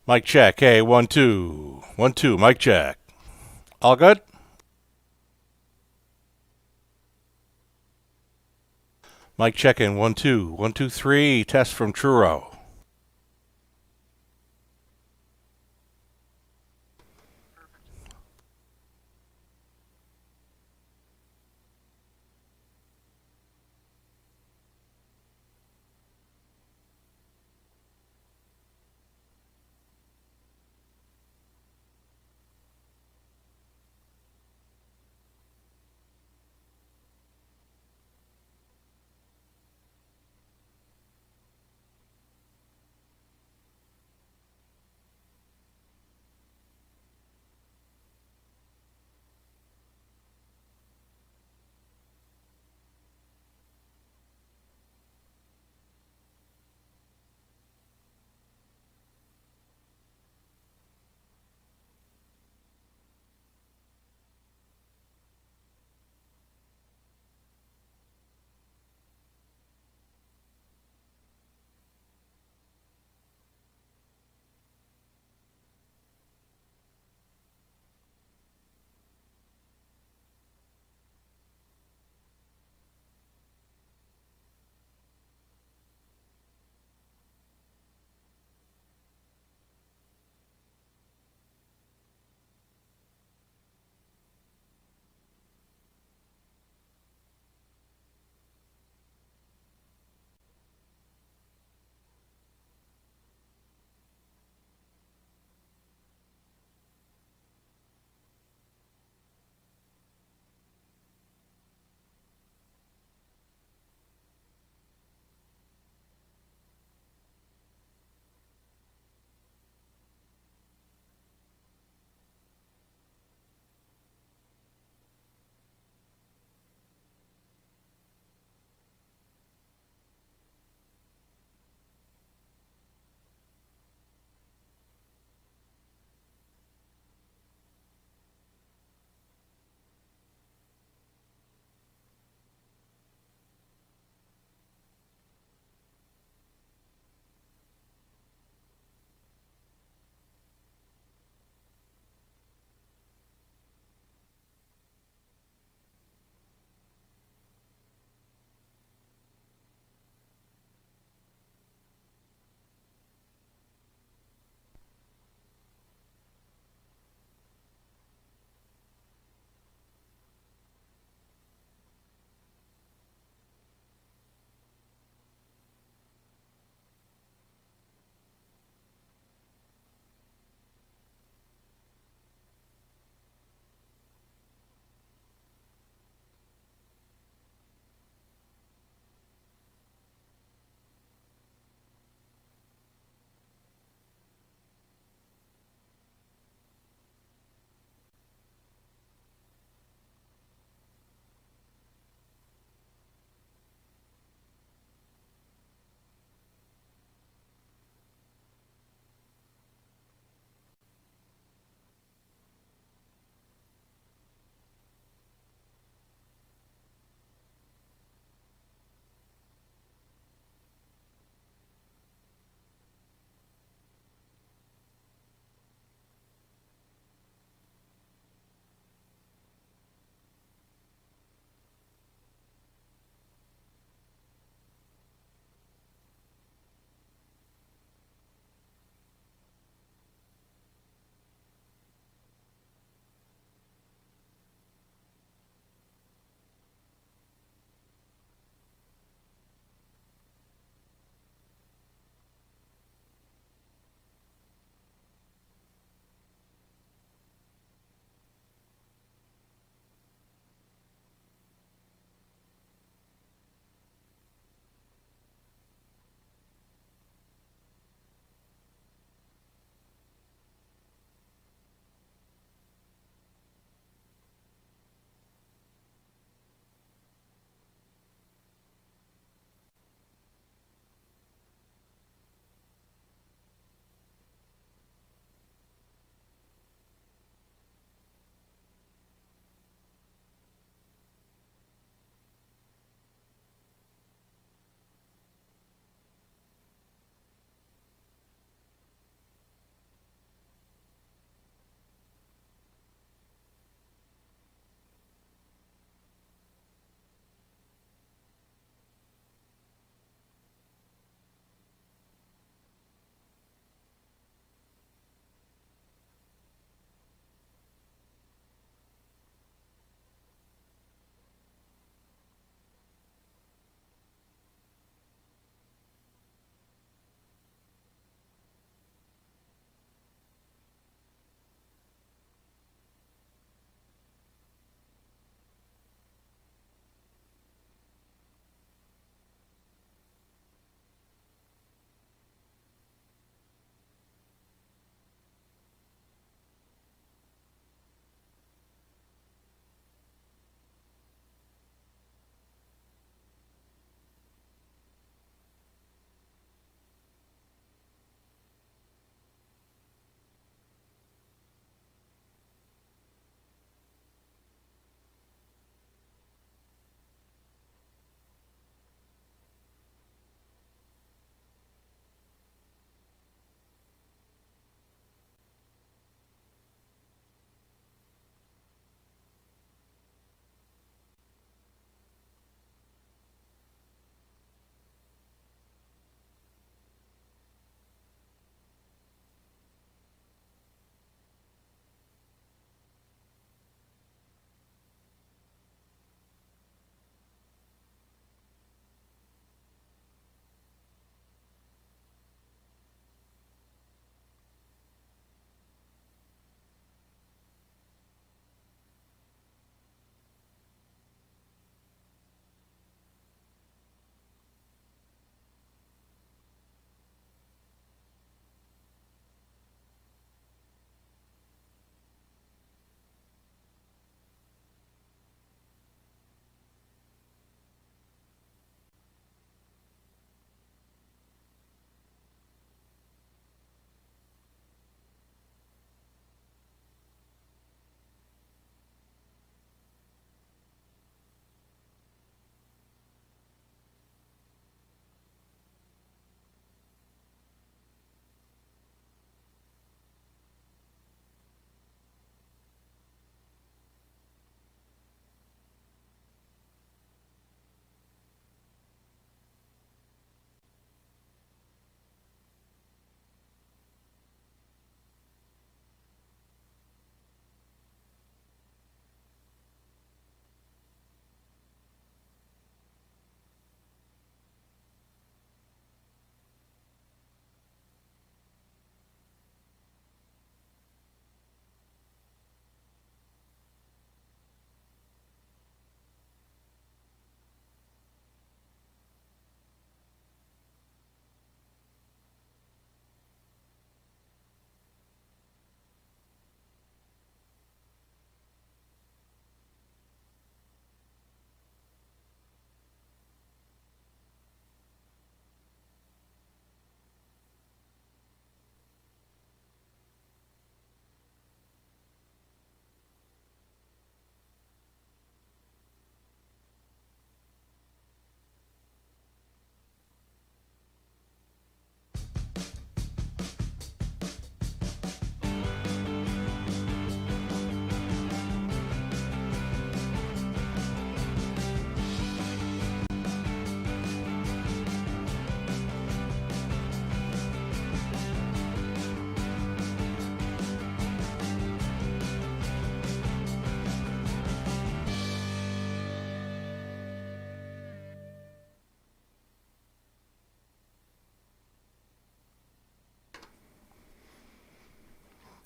Mic check. Hey, 1 2. 1 2. Mic check. All good? Mic checking. 1 2. 1 2 3. Test from Truro.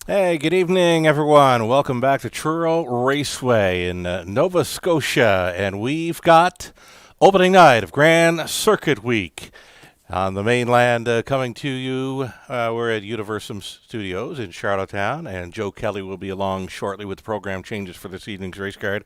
Hey, good evening, everyone. Welcome back to Truro Raceway in Nova Scotia, and we've got opening night of Grand Circuit Week on the mainland. Coming to you, we're at Universum Studios in Charlottetown, and Joe Kelly will be along shortly with the program changes for this evening's race card.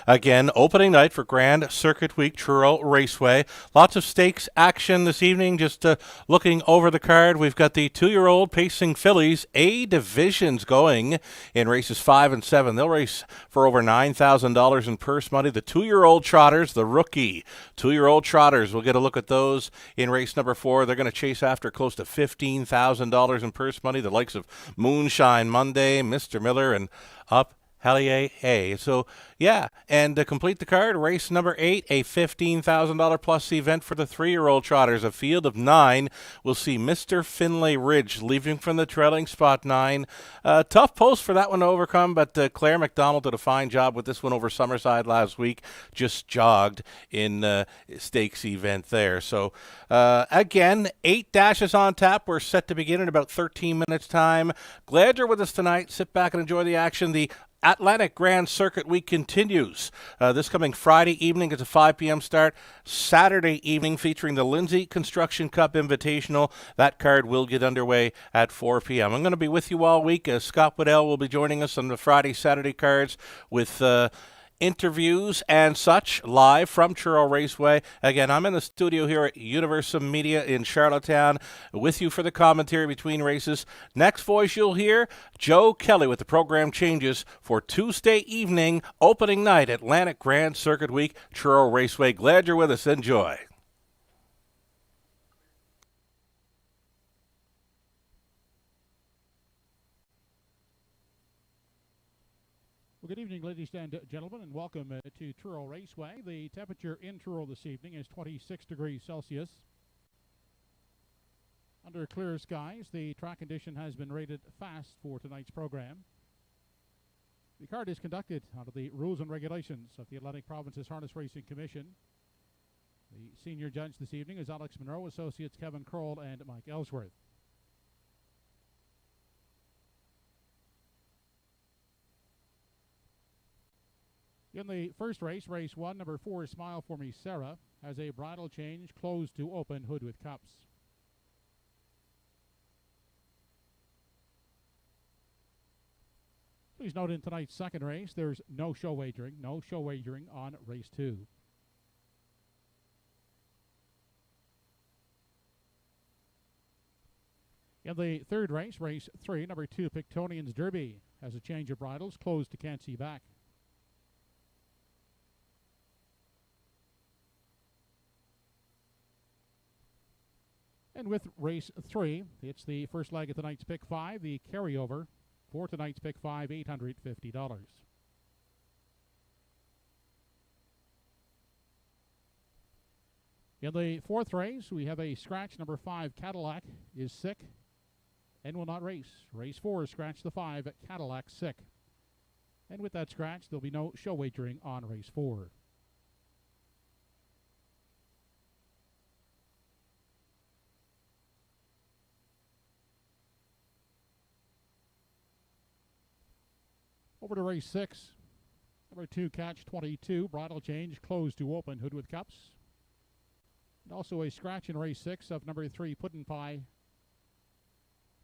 Again, opening night for Grand Circuit Week, Truro Raceway. Lots of stakes action this evening. Just looking over the card, we've got the 2-year-old Pacing Fillies. A divisions going in races 5 and 7. They'll race for over $9,000 in purse money. The 2-year-old Trotters, the rookie 2-year-old Trotters, we'll get a look at those in race number 4. They're going to chase after close to $15,000 in purse money. The likes of Moonshine Monday, Mr. Miller, and up Hellier A. So, yeah, and to complete the card, race number 8, a $15,000 plus event for the 3-year-old Trotters. A field of 9 will see Mr. Finlay Ridge leaving from the trailing spot 9. Tough post for that one to overcome, but Claire McDonald did a fine job with this one over Summerside last week. Just jogged in stakes event there. So, again, 8 dashes on tap. We're set to begin in about 13 minutes' time. Glad you're with us tonight. Sit back and enjoy the action. The Atlantic Grand Circuit Week continues. This coming Friday evening is a 5 p.m. start. Saturday evening featuring the Lindsay Construction Cup Invitational. That card will get underway at 4 p.m. I'm going to be with you all week. Scott Waddell will be joining us on the Friday, Saturday cards with interviews and such live from Truro Raceway. Again, I'm in the studio here at Universum Media in Charlottetown with you for the commentary between races. Next voice you'll hear, Joe Kelly with the program changes for Tuesday evening, opening night, Atlantic Grand Circuit Week, Truro Raceway. Glad you're with us. Enjoy. Well, good evening, ladies and gentlemen, and welcome to Truro Raceway. The temperature in Truro this evening is 26 degrees Celsius. Under clear skies, the track condition has been rated fast for tonight's program. The card is conducted under the rules and regulations of the Atlantic Provinces Harness Racing Commission. The senior judge this evening is Alex Monroe, associates Kevin Kroll and Mike Ellsworth. In the first race, race 1, number 4, Smile For Me Sarah, has a bridle change, closed to open, hood with cups. Please note in tonight's second race, there's no show wagering on race 2. In the third race, race 3, number 2, Pictonian's Derby, has a change of bridles, closed to Can't See Back. And with race 3, it's the first leg of tonight's pick 5, the carryover for tonight's pick 5, $850. In the fourth race, we have a scratch. Number 5, Cadillac, is sick and will not race. Race 4, scratch the 5, Cadillac, sick. And with that scratch, there'll be no show wagering on race 4. Over to race 6. Number 2, Catch 22. Bridle change, closed to open, hood with cups. And also a scratch in race 6 of number 3, Puddin' Pie.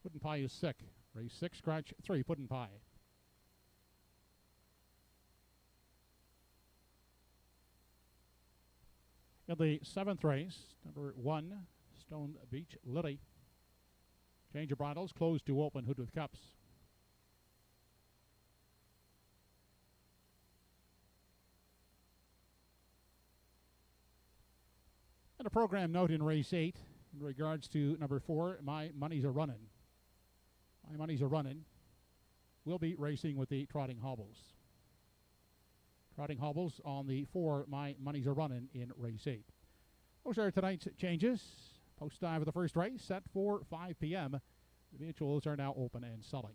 Puddin' Pie is sick. Race 6, scratch 3, Puddin' Pie. In the 7th race, number 1, Stone Beach Lily. Change of bridles, closed to open, hood with cups. And a program note in race 8 in regards to number 4, My Money's a Runnin'. My Money's a Runnin' will be racing with the Trotting Hobbles. Trotting Hobbles on the 4, My Money's a Runnin' in race 8. Those are tonight's changes. Post time for the first race set for 5 p.m. The mutuals are now open and selling.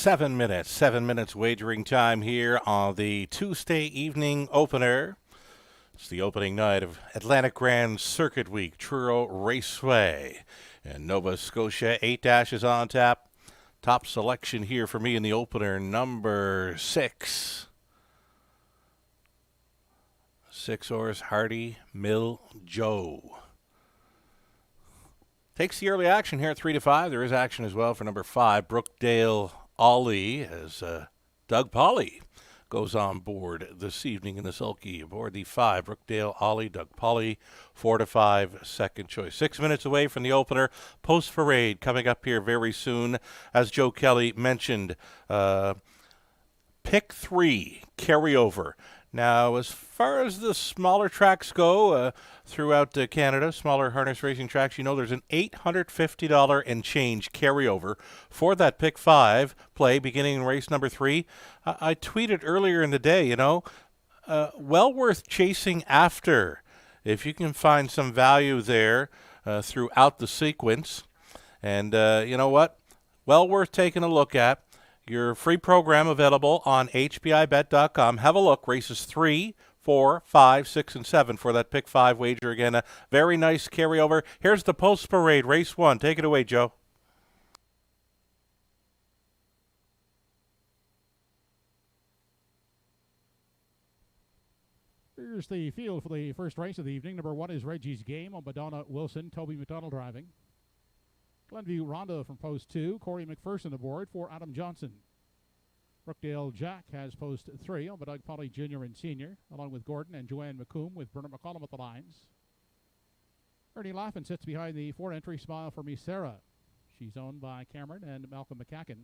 7 minutes. 7 minutes wagering time here on the Tuesday evening opener. It's the opening night of Atlantic Grand Circuit Week, Truro Raceway. And Nova Scotia, 8 dashes on tap. Top selection here for me in the opener, number 6. 6 horse, Hardy Mill Joe. Takes the early action here at 3 to 5. There is action as well for number 5, Brookdale Ollie, as Doug Polly goes on board this evening in the sulky aboard the 5, Brookdale Ollie, Doug Polly, 4 to 5, second choice. 6 minutes away from the opener. Post Parade coming up here very soon. As Joe Kelly mentioned, pick 3 carryover. Now, as far as the smaller tracks go throughout Canada, smaller harness racing tracks, you know there's an $850 and change carryover for that pick 5 play beginning in race number 3. I tweeted earlier in the day, well worth chasing after if you can find some value there throughout the sequence. And you know what? Well worth taking a look at. Your free program available on hbibet.com. Have a look. Races 3, 4, 5, 6, and 7 for that pick 5 wager. Again, a very nice carryover. Here's the Post Parade, race 1. Take it away, Joe. Here's the field for the first race of the evening. Number 1 is Reggie's Game on Madonna Wilson, Toby McDonald driving. Glenview Rondo from post 2. Corey McPherson aboard for Adam Johnson. Brookdale Jack has post 3 on Doug Polly Jr. and Sr., along with Gordon and Joanne McComb with Bernard McCollum at the lines. Ernie Laffin sits behind the 4-entry Smile for Me Sarah. She's owned by Cameron and Malcolm McCacken.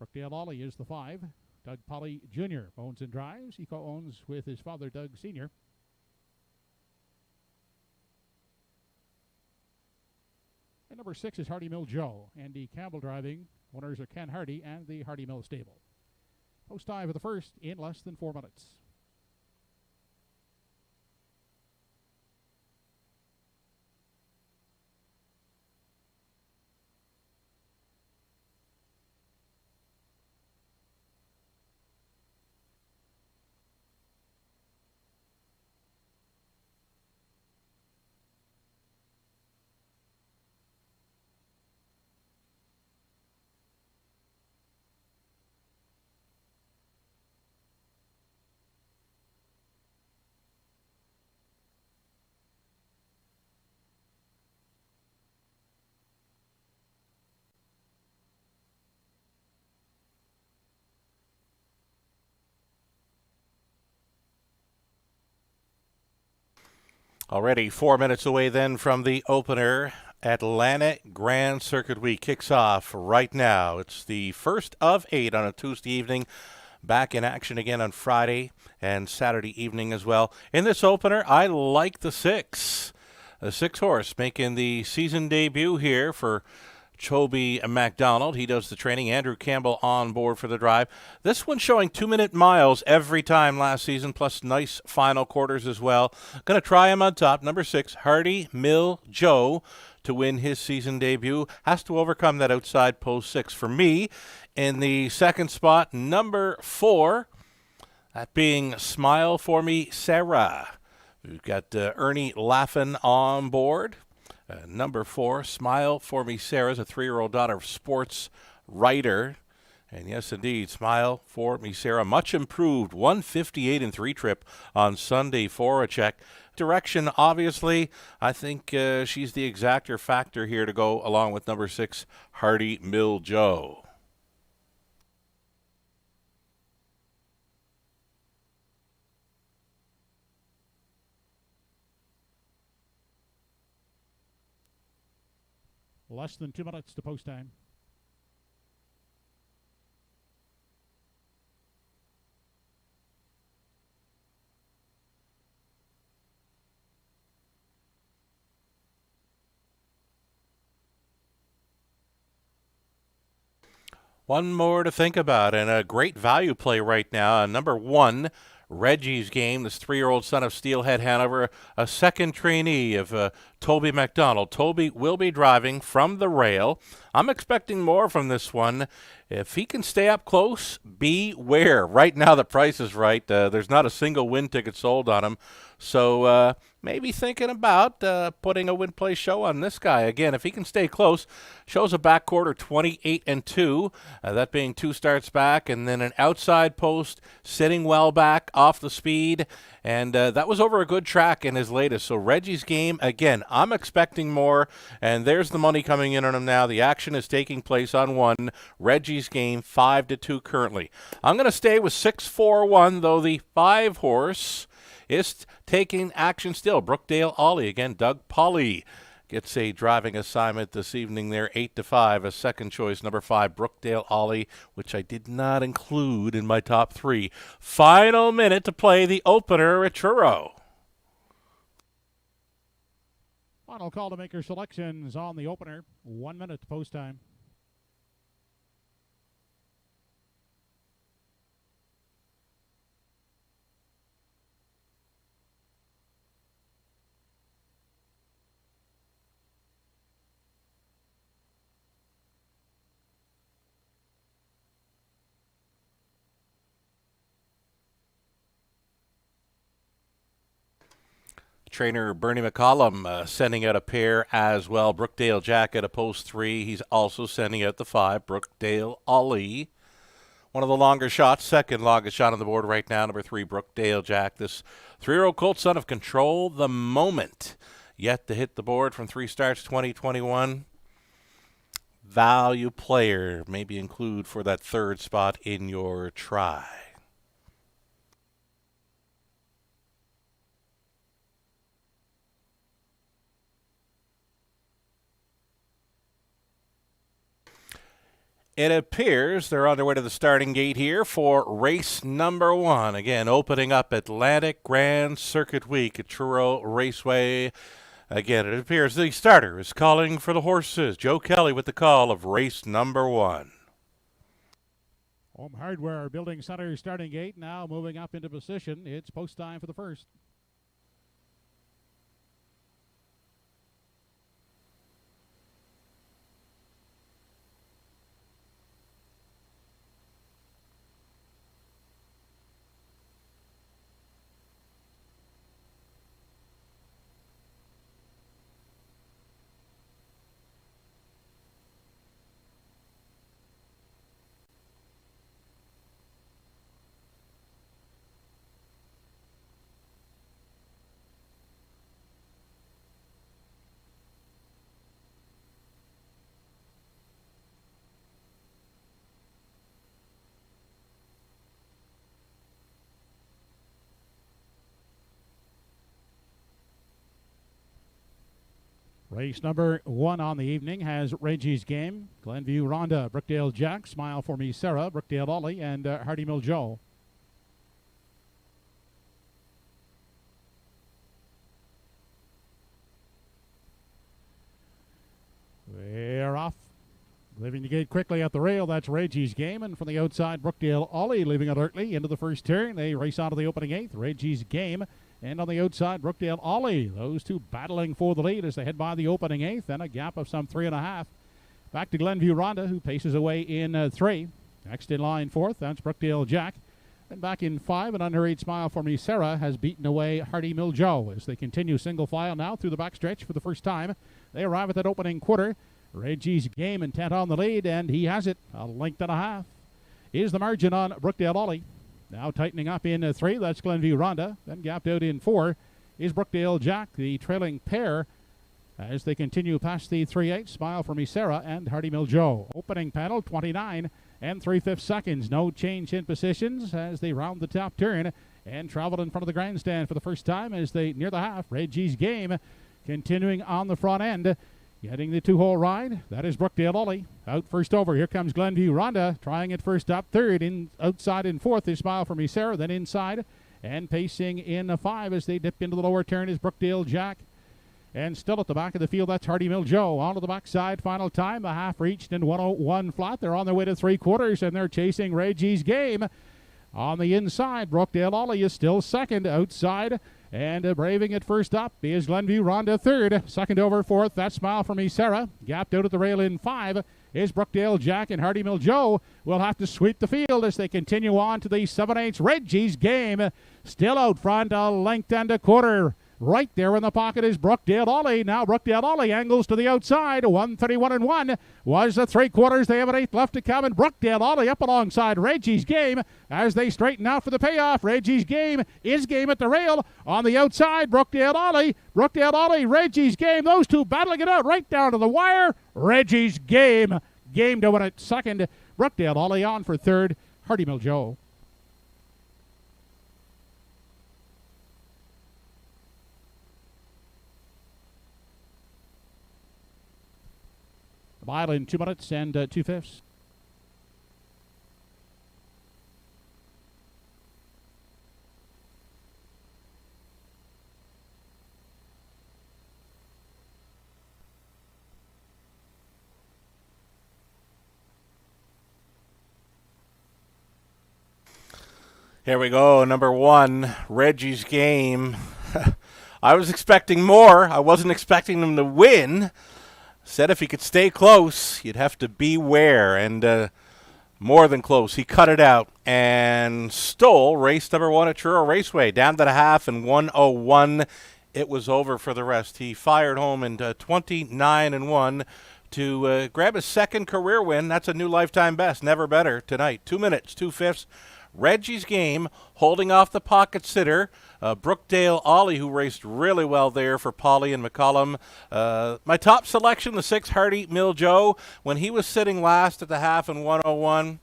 Brookdale Ollie is the 5. Doug Polly Jr. owns and drives. He co-owns with his father Doug Sr. And number 6 is Hardy Mill Joe. Andy Campbell driving. Owners are Ken Hardy and the Hardy Mill Stable. Post time for the first in less than 4 minutes. Already 4 minutes away then from the opener. Atlantic Grand Circuit Week kicks off right now. It's the first of 8 on a Tuesday evening. Back in action again on Friday and Saturday evening as well. In this opener, I like the 6. The 6 horse making the season debut here for Choby MacDonald. He does the training. Andrew Campbell on board for the drive. This one showing 2-minute miles every time last season, plus nice final quarters as well. Going to try him on top. Number 6, Hardy Mill Joe, to win his season debut. Has to overcome that outside post 6. For me, in the second spot, number 4, that being Smile for Me Sarah. We've got Ernie Laffin on board. Number 4, Smile for Me Sarah, is a 3-year-old daughter of sports writer. And yes, indeed, Smile for Me Sarah, much improved, 158 in 3 trip on Sunday for a check. Direction, obviously, I think she's the exactor factor here to go along with number 6, Hardy Mill Joe. Less than 2 minutes to post time. One more to think about, and a great value play right now. Number 1, Reggie's Game, this 3-year-old son of Steelhead Hanover, a second trainee of Toby McDonald. Toby will be driving from the rail. I'm expecting more from this one. If he can stay up close, beware. Right now the price is right. There's not a single win ticket sold on him. So maybe thinking about putting a win play show on this guy. Again, if he can stay close, shows a back quarter 28-2, that being 2 starts back, and then an outside post sitting well back off the speed. And that was over a good track in his latest. So Reggie's Game, again, I'm expecting more. And there's the money coming in on him now. The action is taking place on 1. Reggie's Game, 5-2 currently. I'm going to stay with 6-4-1, though the 5 horse is taking action still. Brookdale Ollie, again, Doug Polly gets a driving assignment this evening there, 8-5, a second choice, number 5, Brookdale Ollie, which I did not include in my top 3. Final minute to play the opener at Truro. Final call to make your selections on the opener. 1 minute to post time. Trainer Bernie McCollum sending out a pair as well. Brookdale Jack at a post 3. He's also sending out the 5, Brookdale Ollie. One of the longer shots, second longest shot on the board right now, number 3, Brookdale Jack. This 3-year-old colt son of Control the Moment. Yet to hit the board from 3 starts 2021. Value player, maybe include for that 3rd spot in your try. It appears they're on their way to the starting gate here for race number 1. Again, opening up Atlantic Grand Circuit Week at Truro Raceway. Again, it appears the starter is calling for the horses. Joe Kelly with the call of race number 1. Home Hardware Building Center starting gate now moving up into position. It's post time for the first. Race number 1 on the evening has Reggie's Game, Glenview Rhonda, Brookdale Jack, Smile for Me Sarah, Brookdale Ollie, and Hardy Mill Joe. They're off. Leaving the gate quickly at the rail, that's Reggie's Game, and from the outside, Brookdale Ollie leaving alertly into the first turn. They race on to the opening 8th. Reggie's Game. And on the outside, Brookdale Ollie. Those two battling for the lead as they head by the opening 8th, and a gap of some 3.5. Back to Glenview Rhonda, who paces away in 3. Next in line 4th, that's Brookdale Jack. Then back in 5, an unhurried Smile for Me Sarah has beaten away Hardy Mill Joe as they continue single file now through the backstretch for the first time. They arrive at that opening quarter. Reggie's Game intent on the lead, and he has it. A length and a half is the margin on Brookdale Ollie. Now tightening up in 3, that's Glenview Rhonda. Then gapped out in 4 is Brookdale Jack, the trailing pair, as they continue past the 3/8. Smile for Me Sarah and Hardy Mill Joe. Opening panel, 29 and 3/5 seconds. No change in positions as they round the top turn and travel in front of the grandstand for the first time as they near the half. Reggie's Game continuing on the front end. Getting the 2-hole ride, that is Brookdale Ollie. Out first over, here comes Glenview Rhonda, trying it first up. 3rd, in outside in 4th is Smile for Me Sarah, then inside. And pacing in 5 as they dip into the lower turn is Brookdale Jack. And still at the back of the field, that's Hardy Mill Joe. On to the backside, final time, the half reached in 1:01 flat. They're on their way to 3/4, and they're chasing Reggie's Game. On the inside, Brookdale Ollie is still second. Outside, And braving it first up is Glenview Ronda third. Second over fourth, that Smile from Sarah. Gapped out at the rail in 5 is Brookdale Jack, and Hardy Mill Joe will have to sweep the field as they continue on to the 7/8 Reggie's Game. Still out front, a length and a quarter. Right there in the pocket is Brookdale Ollie. Now Brookdale Ollie angles to the outside. 1:31.1 was the 3/4. They have an 8th left to come. And Brookdale Ollie up alongside Reggie's Game as they straighten out for the payoff. Reggie's Game is game at the rail. On the outside, Brookdale Ollie, Reggie's Game. Those two battling it out right down to the wire. Reggie's Game to win it second. Brookdale Ollie on for third. Hardy Mill Joe. Mile in 2 minutes and 2/5. Here we go, number 1, Reggie's Game. I was expecting more. I wasn't expecting them to win. Said if he could stay close, you'd have to beware, and more than close. He cut it out and stole race number 1 at Truro Raceway. Down to the half and 1:01. It was over for the rest. He fired home in 29-1 to grab his second career win. That's a new lifetime best. Never better tonight. 2 minutes, 2/5. Reggie's Game holding off the pocket sitter, Brookdale Ollie, who raced really well there for Polly and McCollum. My top selection, the 6 Hardy Mill Joe. When he was sitting last at the half in 1:01,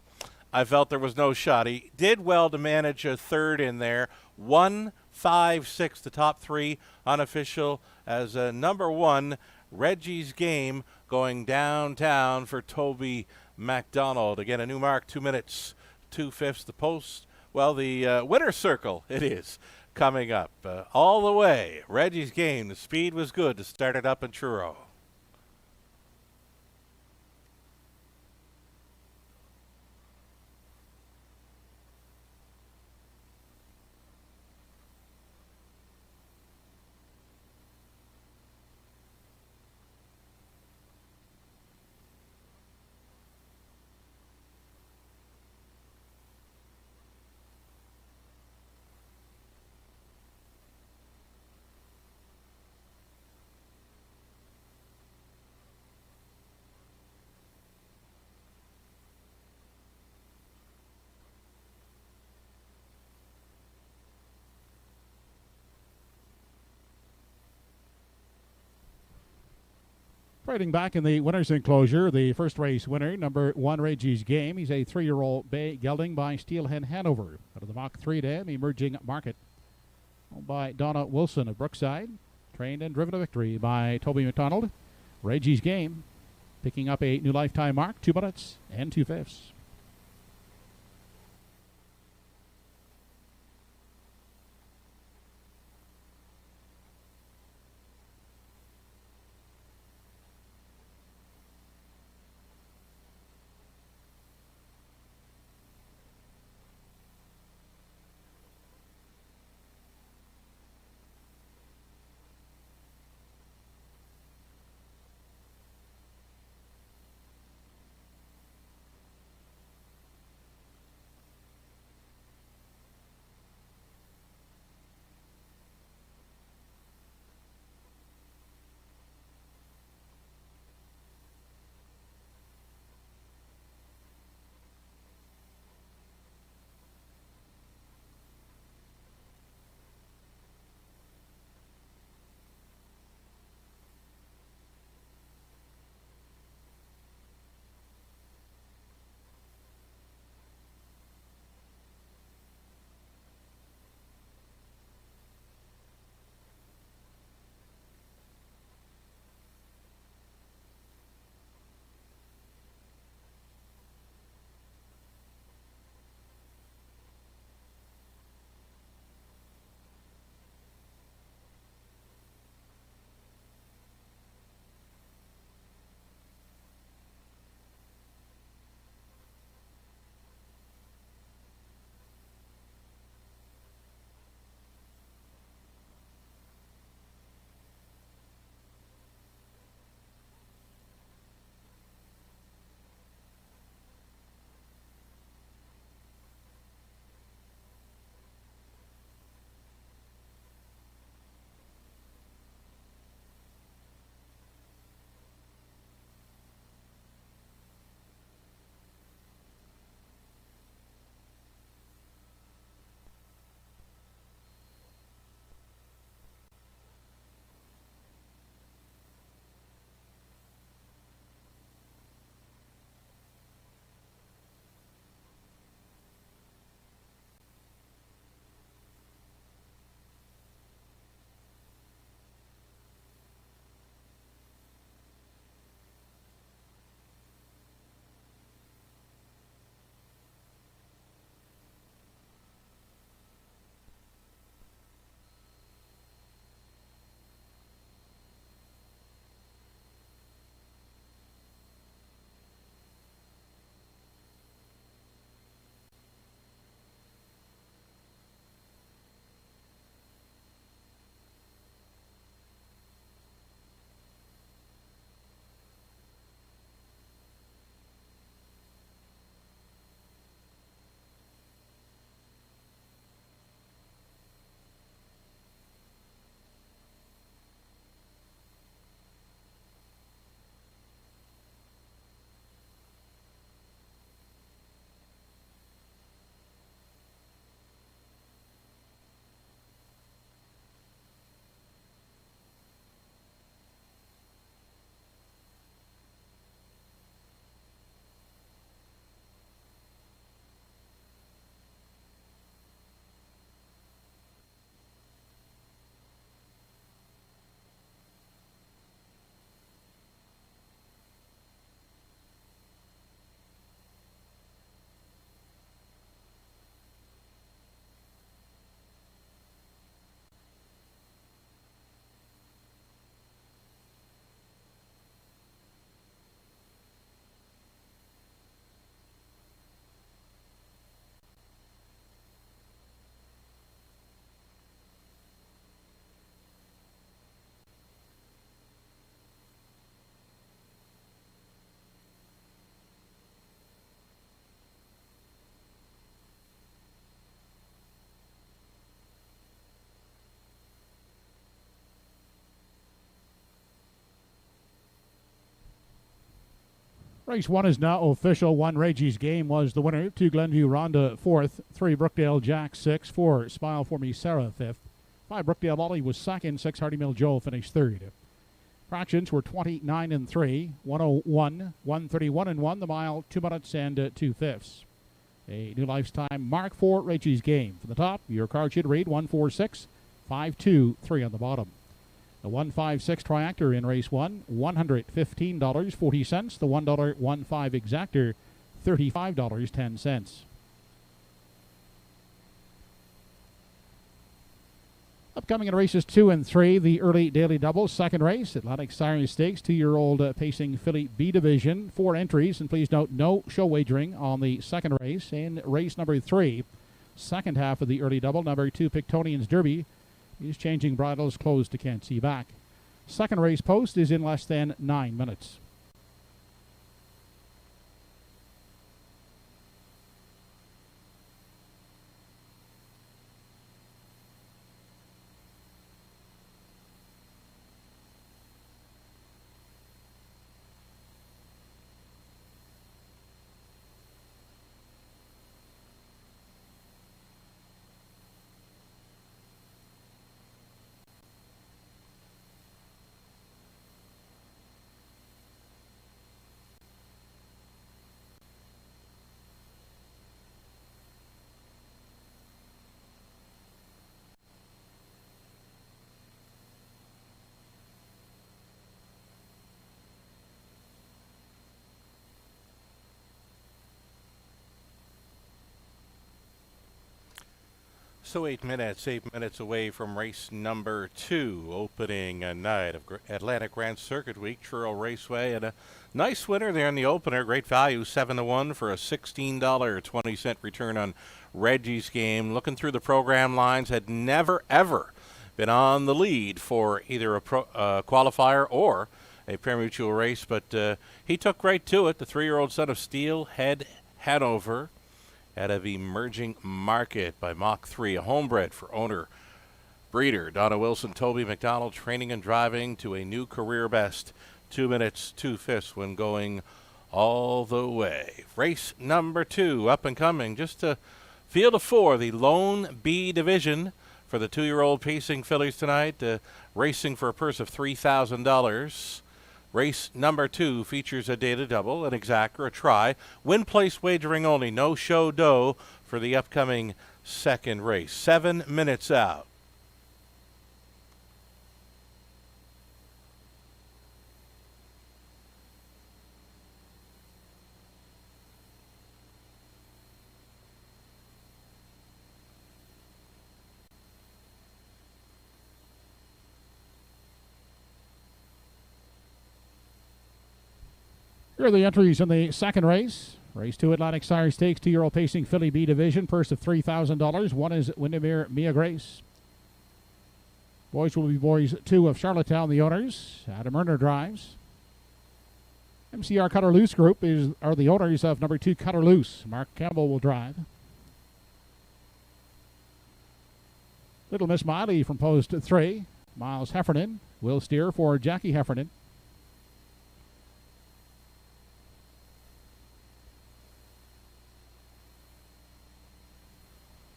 I felt there was no shot. He did well to manage a third in there. 1-5-6, the top 3 unofficial, as number 1, Reggie's Game, going downtown for Toby MacDonald. Again, a new mark, 2 minutes, 2/5 the post. Well, the winner's circle, it is coming up all the way. Reggie's Game, the speed was good to start it up in Truro. Fighting back in the winner's enclosure, the first race winner, number 1, Reggie's Game. He's a 3-year-old bay gelding by Steelhead Hanover. Out of the Mach 3 Dam, Emerging Market. Owned by Donna Wilson of Brookside. Trained and driven to victory by Toby McDonald. Reggie's Game picking up a new lifetime mark, 2 minutes and 2/5. Race 1 is now official. 1 Reggie's Game was the winner. 2 Glenview Ronda 4th. 3 Brookdale Jack 6th. 4 Smile for Me Sarah 5th. 5 Brookdale Ollie was 2nd. 6 Hardy Mill Joe finished 3rd. Fractions were 29 and 3, 101, 131 and 1, the mile, 2 minutes and 2/5. A new lifetime mark for Reggie's Game. From the top, your card should read 146, 523 on the bottom. The 156 triactor in race 1, $115.40. The $1.15 exactor, $35.10. Upcoming in races 2 and 3, the early daily doubles. Second race, Atlantic Siren Stakes, 2-year-old pacing filly B division. 4 entries, and please note no show wagering on the second race. In race number 3, second half of the early double, number 2 Pictonian's Derby is changing bridles closed to Can't See Back. Second race post is in less than 9 minutes. So 8 minutes away from race number 2, opening night of Atlantic Grand Circuit Week, Truro Raceway, and a nice winner there in the opener. Great value, 7-1 for a $16.20 return on Reggie's Game. Looking through the program lines, had never ever been on the lead for either a qualifier or a pari-mutuel race, but he took right to it. The 3-year-old son of Steel, Head Hanover, out of Emerging Market by Mach 3, a homebred for owner breeder Donna Wilson, Toby McDonald, training and driving to a new career best, 2 minutes 2/5 when going all the way. Race number 2, up and coming, just a field of 4, the Lone B division for the 2-year-old pacing fillies tonight, racing for a purse of $3,000. Race number 2 features a data double, an exactor, a try, win place wagering only, no show dough for the upcoming second race. 7 minutes out. Here are the entries in the second race. Race 2, Atlantic Siren Stakes, 2-year-old pacing filly B division, purse of $3,000. 1 is Windermere Mia Grace. Boys will be boys 2 of Charlottetown, the owners. Adam Erner drives. MCR Cutter Loose Group are the owners of number 2 Cutter Loose. Mark Campbell will drive. Little Miss Miley from post 3. Miles Heffernan will steer for Jackie Heffernan.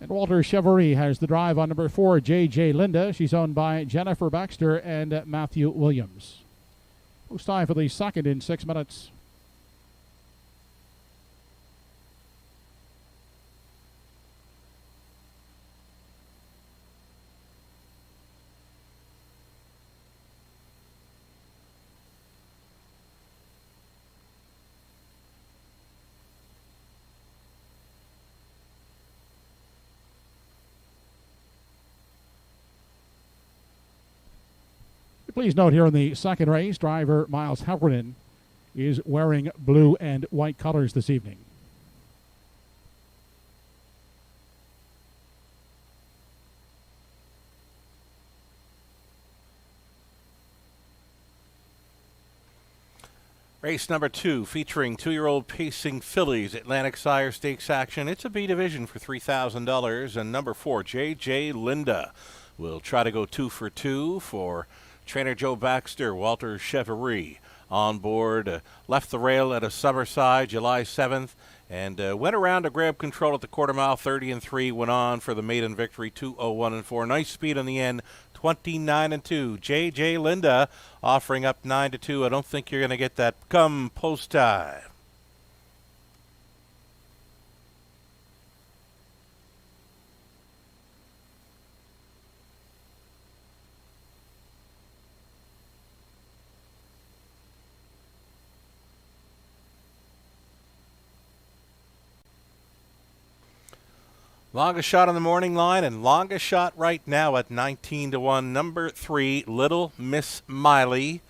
And Walter Chevrolet has the drive on number 4, J.J. Linda. She's owned by Jennifer Baxter and Matthew Williams. Post time for the second in 6 minutes. Please note here in the second race, driver Miles Heffernan is wearing blue and white colors this evening. Race number 2, featuring 2-year-old pacing fillies, Atlantic Sire Stakes action. It's a B division for $3,000, and number 4, J.J. Linda, will try to go 2 for 2 for trainer Joe Baxter, Walter Chevrolet on board. Left the rail at a Summerside July 7th and went around to grab control at the quarter mile, 30-3, went on for the maiden victory, 2:01-4. Nice speed on the end, 29-2. J.J. Linda offering up 9-2. I don't think you're going to get that come post time. Longest shot on the morning line and longest shot right now at 19-1. Number 3, Little Miss Miley.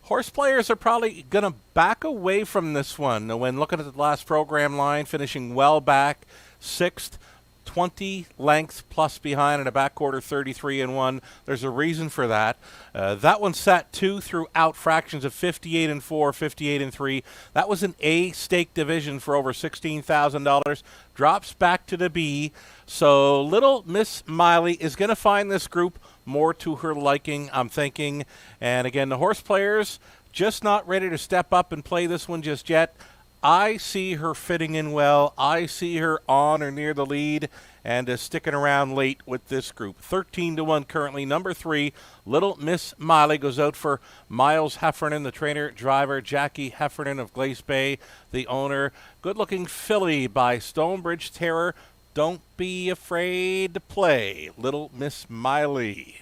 Horse players are probably going to back away from this one when looking at the last program line, finishing well back, 6th, 20 lengths plus behind in a back quarter, 33-1. There's a reason for that. That one sat 2 throughout fractions of 58-4, 58-3. That was an A stake division for over $16,000. Drops back to the B. So Little Miss Miley is going to find this group more to her liking, I'm thinking. And again, the horse players just not ready to step up and play this one just yet. I see her fitting in well. I see her on or near the lead and sticking around late with this group. 13-1 currently. Number 3, Little Miss Miley, goes out for Miles Heffernan, the trainer, driver. Jackie Heffernan of Glace Bay, the owner. Good-looking filly by Stonebridge Terror. Don't be afraid to play Little Miss Miley.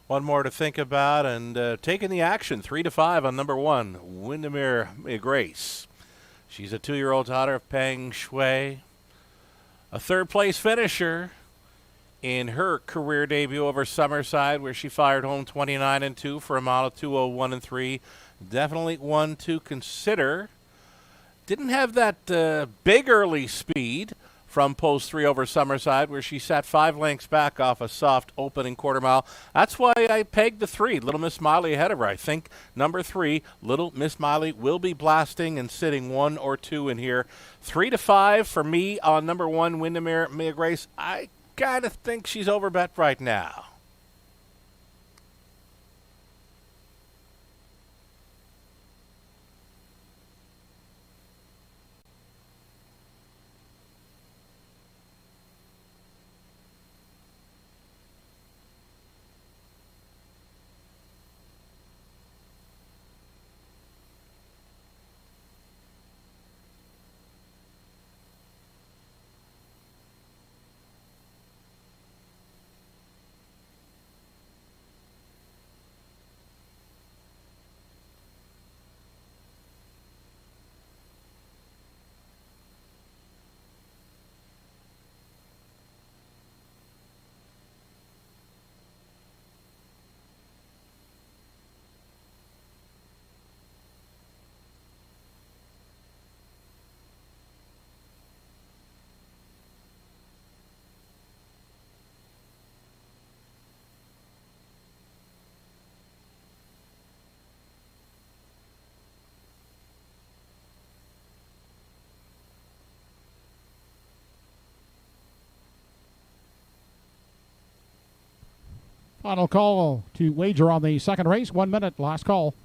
One more to think about, and taking the action, 3-5 on number 1, Windermere Grace. She's a 2-year-old daughter of Peng Shui, a third-place finisher in her career debut over Summerside, where she fired home 29-2 for a mile of 2:01-3. Definitely one to consider. Didn't have that big early speed from post 3 over Summerside, where she sat 5 lengths back off a soft opening quarter mile. That's why I pegged the 3, Little Miss Miley, ahead of her. I think number 3, Little Miss Miley, will be blasting and sitting 1 or 2 in here. 3-5 for me on number 1, Windermere Grace. I kind of think she's overbet right now. Final call to wager on the second race. 1 minute, last call.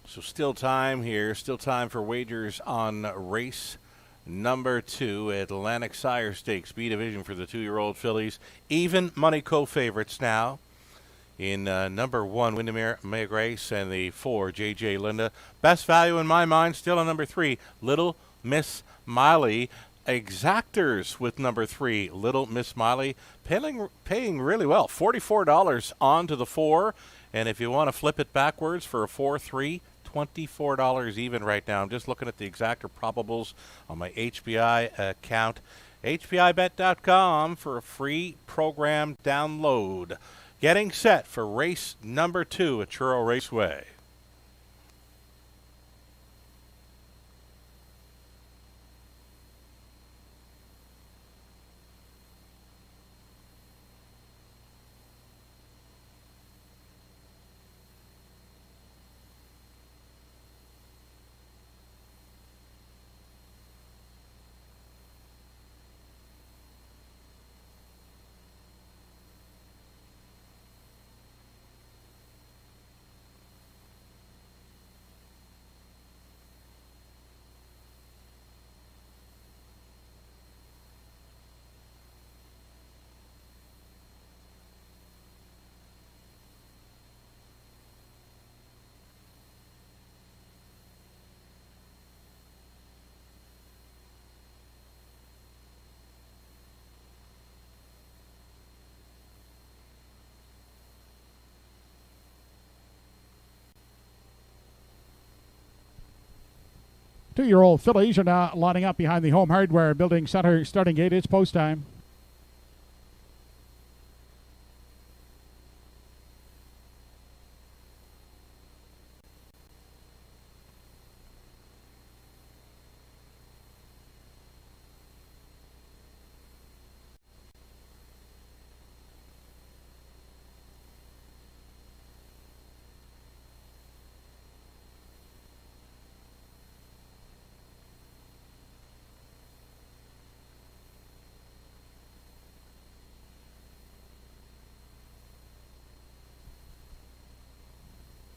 So still time here, still time for wagers on race number 2, Atlantic Sire Stakes, B Division for the 2-year-old fillies. Even money co-favorites now in number 1, Windermere Grace, and the 4, J.J. Linda. Best value in my mind still on number 3, Little Miss Miley. Exactors with number 3, Little Miss Miley, paying really well, $44 on to the 4. And if you want to flip it backwards for a 4-3, $24 even right now. I'm just looking at the exacta probables on my HBI account. HBIBet.com for a free program download. Getting set for race number 2 at Truro Raceway. Two-year-old fillies are now lining up behind the Home Hardware Building Center starting gate. It's post time.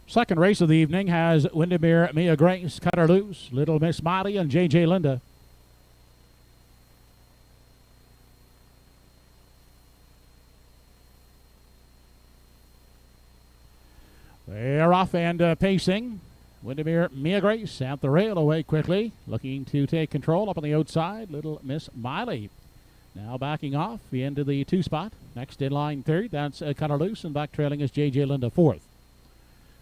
Second race of the evening has Windermere Mia Grace, Cut Her Loose, Little Miss Molly, and J.J. Linda. They're off and pacing. Windermere Mia Grace at the rail away quickly, looking to take control up on the outside. Little Miss Miley now backing off into the 2 spot. Next in line third, that's Cut Her Loose, and back trailing is J.J. Linda fourth.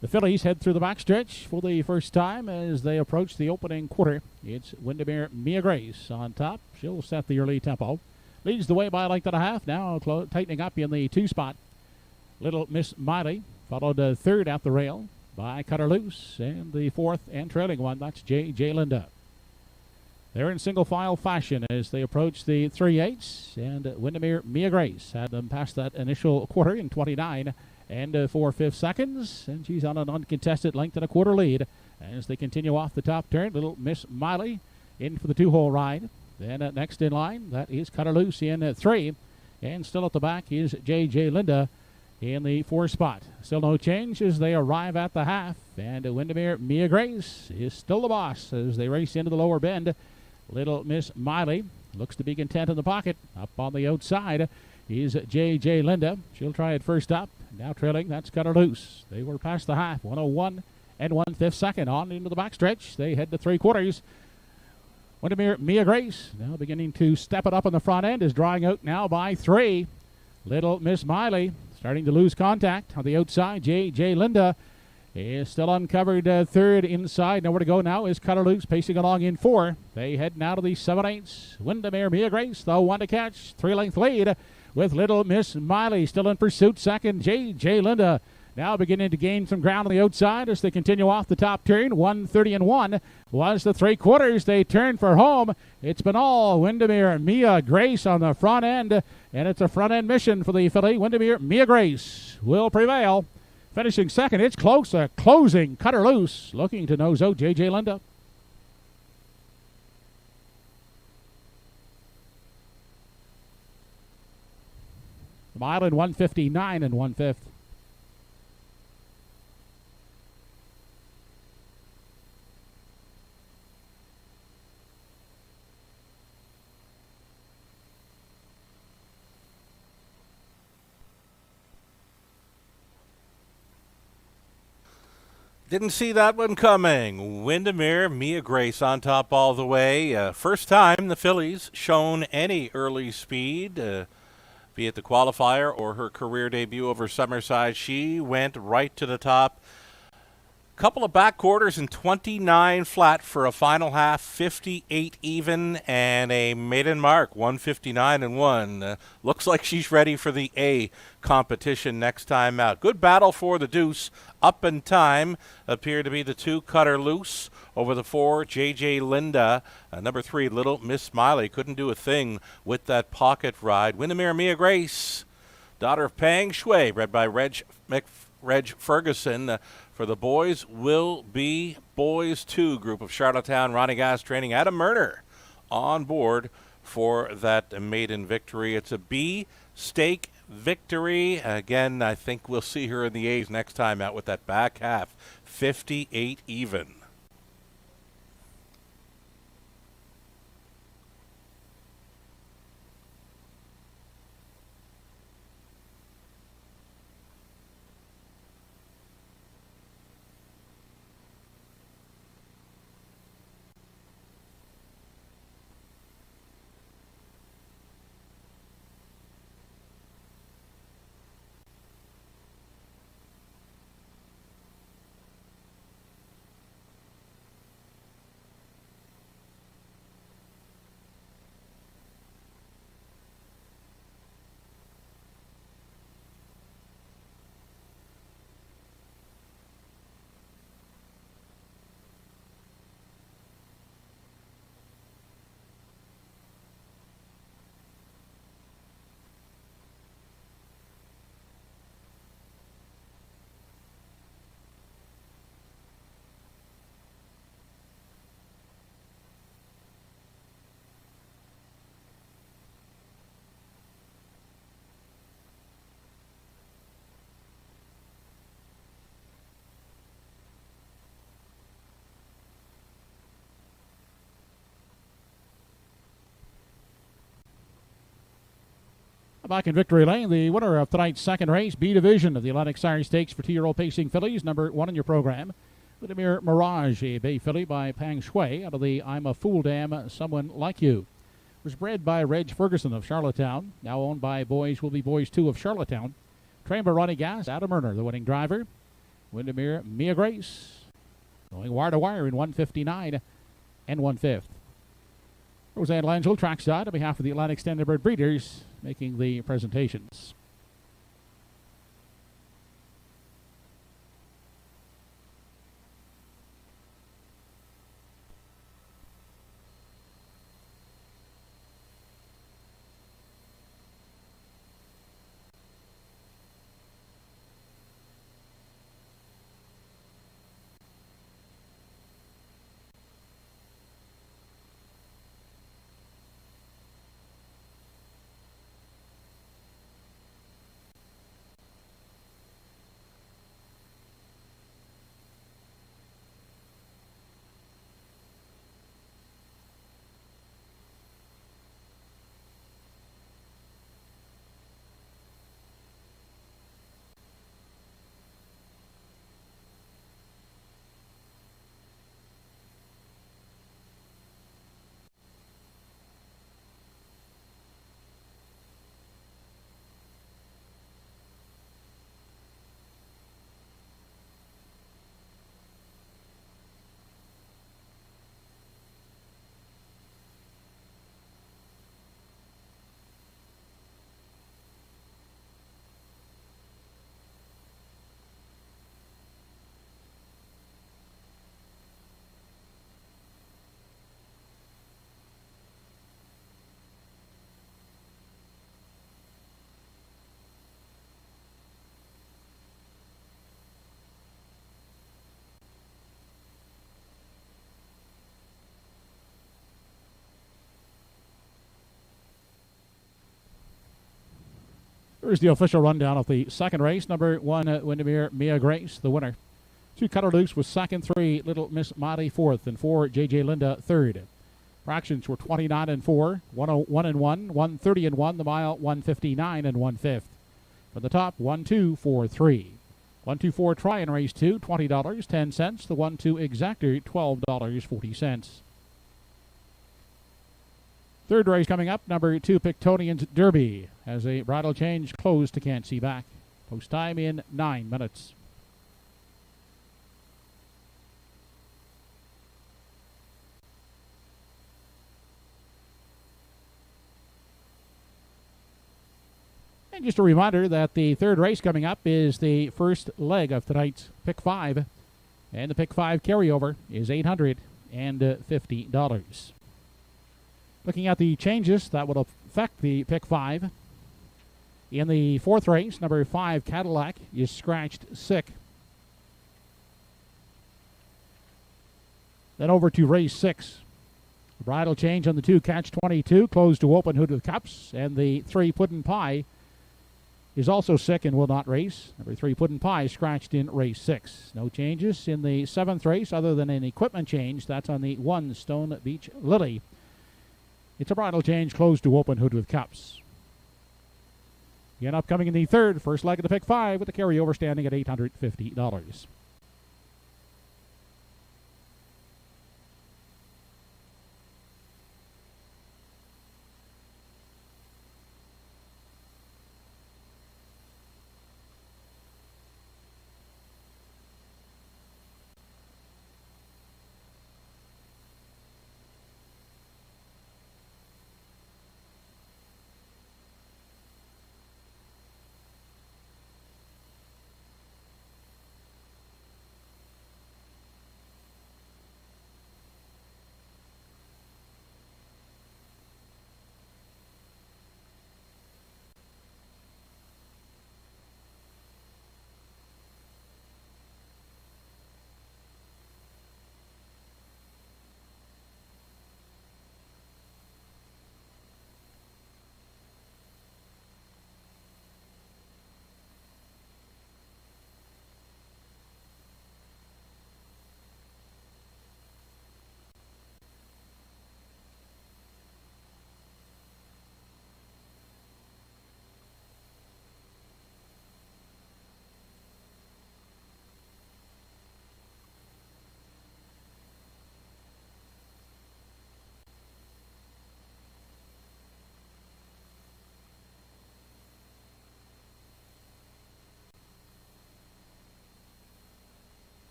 The fillies head through the backstretch for the first time as they approach the opening quarter. It's Windermere Mia Grace on top. She'll set the early tempo. Leads the way by a length and a half. Now tightening up in the 2 spot. Little Miss Miley followed third at the rail by Cut Her Loose. And the fourth and trailing one, that's J.J. Linda. They're in single file fashion as they approach the 3/8. And Windermere Mia Grace had them past that initial quarter in 29 and 4/5 seconds, and she's on an uncontested length and a quarter lead as they continue off the top turn. Little Miss Miley in for the 2-hole ride. Then next in line, that is Cut Her Loose in 3, and still at the back is J.J. Linda in the 4 spot. Still no change as they arrive at the half, and Windermere Mia Grace is still the boss as they race into the lower bend. Little Miss Miley looks to be content in the pocket. Up on the outside is J.J. Linda. She'll try it first up. Now trailing, that's Cut Her Loose. They were past the half, 101 and 1/5 second. On into the backstretch. They head to 3/4. Windermere Mia Grace now beginning to step it up on the front end, is drawing out now by 3. Little Miss Miley starting to lose contact on the outside. J.J. Linda is still uncovered third inside. Nowhere to go now is Cut Her Loose pacing along in 4. They head now to the 7/8. Windermere Mia Grace, though, one to catch. 3-length lead with Little Miss Miley still in pursuit. Second, J.J. Linda now beginning to gain some ground on the outside as they continue off the top turn. 130 and 1 was the 3/4. They turn for home. It's been all Windermere Mia Grace on the front end, and it's a front end mission for the filly. Windermere Mia Grace will prevail. Finishing second, it's close. Closing, Cut Her Loose, looking to nose out J.J. Linda. The mile in 159 and 1/5. Didn't see that one coming. Windermere Mia Grace on top all the way. First time the filly's shown any early speed, be it the qualifier or her career debut over Summerside. She went right to the top. Couple of back quarters and 29 flat for a final half, 58 even, and a maiden mark, 159 and 1. Looks like she's ready for the A competition next time out. Good battle for the deuce. Up in time appear to be the 2 Cutter Loose. Over the 4, J.J. Linda. Number 3, Little Miss Smiley. Couldn't do a thing with that pocket ride. Windermere Mia Grace, daughter of Pang Shui, bred by Reg Ferguson. For the boys will be Boys 2 group of Charlottetown Ronnie Gas training. Adam Murner on board for that maiden victory. It's a B stake victory. Again, I think we'll see her in the A's next time out with that back half, 58 even. Back in victory lane, the winner of tonight's second race, B division of the Atlantic Sire Stakes for 2-year-old pacing fillies, number 1 in your program. Windermere Mirage, a bay filly by Pang Shui out of the I'm a Fool Dam, Someone Like You. Was bred by Reg Ferguson of Charlottetown, now owned by Boys Will Be Boys 2 of Charlottetown. Trained by Ronnie Gas, Adam Murner, the winning driver. Windermere Mia Grace, going wire to wire in 159 and 1/5. Roseanne Langell, trackside on behalf of the Atlantic Standardbird Breeders, making the presentations. Here's the official rundown of the second race. Number 1, Windermere Mia Grace, the winner. 2, Cutter Loose was second. 3, Little Miss Maddie fourth. And 4, J.J. Linda third. Fractions were 29 and 4, 101 and 1, 130 and 1. The mile 159 and 1/5. For the top, 1, 2, 4, 3. 1, 2, 4 try in race 2, $20, 10 cents. The 1, 2 exactor, $12.40. Third race coming up, number 2, Pictonian's Derby, has a bridle change closed to Can't See Back. Post time in 9 minutes. Just a reminder that the third race coming up is the first leg of tonight's Pick 5. And the Pick 5 carryover is $850. Looking at the changes that will affect the Pick 5. In the fourth race, number 5 Cadillac is scratched sick. Then over to race 6. Bridle change on the 2 Catch 22, closed to open hood with cups. And the 3 Puddin' Pie is also sick and will not race. Number 3 Puddin' Pie scratched in race 6. No changes in the 7th race other than an equipment change. That's on the 1 Stone Beach Lily. It's a bridle change, closed to open hood with cups. Again, upcoming in the third, first leg of the Pick 5 with the carryover standing at $850.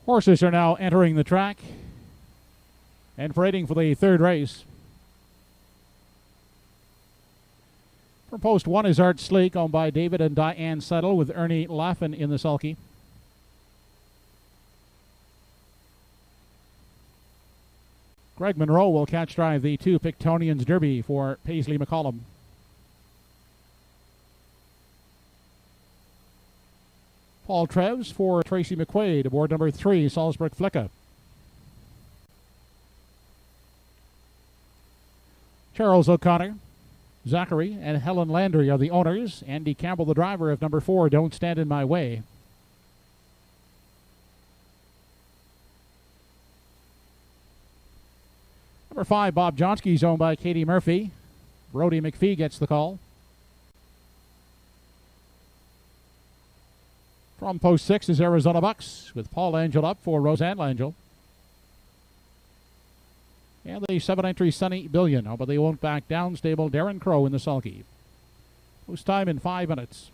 Horses are now entering the track and parading for the third race. From post 1 is Art Sleek, owned by David and Diane Settle, with Ernie Laffin in the sulky. Greg Monroe will catch drive the 2 Pictonians Derby for Paisley McCollum. Paul Treves for Tracy McQuaid aboard number 3 Salzburg Flicka. Charles O'Connor, Zachary, and Helen Landry are the owners. Andy Campbell, the driver of number 4 Don't Stand in My Way. Number 5 Bob Johnsky is owned by Katie Murphy. Brody McPhee gets the call. From post 6 is Arizona Bucks, with Paul Angel up for Roseanne Angel. And the 7-entry Sunny Billion, but they won't back down. Stable Darren Crow in the sulky. Post time in 5 minutes.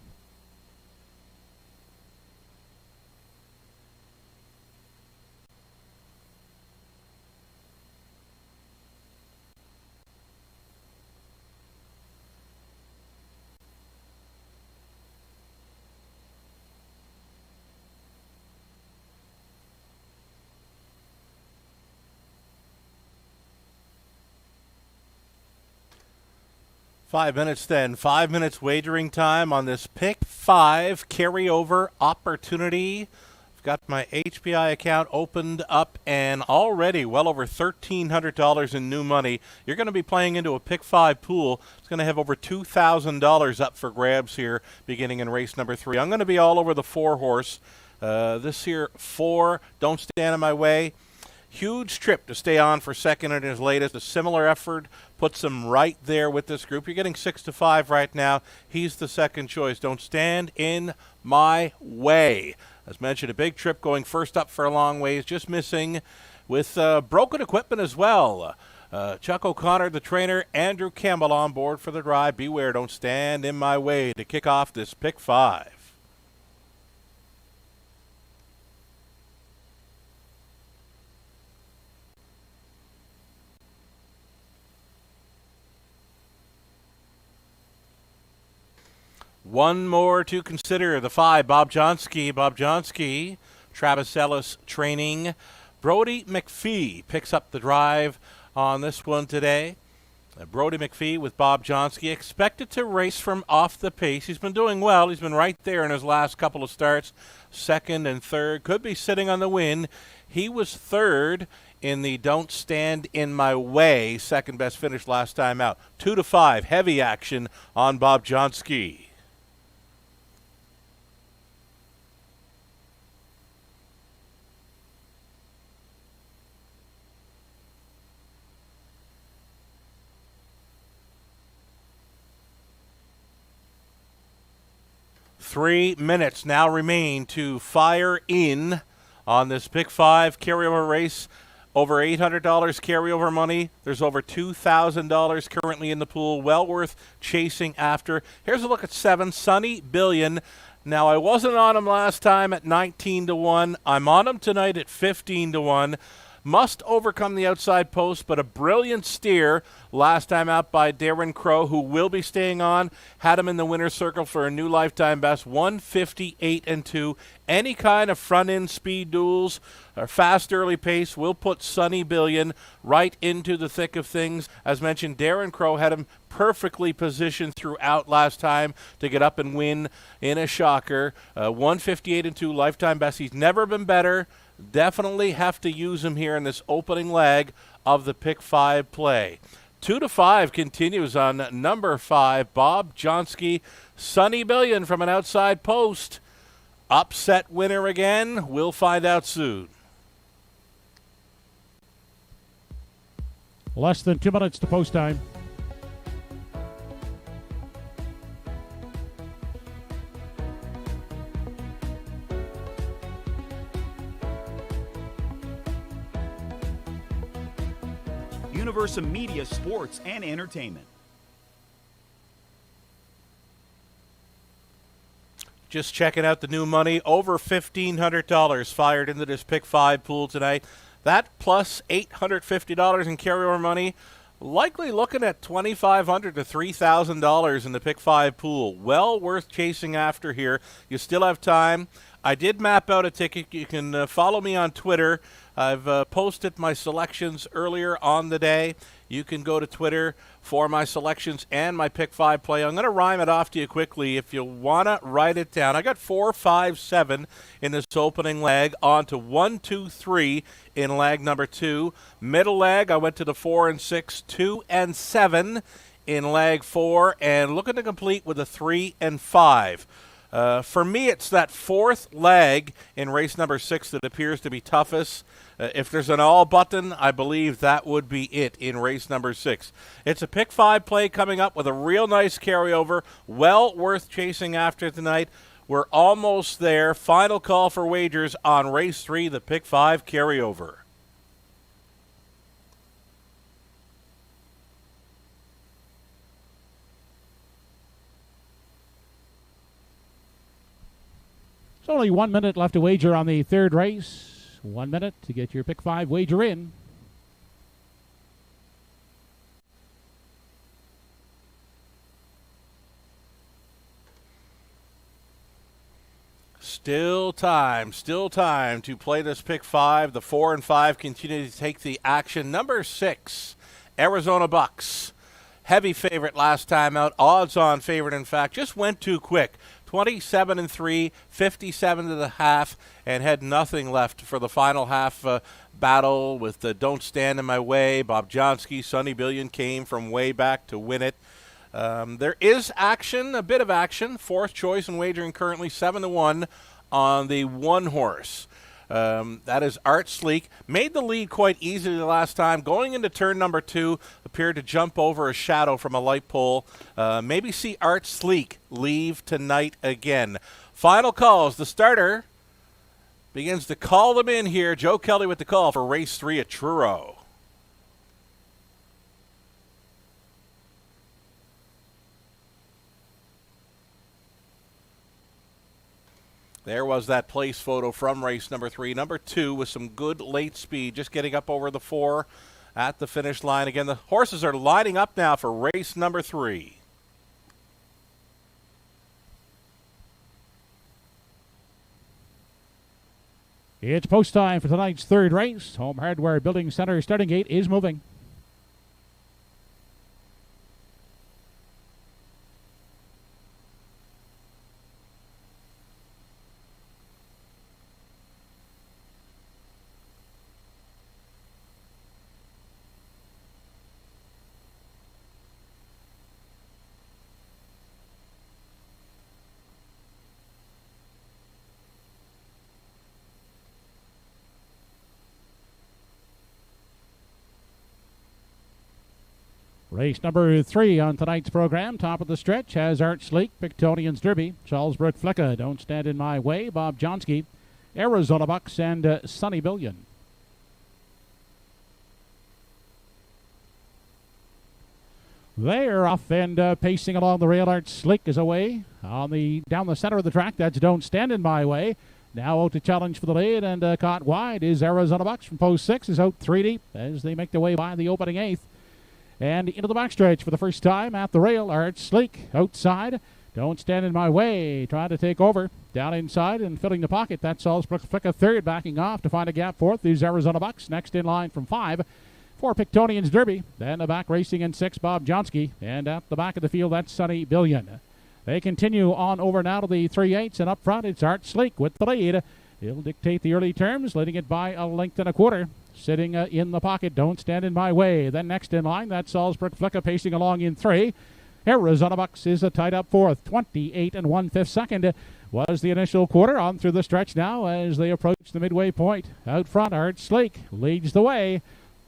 Five minutes then. 5 minutes wagering time on this Pick 5 carryover opportunity. I've got my HPI account opened up and already well over $1,300 in new money. You're going to be playing into a Pick 5 pool. It's going to have over $2,000 up for grabs here beginning in race number 3. I'm going to be all over the 4-horse. This here 4, Don't Stand in My Way. Huge trip to stay on for second in his latest. A similar effort puts him right there with this group. You're getting 6-5 right now. He's the second choice. Don't Stand in My Way. As mentioned, a big trip going first up for a long ways. Just missing with broken equipment as well. Chuck O'Connor, the trainer, Andrew Campbell on board for the drive. Beware, Don't Stand in My Way to kick off this Pick 5. One more to consider. The 5, Bob Johnsky. Bob Johnsky, Travis Ellis training. Brody McPhee picks up the drive on this one today. Brody McPhee with Bob Johnsky, expected to race from off the pace. He's been doing well. He's been right there in his last couple of starts, second and third. Could be sitting on the win. He was third in the Don't Stand in My Way, second best finish last time out. 2-5, heavy action on Bob Johnsky. Three minutes now remain to fire in on this Pick 5 carryover race. Over $800 carryover money. There's over $2,000 currently in the pool. Well worth chasing after. Here's a look at 7, Sunny Billion. Now, I wasn't on him last time at 19-1. I'm on him tonight at 15-1. Must overcome the outside post, but a brilliant steer last time out by Darren Crow, who will be staying on. Had him in the winner's circle for a new lifetime best, 158-2. Any kind of front-end speed duels or fast early pace will put Sunny Billion right into the thick of things. As mentioned, Darren Crow had him perfectly positioned throughout last time to get up and win in a shocker. 158-2 lifetime best. He's never been better. Definitely have to use him here in this opening leg of the Pick 5 play. 2-5 continues on number 5, Bob Johnsky. Sunny Billion from an outside post. Upset winner again. We'll find out soon. Less than 2 minutes to post time. Universal Media, Sports, and Entertainment. Just checking out the new money. Over $1,500 fired into this Pick 5 pool tonight. That plus $850 in carryover money. Likely looking at $2,500 to $3,000 in the Pick 5 pool. Well worth chasing after here. You still have time. I did map out a ticket. You can follow me on Twitter. I've posted my selections earlier on the day. You can go to Twitter for my selections and my Pick 5 play. I'm going to rhyme it off to you quickly if you want to write it down. I got 4, 5, 7 in this opening leg, on to 1, 2, 3 in leg number 2. Middle leg, I went to the 4 and 6, 2 and 7 in leg 4, and looking to complete with a 3 and 5. For me, it's that fourth leg in race number 6 that appears to be toughest. If there's an all button, I believe that would be it in race number 6. It's a Pick 5 play coming up with a real nice carryover. Well worth chasing after tonight. We're almost there. Final call for wagers on race 3, the Pick 5 carryover. It's only 1 minute left to wager on the third race. 1 minute to get your Pick 5 wager in. Still time to play this Pick 5. The 4 and 5 continue to take the action. Number 6, Arizona Bucks. Heavy favorite last time out. Odds-on favorite, in fact. Just went too quick. 27-3, 57.5, and had nothing left for the final half battle with the Don't Stand in My Way. Bob Johnsky, Sunny Billion came from way back to win it. There is action, a bit of action. Fourth choice in wagering currently 7-1 on the one horse. That is Art Sleek. Made the lead quite easily the last time. Going into turn number 2, appeared to jump over a shadow from a light pole. Maybe see Art Sleek leave tonight again. Final calls. The starter begins to call them in here. Joe Kelly with the call for race 3 at Truro. There was that place photo from race number 3. Number 2 with some good late speed, just getting up over the 4 at the finish line. Again, the horses are lining up now for race number 3. It's post time for tonight's third race. Home Hardware Building Center starting gate is moving. Race number 3 on tonight's program. Top of the stretch has Art Sleek, Pictonian's Derby, Charlesbrook Flicka, Don't Stand in My Way, Bob Johnsky, Arizona Bucks, and Sunny Billion. They're off and pacing along the rail. Art Sleek is away down the center of the track. That's Don't Stand in My Way. Now out to challenge for the lead and caught wide is Arizona Bucks from post 6 is out 3 deep as they make their way by the opening 8th. And into the backstretch for the first time at the rail. Art Sleek outside. Don't Stand in My Way. Trying to take over. Down inside and filling the pocket. That's Salzburg Flicka third. Backing off to find a gap fourth. These Arizona Bucks. Next in line from 5 for Pictonian's Derby. Then the back racing in 6, Bob Johnsky. And at the back of the field, that's Sunny Billion. They continue on over now to the 3/8. And up front, it's Art Sleek with the lead. He'll dictate the early terms, leading it by a length and a quarter. Sitting in the pocket, Don't Stand in My Way. Then next in line, that's Salzburg Flicka pacing along in 3. Arizona Bucks is tied up 4th. 28 1/5 second was the initial quarter. On through the stretch now as they approach the midway point. Out front, Art Sleek leads the way.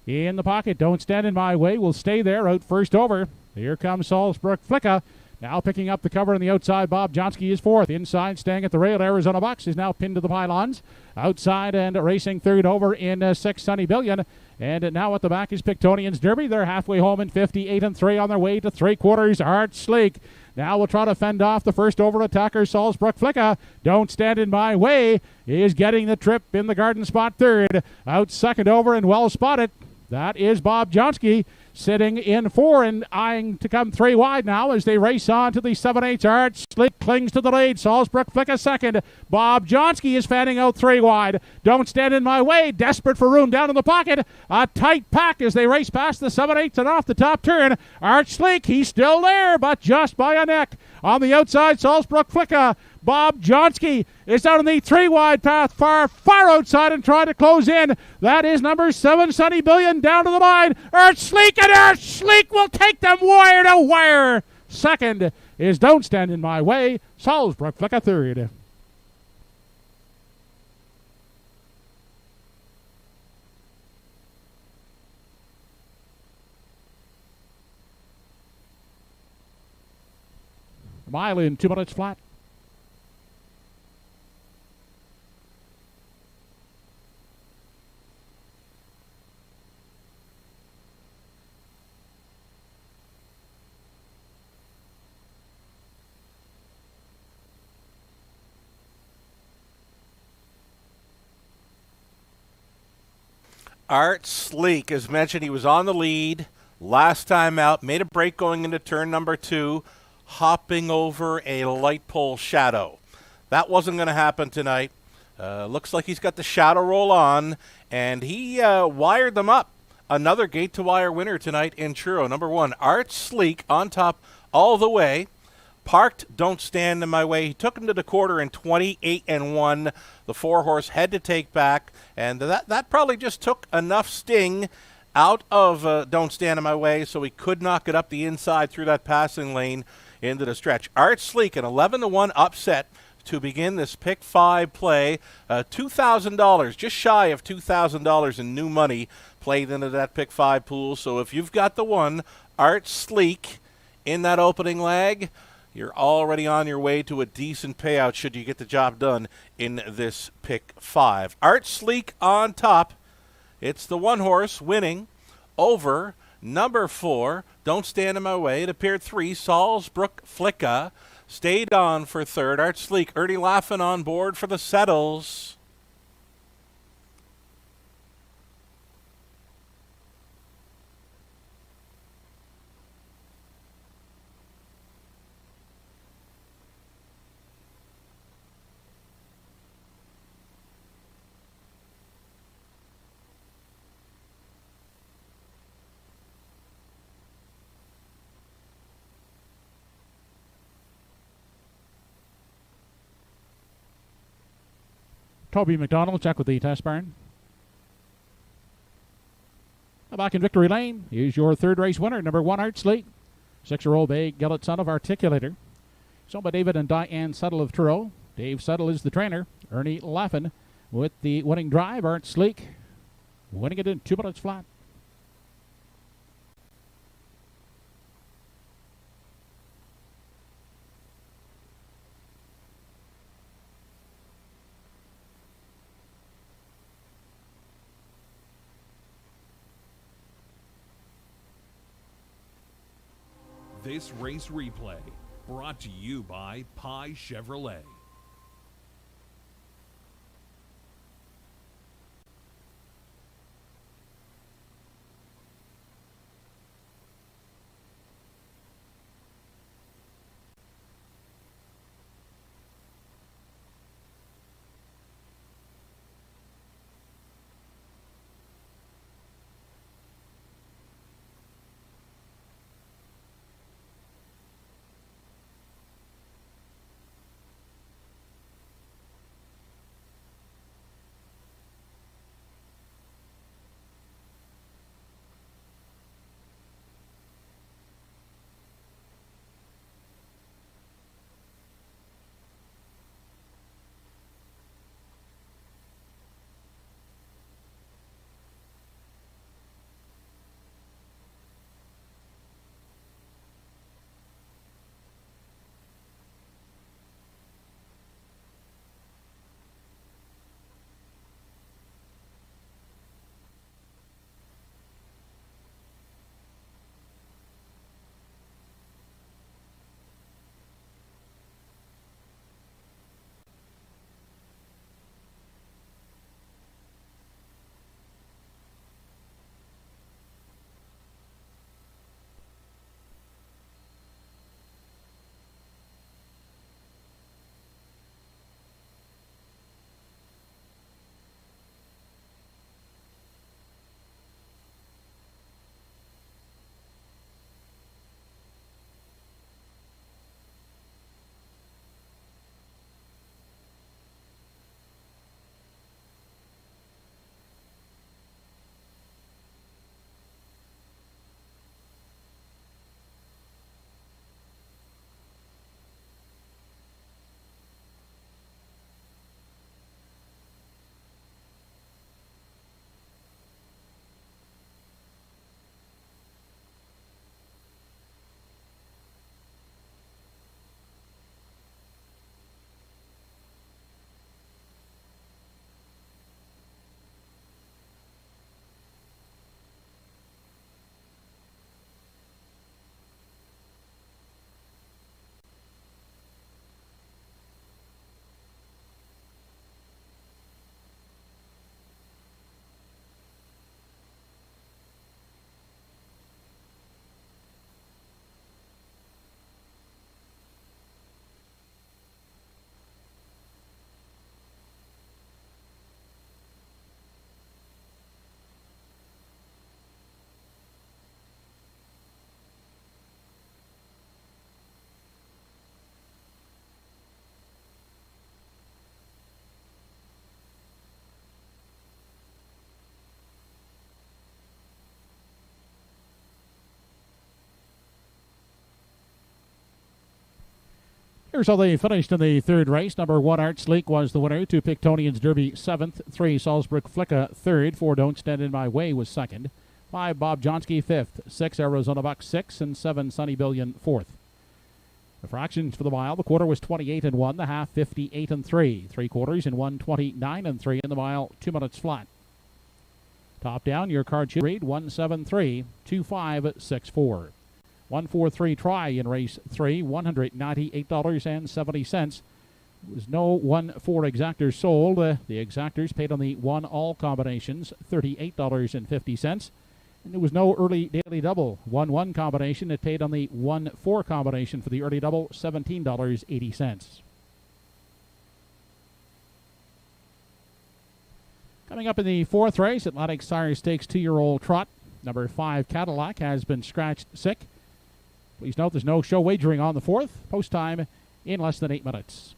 In the pocket, Don't Stand in My Way will stay there. Out first over. Here comes Salzburg Flicka. Now picking up the cover on the outside, Bob Johnsky is 4th. Inside, staying at the rail, Arizona Bucks is now pinned to the pylons. Outside and racing third over in 6, Sunny Billion. And now at the back is Pictonian's Derby. They're halfway home in 58 3 on their way to 3/4. Art Sleek now will try to fend off the first over attacker, Salzburg Flicka. Don't Stand in My Way is getting the trip in the garden spot third. Out second over and well spotted. That is Bob Johnsky sitting in 4 and eyeing to come 3 wide now as they race on to the 7/8. Art Sleek clings to the lead. Salzburg Flicka second. Bob Johnsky is fanning out 3 wide. Don't Stand in My Way, desperate for room down in the pocket. A tight pack as they race past the 7/8 and off the top turn. Art Sleek, he's still there, but just by a neck. On the outside, Salzburg Flicka. Bob Johnsky is out on the 3 wide path, far outside and trying to close in. That is number 7, Sunny Billion, down to the line. Art Sleek, and Art Sleek will take them wire to wire. Second is Don't Stand in My Way. Salzburg Flicka third. Mile in 2 minutes flat. Art Sleek, as mentioned, he was on the lead last time out, made a break going into turn number 2, hopping over a light pole shadow. That wasn't going to happen tonight. Looks like he's got the shadow roll on, and he wired them up. Another gate-to-wire winner tonight in Truro. Number 1, Art Sleek on top all the way. Parked Don't Stand in My Way. He took him to the quarter in 28 1. The 4-horse had to take back, and that probably just took enough sting out of Don't Stand in My Way, so he could not get up the inside through that passing lane into the stretch. Art Sleek, an 11 1 upset to begin this pick 5 play. $2,000, just shy of $2,000 in new money played into that pick 5 pool. So if you've got the 1, Art Sleek, in that opening leg, you're already on your way to a decent payout should you get the job done in this pick 5. Art Sleek on top. It's the 1-horse winning over number 4, Don't Stand in My Way. It appeared 3, Salzburg Flicka. Stayed on for third. Art Sleek, Ernie Laughin on board for the Settles. Toby McDonald, check with the test barn. Now back in Victory Lane, here's your third race winner, number 1, Arts League. 6-year-old bay Gillett son of Articulator. It's owned by David and Diane Settle of Truro. Dave Settle is the trainer. Ernie Laffin with the winning drive. Art Sleek winning it in 2 minutes flat. This race replay brought to you by Pie Chevrolet. Here's how they finished in the third race. Number 1, Arts Leak was the winner. 2, Pictonians Derby 7th. 3, Salzburg Flicka 3rd. 4, Don't Stand in My Way was 2nd. 5, Bob Johnsky 5th. 6, Arizona Buck 6th. And 7, Sunny Billion 4th. The fractions for the mile, the quarter was 28 and 1. The half 58 and 3. 3/4 in 1:29 and 3. In the mile, 2 minutes flat. Top down, your card should read 173-2564. 143 try in race 3, $198.70. There was no 1-4 exactors sold. The exactors paid on the 1-all combinations, $38.50. And there was no early daily double. 1-1 combination, it paid on the 1-4 combination for the early double, $17.80. Coming up in the fourth race, Atlantic Sire Stakes 2-year-old trot. Number 5 Cadillac has been scratched sick. Please note there's no show wagering on the fourth. Post time in less than 8 minutes.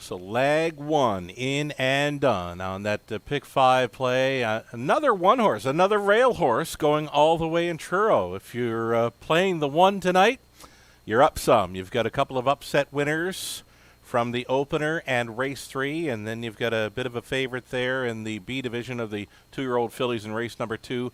So leg one in and done on that pick 5 play. Another one horse, another rail horse going all the way in Truro. If you're playing the one tonight, you're up some. You've got a couple of upset winners from the opener and race 3, and then you've got a bit of a favorite there in the B division of the 2-year-old fillies in race number 2.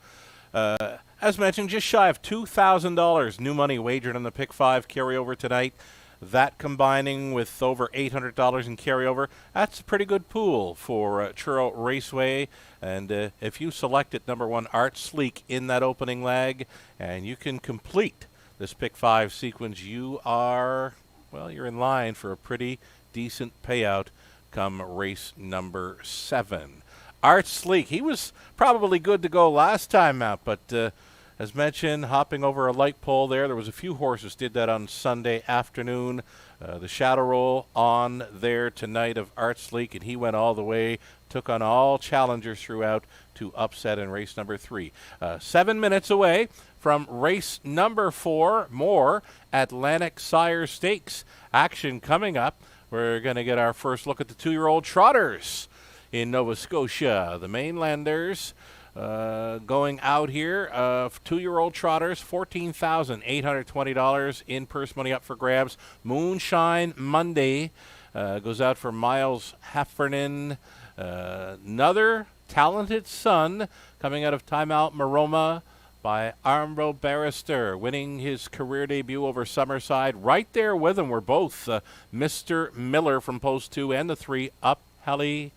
As mentioned, just shy of $2,000 new money wagered on the pick 5 carryover tonight. That combining with over $800 in carryover, that's a pretty good pool for Truro Raceway. And if you select at number 1 Art Sleek in that opening leg, and you can complete this pick 5 sequence, you are, well, you're in line for a pretty decent payout come race number 7. Art Sleek, he was probably good to go last time out, but as mentioned, hopping over a light pole there. There was a few horses did that on Sunday afternoon. The shadow roll on there tonight of Art Sleek, and he went all the way, took on all challengers throughout to upset in race number 3. 7 minutes away from race number 4, more Atlantic Sire Stakes action coming up. We're going to get our first look at the 2-year-old trotters in Nova Scotia. The Mainlanders going out here, 2-year-old trotters, $14,820 in purse money up for grabs. Moonshine Monday goes out for Miles Heffernan. Another talented son coming out of Timeout Maroma by Armbro Barrister, winning his career debut over Summerside. Right there with him were both Mr. Miller from Post 2 and the 3 Up Helly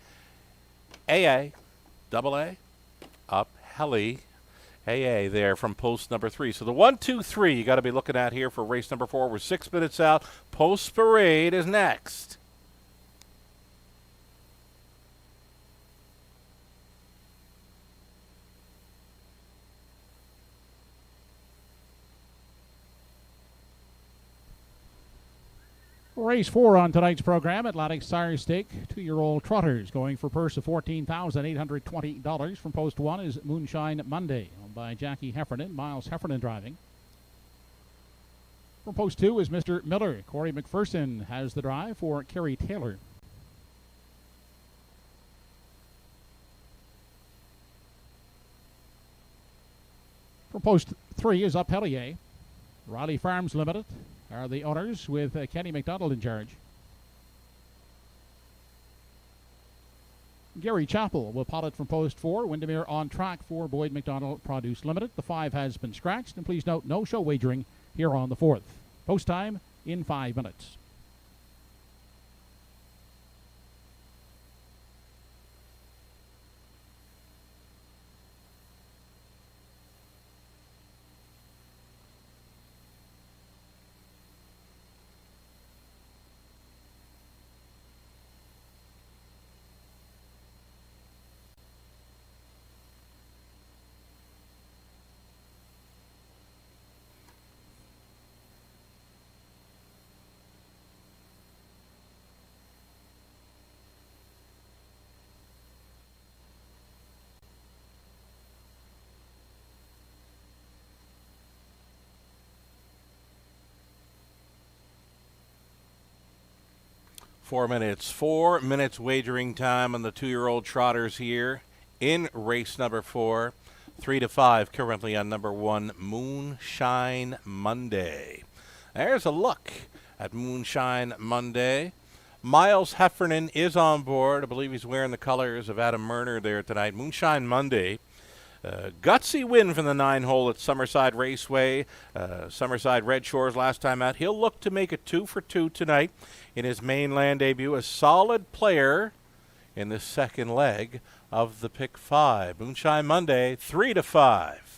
AA, double A. Up Helly AA there from post number 3. So the 1, 2, 3 you got to be looking at here for race number 4. We're 6 minutes out. Post Parade is next. Race 4 on tonight's program, Atlantic Sire Stake, 2-year-old trotters going for purse of $14,820. From post 1 is Moonshine Monday, owned by Jackie Heffernan, Miles Heffernan driving. From post 2 is Mr. Miller. Corey McPherson has the drive for Kerry Taylor. From post 3 is Up Hellier. Riley Farms Limited are the owners, with Kenny McDonald in charge. Gary Chappell will pilot from post 4. Windermere on track for Boyd McDonald Produce Limited. The 5 has been scratched, and please note no show wagering here on the 4th. Post time in 5 minutes. Four minutes wagering time on the 2-year-old trotters here in race number 4. 3 to 5 currently on number 1, Moonshine Monday. There's a look at Moonshine Monday. Miles Heffernan is on board. I believe he's wearing the colors of Adam Murner there tonight. Moonshine Monday. Gutsy win from the 9-hole at Summerside Raceway. Summerside Red Shores last time out. He'll look to make it 2 for 2 tonight in his mainland debut. A solid player in the second leg of the pick 5. Moonshine Monday, 3 to 5.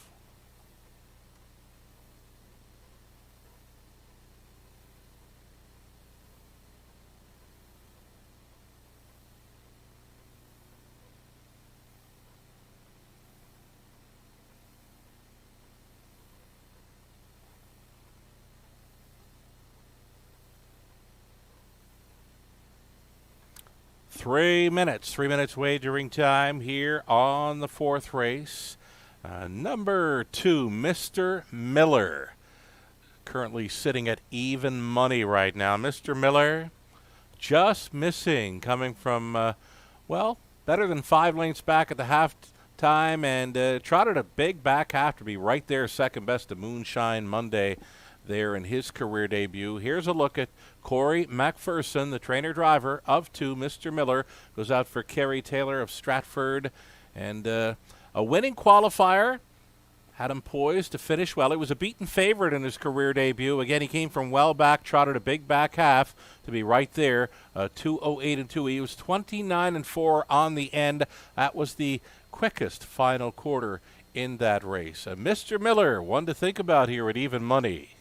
3 minutes. 3 minutes wagering time here on the 4th race. Number 2, Mr. Miller. Currently sitting at even money right now. Mr. Miller, just missing, coming from, better than 5 lengths back at the half time, and trotted a big back half to be right there, second best to Moonshine Monday there in his career debut. Here's a look at Corey McPherson, the trainer-driver of 2. Mr. Miller goes out for Kerry Taylor of Stratford, and a winning qualifier. Had him poised to finish well. He was a beaten favorite in his career debut. Again, he came from well back, trotted a big back half to be right there, 2:08 2. He was 29-4 on the end. That was the quickest final quarter in that race. Mr. Miller, one to think about here at even money.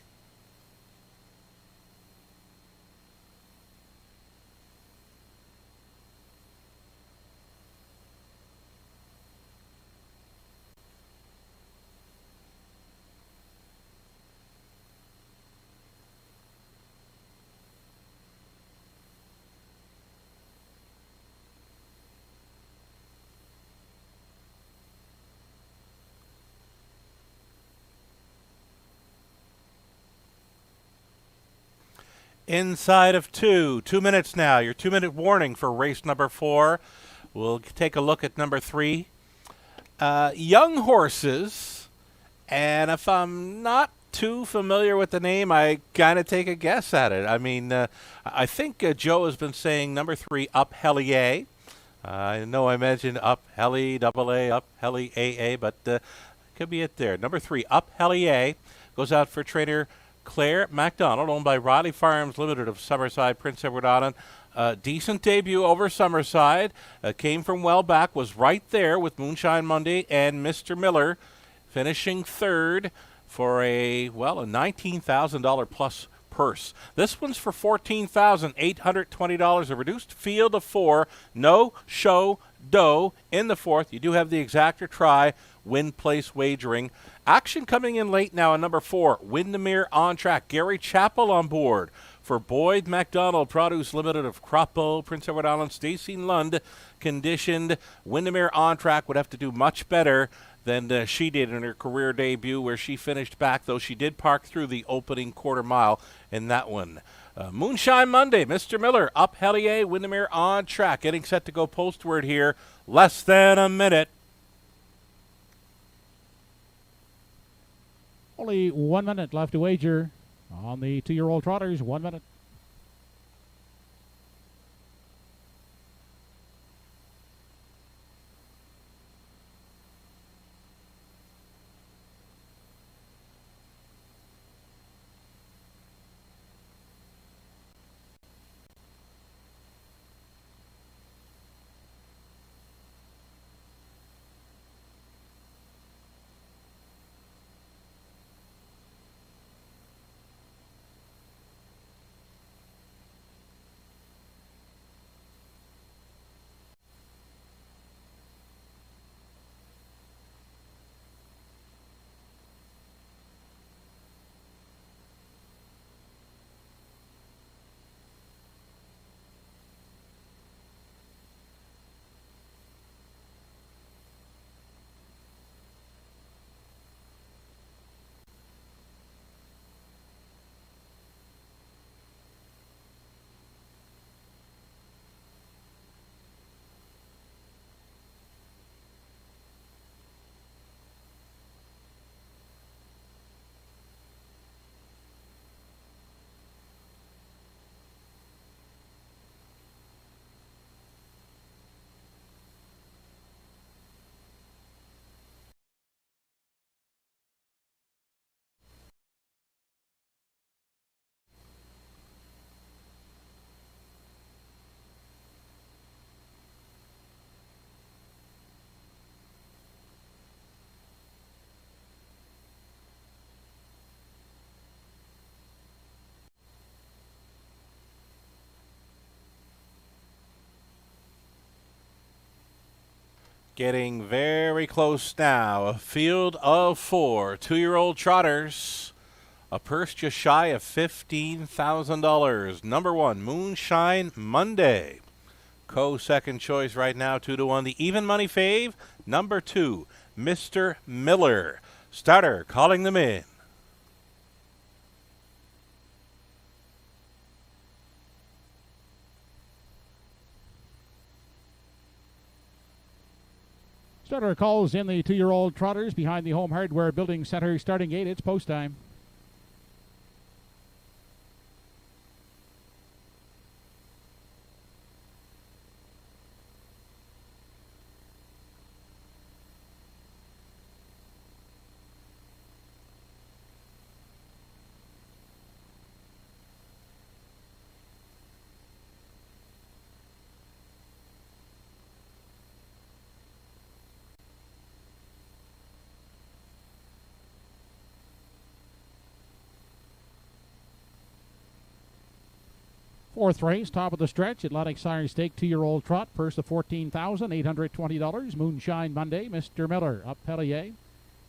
Inside of 2 minutes now. Your 2-minute warning for race number 4. We'll take a look at number 3. Young horses, and if I'm not too familiar with the name, I kind of take a guess at it. I mean, I think Joe has been saying number 3, Up Hellier. I know I mentioned Up Helly, AA, Up Helly, AA, but could be it there. Number 3, Up Hellier, goes out for trainer Claire MacDonald, owned by Riley Farms Limited of Summerside, Prince Edward Island. Decent debut over Summerside. Came from well back, was right there with Moonshine Monday and Mr. Miller, finishing third for a $19,000 plus purse. This one's for $14,820. A reduced field of 4. No show dough in the 4th. You do have the exactor try, win place wagering. Action coming in late now on number 4, Windermere on track. Gary Chappell on board for Boyd MacDonald, Produce Limited of Croppo, Prince Edward Island. Stacey Lund conditioned. Windermere on track would have to do much better than she did in her career debut, where she finished back, though she did park through the opening quarter mile in that one. Moonshine Monday, Mr. Miller, Up Hellier, Windermere on track. Getting set to go postward here. Less than a minute. Only 1 minute left to wager on the 2-year-old trotters. 1 minute. Getting very close now. A field of 4 2-year-old trotters. A purse just shy of $15,000. Number 1, Moonshine Monday. Co-second choice right now, 2-1. The even money fave, number 2, Mr. Miller. Starter calling them in. Starter calls in the 2-year-old trotters behind the Home Hardware Building Center starting gate. It's post time. Fourth race, top of the stretch, Atlantic Sire Stake 2-year-old trot, purse of $14,820. Moonshine Monday, Mr. Miller, up Pellier,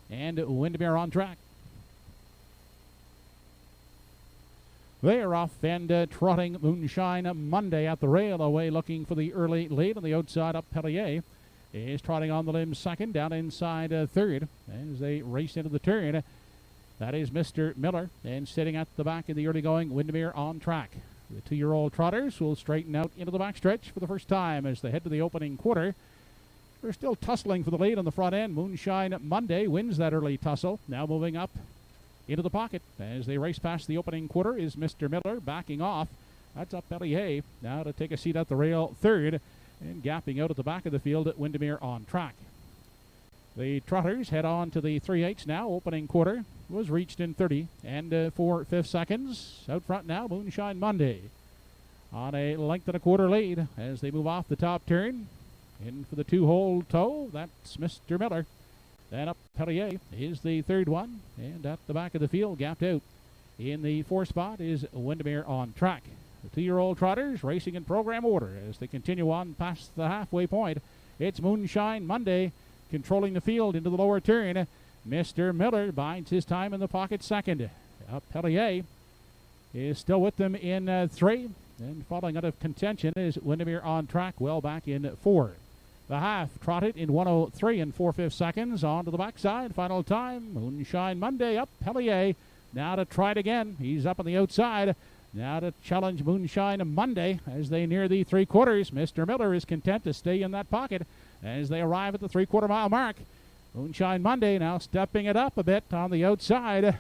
and Windermere on track. They are off and trotting Moonshine Monday at the rail, away looking for the early lead on the outside. Up Pellier is trotting on the limb second, down inside third as they race into the turn. That is Mr. Miller, and sitting at the back in the early going, Windermere on track. The 2-year-old trotters will straighten out into the backstretch for the first time as they head to the opening quarter. They're still tussling for the lead on the front end. Moonshine Monday wins that early tussle. Now moving up into the pocket as they race past the opening quarter is Mr. Miller backing off. That's up Pellier now to take a seat at the rail third, and gapping out at the back of the field at Windermere on track. The trotters head on to the 3/8 now. Opening quarter was reached in 30 and 4/5 seconds. Out front now, Moonshine Monday on a length and a quarter lead as they move off the top turn. In for the 2-hole toe, that's Mr. Miller. Then up Pellier is the third one, and at the back of the field, gapped out in the 4th spot is Windermere on track. The 2-year-old trotters racing in program order as they continue on past the halfway point. It's Moonshine Monday controlling the field into the lower turn. Mr. Miller bides his time in the pocket second. Up Pellier is still with them in 3. And falling out of contention is Windermere on track, well back in 4. The half trotted in 1:03 and 4/5 seconds. On to the backside. Final time. Moonshine Monday up Pellier. Now to try it again. He's up on the outside. Now to challenge Moonshine Monday as they near the 3/4. Mr. Miller is content to stay in that pocket as they arrive at the 3/4 mile mark. Moonshine Monday now stepping it up a bit on the outside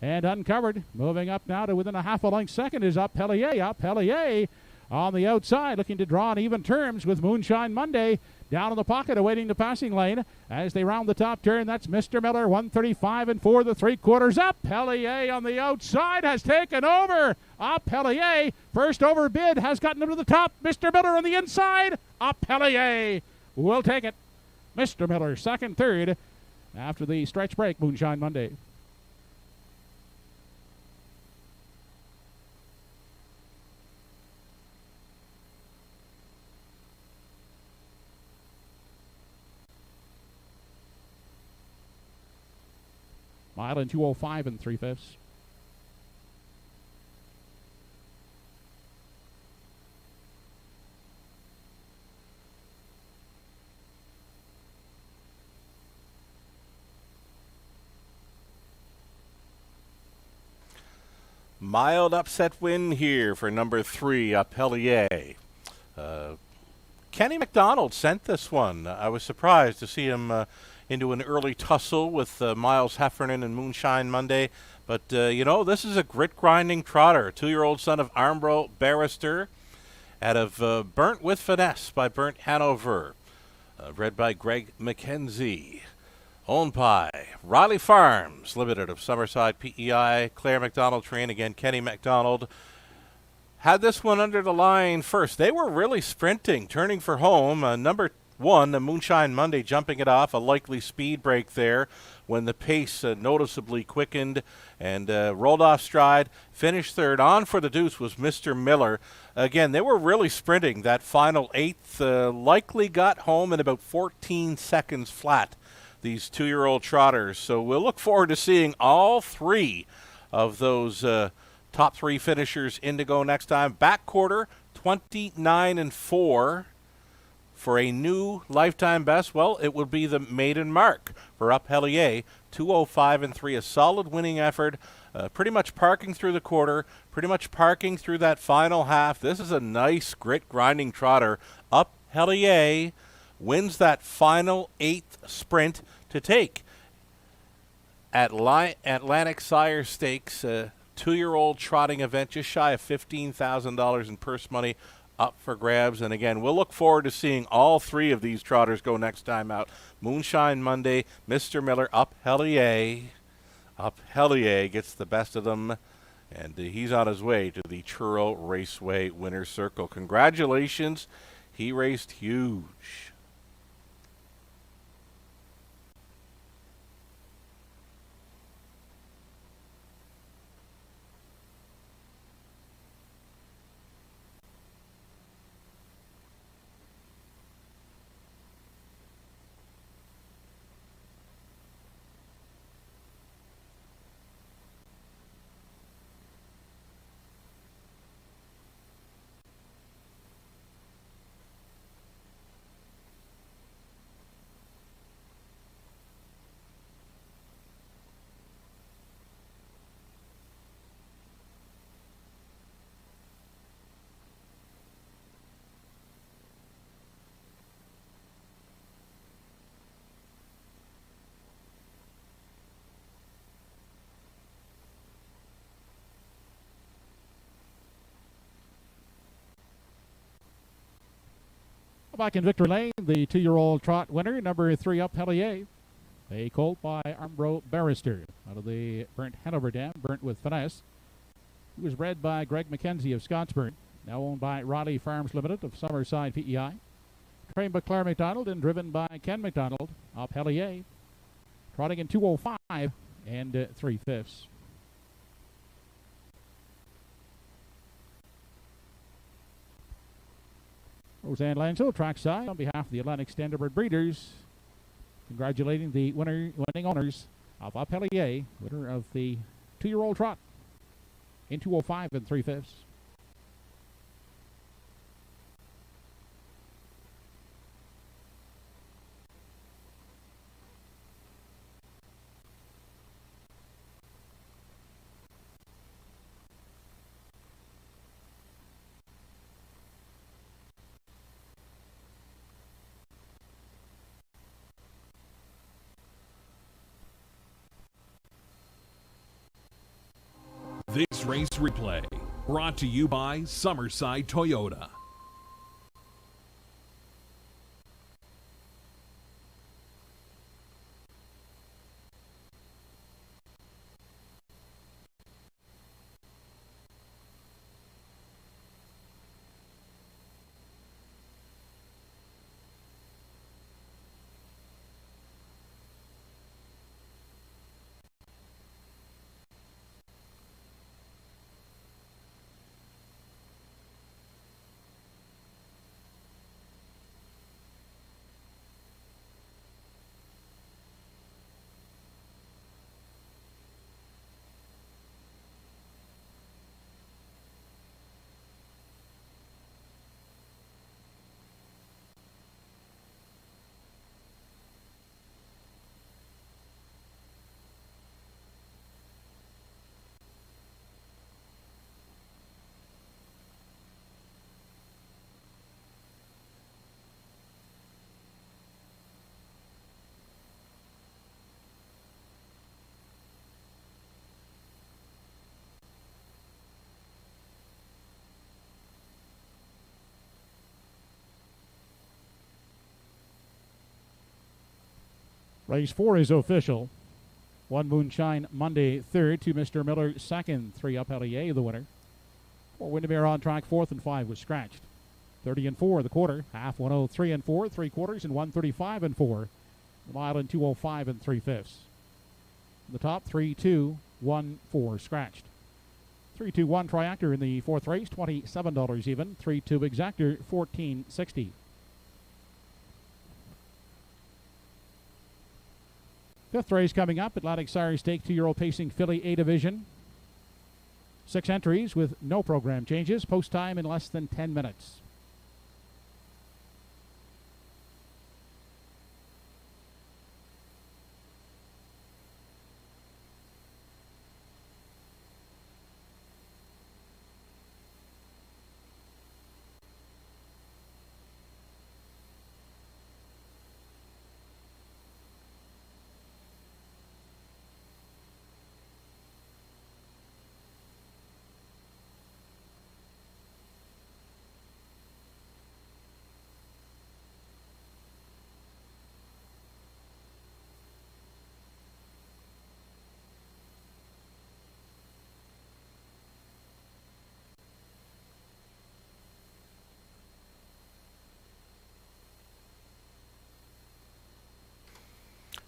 and uncovered. Moving up now to within a half a length second is Up Pellier. Up Pellier on the outside looking to draw on even terms with Moonshine Monday down in the pocket awaiting the passing lane as they round the top turn. That's Mr. Miller, 1:35 and 4 the 3/4. Up Pellier on the outside has taken over. Up Pellier, first overbid, has gotten him to the top. Mr. Miller on the inside. Up Pellier will take it. Mr. Miller second, third after the stretch break. Moonshine Monday. Mile in 2:05 and 3/5. Mild upset win here for number 3, Up Pellier. Kenny McDonald sent this one. I was surprised to see him into an early tussle with Miles Heffernan and Moonshine Monday. But, this is a grit-grinding trotter. 2-year-old son of Armbro Barrister out of Burnt with Finesse by Burnt Hanover. Read by Greg McKenzie. Owned by Riley Farms Limited of Summerside PEI. Claire McDonald train again. Kenny McDonald had this one under the line first. They were really sprinting, turning for home. Number 1, the Moonshine Monday, jumping it off. A likely speed break there when the pace noticeably quickened and rolled off stride. Finished third. On for the deuce was Mr. Miller. Again, they were really sprinting. That final 8th likely got home in about 14 seconds flat, these 2-year-old trotters. So we'll look forward to seeing all 3 of those top 3 finishers in to go next time. Back quarter, 29 and 4 for a new lifetime best. Well, it will be the maiden mark for Up Pellier, 2:05 and 3. A solid winning effort, pretty much parking through the quarter, pretty much parking through that final half. This is a nice grit grinding trotter. Up Pellier wins that final 8th sprint to take Atlantic Sire Stakes, a 2-year-old trotting event, just shy of $15,000 in purse money up for grabs. And again, we'll look forward to seeing all 3 of these trotters go next time out. Moonshine Monday, Mr. Miller, Up Hellier gets the best of them, and he's on his way to the Truro Raceway winner's circle. Congratulations. He raced huge. Back in victory lane, the 2-year-old trot winner, number 3, Up Hellier. A colt by Armbro Barrister out of the Burnt Hanover Dam, burnt with finesse. He was bred by Greg McKenzie of Scottsburn, now owned by Riley Farms Limited of Summerside, PEI. Trained by Claire McDonald and driven by Ken McDonald. Up Hellier, trotting in 2:05 and 3/5. Roseanne Lanzo, trackside, on behalf of the Atlantic Standardbird Breeders, congratulating the winning owners of Up Hellier, winner of the 2-year-old trot in 2:05 and 3/5. This race replay brought to you by Summerside Toyota. Race 4 is official. 1 Moonshine Monday, 3rd, to Mr. Miller, 2nd, 3 Up Hellier, the winner. 4 Windermere on track, 4th and 5 was scratched. 30 and 4, the quarter, half 103 and 4, 3/4 and 135 and 4. The mile in 2:05 and 3/5. The top 3-2-1-4 scratched. 3-2-1 Triactor in the 4th race, $27 even. 3-2 Exactor, $14.60. Fifth race coming up, Atlantic Sire Stake 2-year-old pacing filly A division. 6 entries with no program changes. Post time in less than 10 minutes.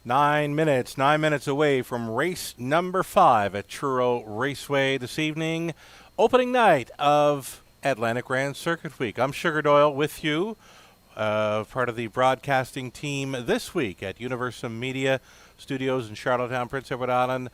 9 minutes away from race number 5 at Truro Raceway this evening. Opening night of Atlantic Grand Circuit Week. I'm Sugar Doyle with you, part of the broadcasting team this week at Universum Media Studios in Charlottetown, Prince Edward Island.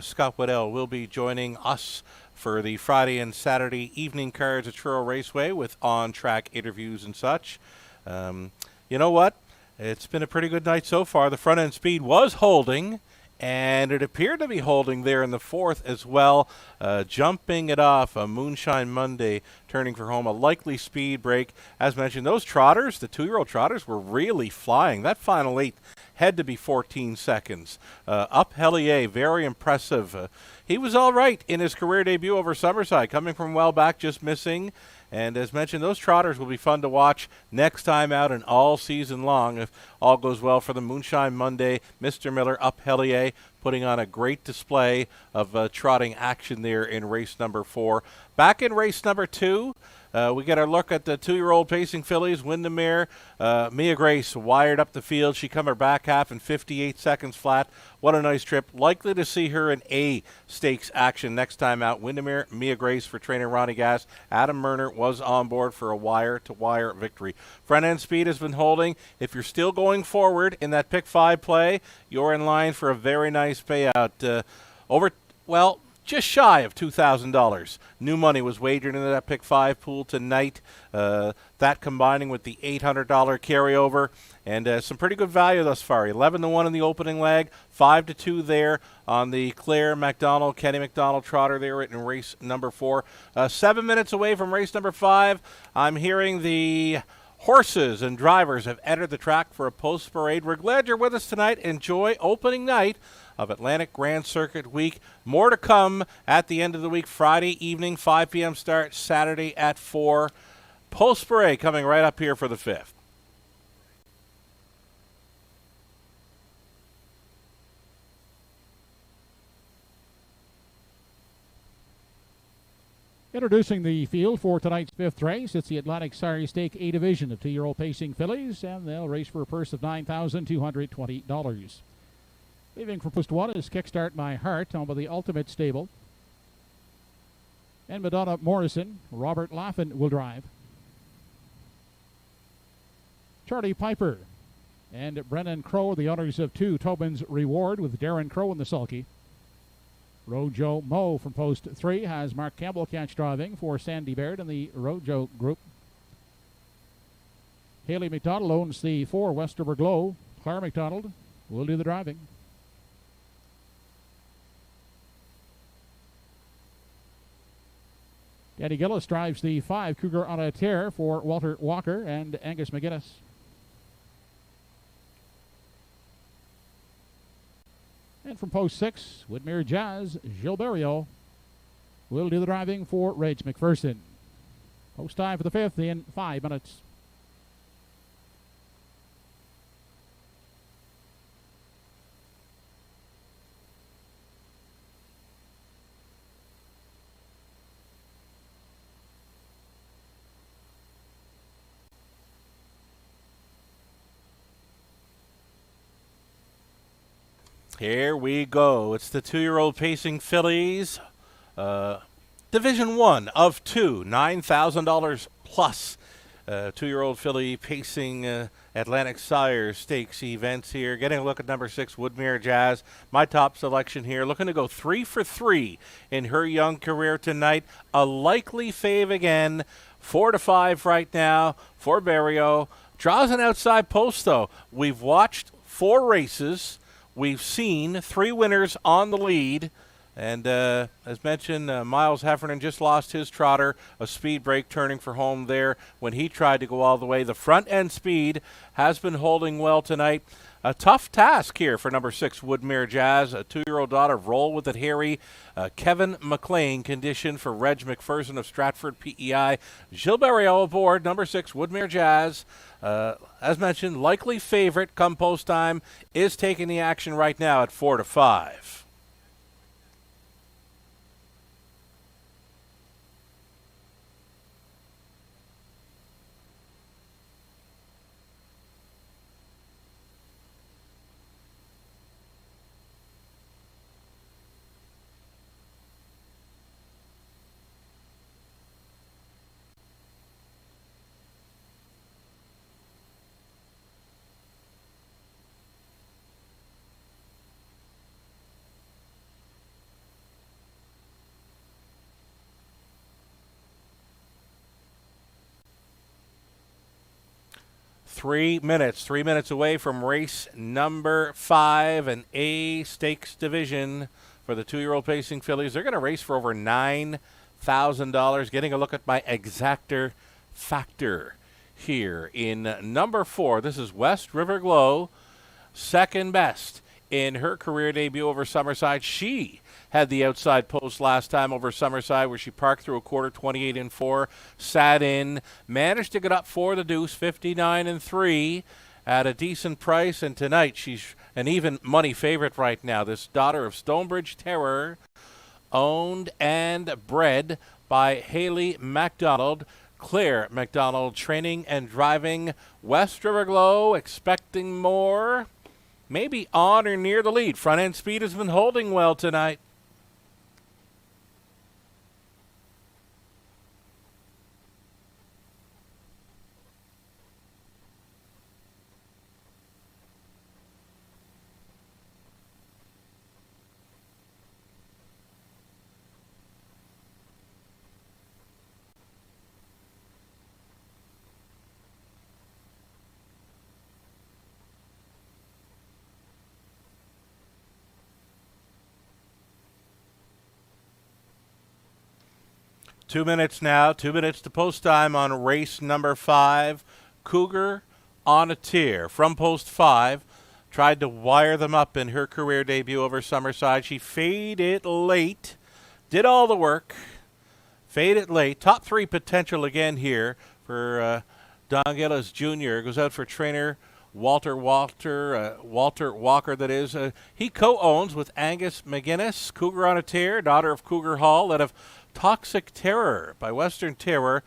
Scott Waddell will be joining us for the Friday and Saturday evening cards at Truro Raceway with on-track interviews and such. You know what? It's been a pretty good night so far. The front end speed was holding, and it appeared to be holding there in the fourth as well, jumping it off a Moonshine Monday, turning for home, a likely speed break. As mentioned, those trotters, the 2-year-old trotters, were really flying. That final 8 had to be 14 seconds. Up Hellier, very impressive. He was all right in his career debut over Summerside, coming from well back, just missing. And as mentioned, those trotters will be fun to watch next time out and all season long if all goes well for the Moonshine Monday. Mr. Miller, Up Hellier, putting on a great display of trotting action there in race number 4. Back in race number 2, we get our look at the 2-year-old pacing fillies. Windermere, Mia Grace wired up the field. She come her back half in 58 seconds flat. What a nice trip. Likely to see her in A stakes action next time out. Windermere, Mia Grace for trainer Ronnie Gass. Adam Murner was on board for a wire-to-wire victory. Front end speed has been holding. If you're still going forward in that pick 5 play, you're in line for a very nice payout. Just shy of $2,000. New money was wagered into that pick 5 pool tonight. That combining with the $800 carryover, and some pretty good value thus far. 11-1 in the opening leg, 5-2 there on the Claire McDonald, Kenny McDonald trotter there in race number 4. 7 minutes away from race number 5, I'm hearing the horses and drivers have entered the track for a post parade. We're glad you're with us tonight. Enjoy opening night of Atlantic Grand Circuit Week. More to come at the end of the week. Friday evening, 5 p.m. start. Saturday at 4. Post parade coming right up here for the 5th. Introducing the field for tonight's 5th race. It's the Atlantic Sire Stake A Division of 2-year-old pacing fillies, and they'll race for a purse of $9,220. Leaving for post 1 is Kickstart My Heart, owned by the Ultimate Stable. And Madonna Morrison, Robert Laffin will drive. Charlie Piper and Brennan Crow, the owners of 2 Tobin's Reward, with Darren Crow in the sulky. Rojo Mo from post 3 has Mark Campbell catch driving for Sandy Baird and the Rojo group. Haley McDonald owns the 4 Westerberg Glow. Claire McDonald will do the driving. Danny Gillis drives the 5 Cougar on a Tear for Walter Walker and Angus McGinnis. And from post 6, Whitmere Jazz, Gilberto will do the driving for Reg McPherson. Post time for the 5th in 5 minutes. Here we go. It's the 2-year-old pacing fillies. Division 1 of 2, $9,000 plus. 2-year-old filly pacing Atlantic Sire Stakes events here. Getting a look at number 6, Woodmere Jazz. My top selection here. Looking to go 3 for 3 in her young career tonight. A likely fave again. 4-5 right now for Barrio. Draws an outside post, though. We've watched 4 races. We've seen 3 winners on the lead. And as mentioned, Miles Heffernan just lost his trotter, a speed break turning for home there when he tried to go all the way. The front end speed has been holding well tonight. A tough task here for number 6, Woodmere Jazz, a 2-year-old daughter of Roll With It Harry, Kevin McLean, condition for Reg McPherson of Stratford PEI. Gilberto aboard, number 6, Woodmere Jazz. As mentioned, likely favorite come post time, is taking the action right now at 4-5. 3 minutes. 3 minutes away from race number 5, an A Stakes division for the 2-year-old pacing fillies. They're going to race for over $9,000. Getting a look at my exactor factor here in number 4. This is West River Glow, second best in her career debut over Summerside. She had the outside post last time over Summerside, where she parked through a quarter, 28-4, sat in, managed to get up for the deuce, 59-3 at a decent price. And tonight she's an even money favorite right now. This daughter of Stonebridge Terror, owned and bred by Haley MacDonald. Claire MacDonald training and driving West River Glow, expecting more. Maybe on or near the lead. Front end speed has been holding well tonight. Two minutes now, 2 minutes to post time on race number 5. Cougar on a Tear from post 5. Tried to wire them up in her career debut over Summerside. She faded late, did all the work, faded late. Top 3 potential again here for Don Gillis Jr. Goes out for trainer Walter Walker, that is. He co-owns with Angus McGuinness. Cougar on a Tear, daughter of Cougar Hall, out of Toxic Terror by Western Terror.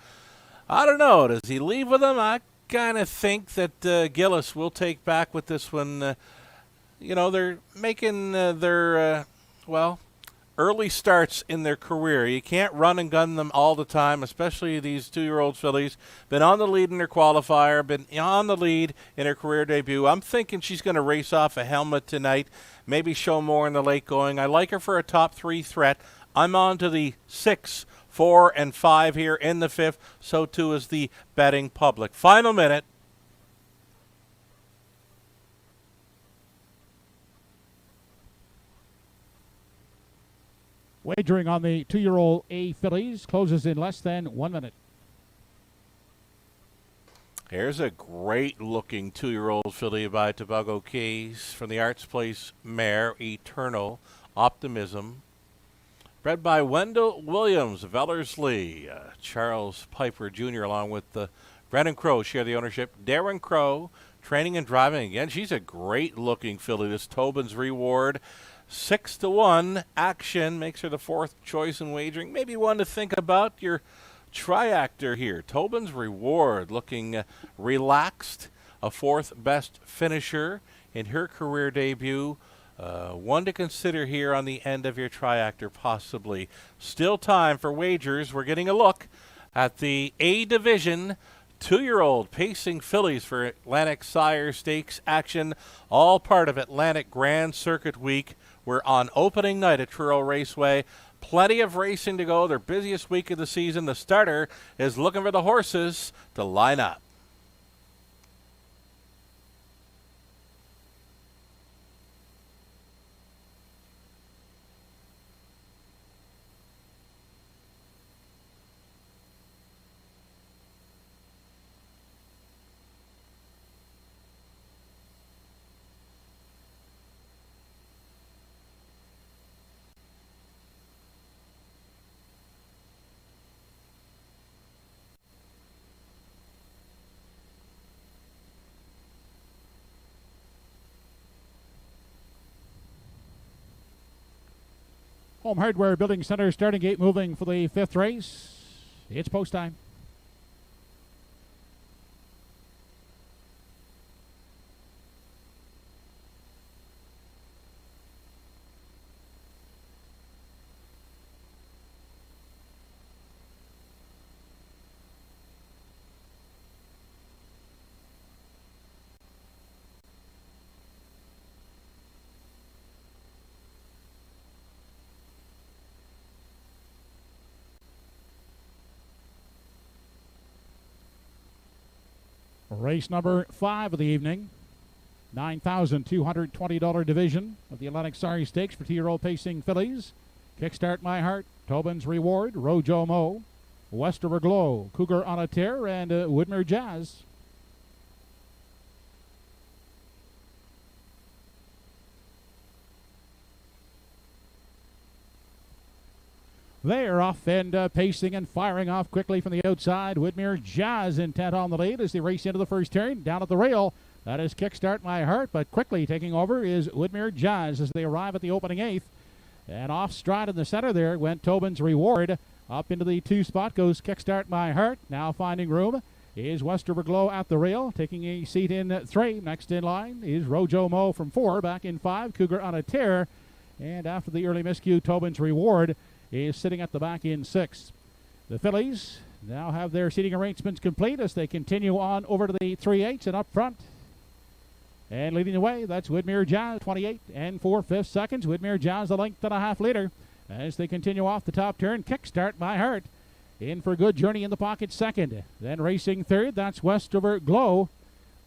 I don't know. Does he leave with them? I kind of think that Gillis will take back with this one. They're making their early starts in their career. You can't run and gun them all the time, especially these 2-year-old fillies. Been on the lead in her qualifier, been on the lead in her career debut. I'm thinking she's going to race off a helmet tonight, maybe show more in the late going. I like her for a top 3 threat. I'm on to the 6, 4, and 5 here in the 5th. So too is the betting public. Final minute. Wagering on the 2-year-old A fillies closes in less than 1 minute. Here's a great-looking 2-year-old filly by Tobago Keys from the Arts Place mare, Eternal Optimism. Bred by Wendell Williams of Ellerslie. Charles Piper Jr. along with Brennan Crow share the ownership. Darren Crow training and driving again. She's a great-looking filly. This Tobin's Reward. 6-1 action makes her the 4th choice in wagering. Maybe one to think about your triactor here. Tobin's Reward looking relaxed. A 4th best finisher in her career debut. One to consider here on the end of your triactor, possibly. Still time for wagers. We're getting a look at the A division 2-year-old pacing fillies for Atlantic Sire Stakes action. All part of Atlantic Grand Circuit Week. We're on opening night at Truro Raceway. Plenty of racing to go. Their busiest week of the season. The starter is looking for the horses to line up. Home Hardware Building Center starting gate moving for the 5th race. It's post time. Race number 5 of the evening. $9,220 division of the Atlantic Star Stakes for 2-year-old pacing fillies. Kickstart My Heart, Tobin's Reward, Rojo Mo, Westover Glow, Cougar on a Tear, and Woodmere Jazz. They are off and pacing and firing off quickly from the outside. Woodmere Jazz intent on the lead as they race into the first turn. Down at the rail, that is Kickstart My Heart, but quickly taking over is Woodmere Jazz as they arrive at the opening 8th. And off stride in the center there went Tobin's Reward. Up into the 2 spot goes Kickstart My Heart. Now finding room is Westover Glow at the rail, taking a seat in 3. Next in line is Rojo Mo from 4. Back in 5, Cougar on a Tear. And after the early miscue, Tobin's Reward is sitting at the back in 6. The fillies now have their seating arrangements complete as they continue on over to the 3/8 and up front. And leading the way, that's Woodmere Jazz, 28 and 4/5 seconds. Woodmere Jazz, a length and a half leader. As they continue off the top turn, Kickstart My Heart in for a good journey in the pocket second. Then racing third, that's Westover Glow.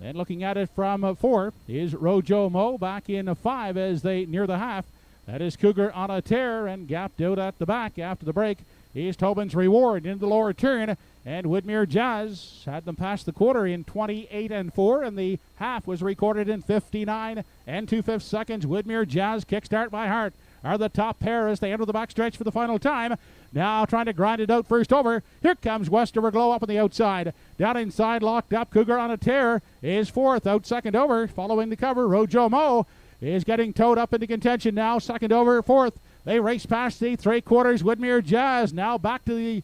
Then looking at it from 4 is Rojo Mo back in 5 as they near the half. That is Cougar on a Tear, and gapped out at the back after the break is Tobin's Reward into the lower turn. And Woodmere Jazz had them past the quarter in 28 and 4, and the half was recorded in 59 and 2/5 seconds. Woodmere Jazz, Kickstart My Heart are the top pair as they enter the backstretch for the final time. Now trying to grind it out first over. Here comes Westover Glow up on the outside. Down inside, locked up. Cougar on a Tear is 4th. Out second over, following the cover. Rojo Mo is getting towed up into contention now. Second over, 4th. They race past the 3/4. Woodmere Jazz now back to the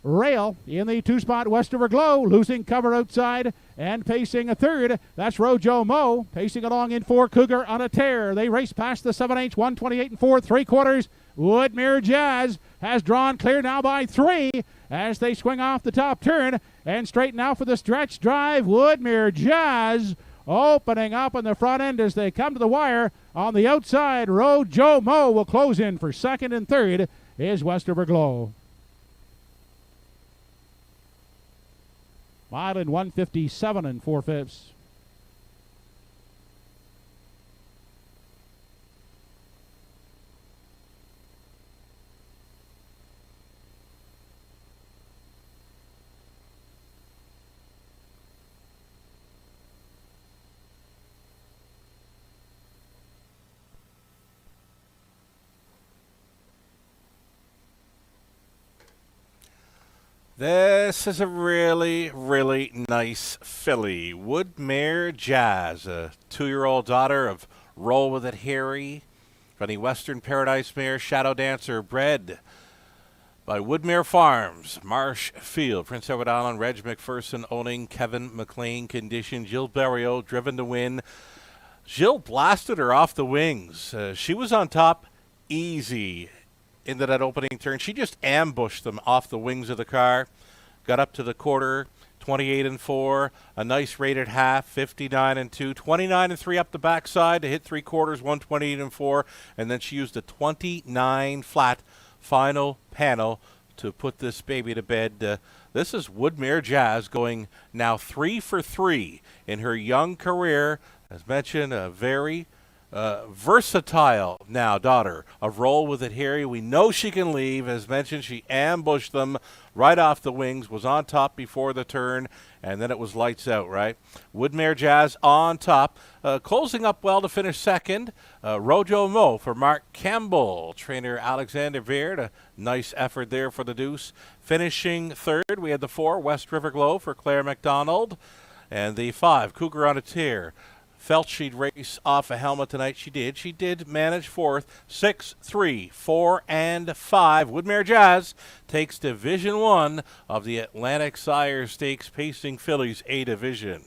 rail in the 2 spot. Westover Glow losing cover outside and pacing a 3rd. That's Rojo Mo pacing along in 4. Cougar on a Tear. They race past the 7/8, 128 and 4 3/4. Woodmere Jazz has drawn clear now by 3 as they swing off the top turn and straighten out for the stretch drive. Woodmere Jazz opening up on the front end as they come to the wire. On the outside, Rojo Mo will close in for 2nd, and 3rd is Westover Glow. Mile in 157 and 4/5. This is a really, really nice filly. Woodmere Jazz, a 2-year-old daughter of Roll With It Harry, from the Western Paradise mare Shadow Dancer, bred by Woodmere Farms, Marsh Field, Prince Edward Island, Reg McPherson owning, Kevin McLean condition, Jill Berriot driven to win. Jill blasted her off the wings. She was on top easy into that opening turn. She just ambushed them off the wings of the car. Got up to the quarter, 28 and 4. A nice rated half, 59 and 2. 29 and 3 up the backside to hit 3/4, 128 and 4. And then she used a 29 flat final panel to put this baby to bed. This is Woodmere Jazz going now 3 for 3 in her young career. As mentioned, a very versatile now daughter of Roll With It Harry. We know she can leave. As mentioned, she ambushed them right off the wings, was on top before the turn, and then it was lights out, right? Woodmere Jazz on top. Closing up well to finish 2nd. Rojo Mo for Mark Campbell. Trainer Alexander Veard. A nice effort there for the deuce. Finishing 3rd, we had the 4, West River Glow for Claire McDonald. And the 5, Cougar on a Tear. Felt she'd race off a helmet tonight. She did. She did manage 4th. 6, 3, 4, and 5. Woodmere Jazz takes Division 1 of the Atlantic Sire Stakes Pacing Fillies A Division.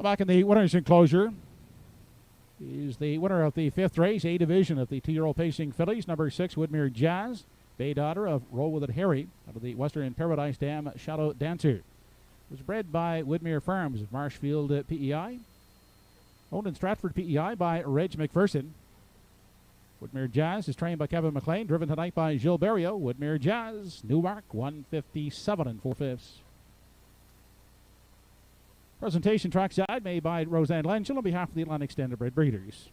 Back in the winner's enclosure is the winner of the 5th race, A division of the 2-year-old Pacing Fillies, number 6, Woodmere Jazz, bay daughter of Roll With It Harry, out of the Western Paradise Dam Shadow Dancer. It was bred by Woodmere Farms of Marshfield PEI, owned in Stratford PEI by Reg McPherson. Woodmere Jazz is trained by Kevin McLean, driven tonight by Gilles Berrio. Woodmere Jazz, new mark, 157 4/5. Presentation trackside made by Roseanne Lenchel on behalf of the Atlantic Standardbred Breeders.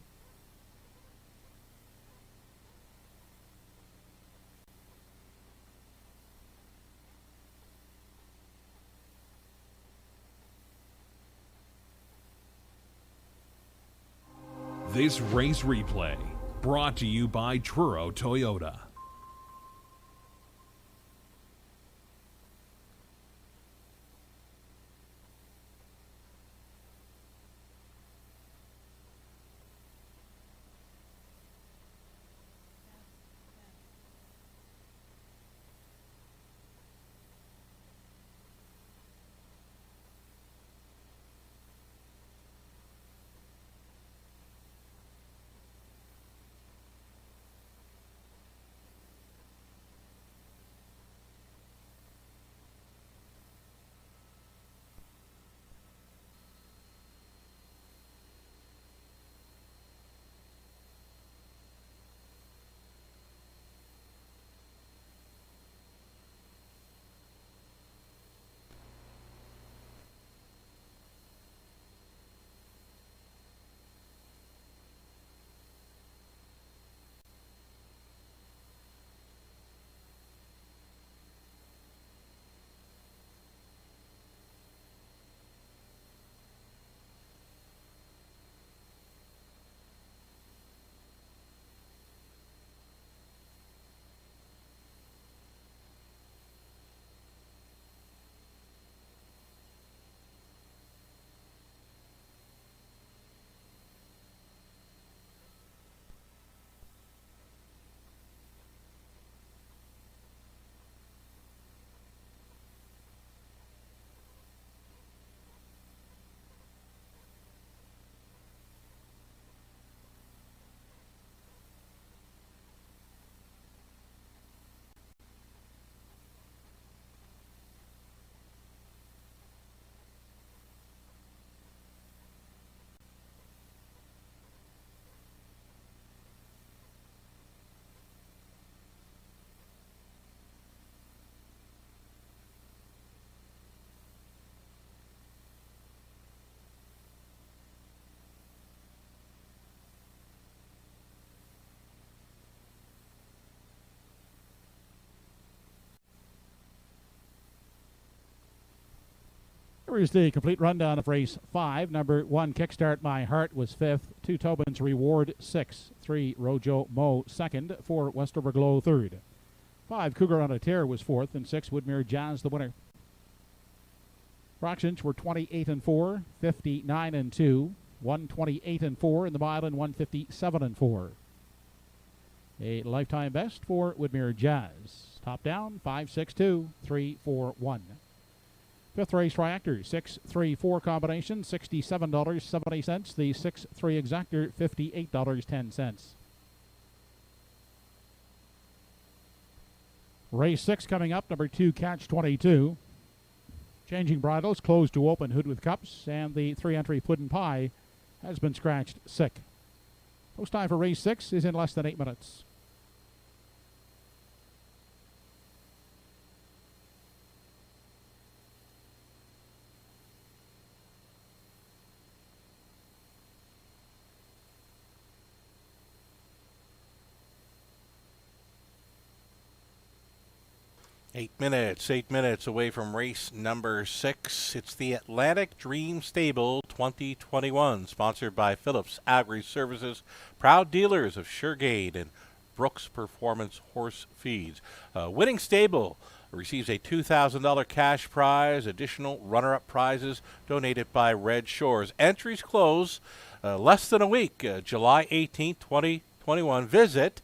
This race replay brought to you by Truro Toyota. Here is the complete rundown of race 5. Number 1, Kickstart My Heart, was 5th. 2, Tobin's Reward, 6th. 3, Rojo Mo, 2nd. 4, Westover Glow, 3rd. 5, Cougar on a Tear, was 4th. And 6, Woodmere Jazz, the winner. Fractions were 28-4, 59-2, 128-4 in the mile, and 157-4. A lifetime best for Woodmere Jazz. Top down, 5-6-2, 3-4-1. 5th race triactor, 6-3-4 combination, $67.70. The 6-3 exactor, $58.10. Race 6 coming up, number 2, Catch 22. Changing bridles, closed to open, hood with cups, and the 3-entry Puddin' Pie has been scratched sick. Post time for race 6 is in less than 8 minutes. Eight minutes away from race number 6. It's the Atlantic Dream Stable 2021, sponsored by Phillips Agri Services, proud dealers of Suregate and Brooks Performance Horse Feeds. Winning stable receives a $2,000 cash prize, additional runner-up prizes donated by Red Shores. Entries close less than a week, July 18th, 2021. Visit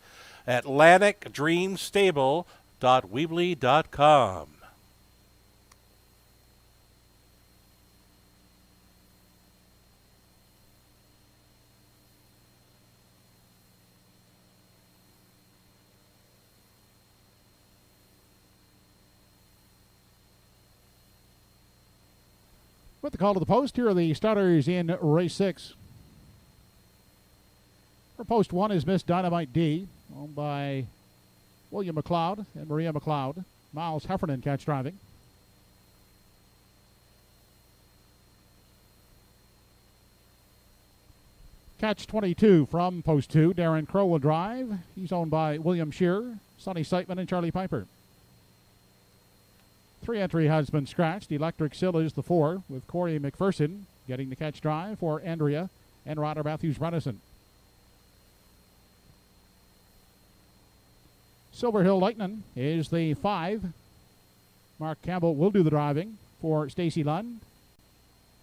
With the call to the post, here are the starters in race 6. For post 1 is Miss Dynamite D, owned by William McLeod and Maria McLeod. Miles Heffernan catch driving. Catch 22 from post 2. Darren Crow will drive. He's owned by William Shearer, Sonny Seitman, and Charlie Piper. 3 entry has been scratched. Electric Sill is the 4, with Corey McPherson getting the catch drive for Andrea and Ryder Matthews Bredesen. Silver Hill Lightning is the 5. Mark Campbell will do the driving for Stacy Lund,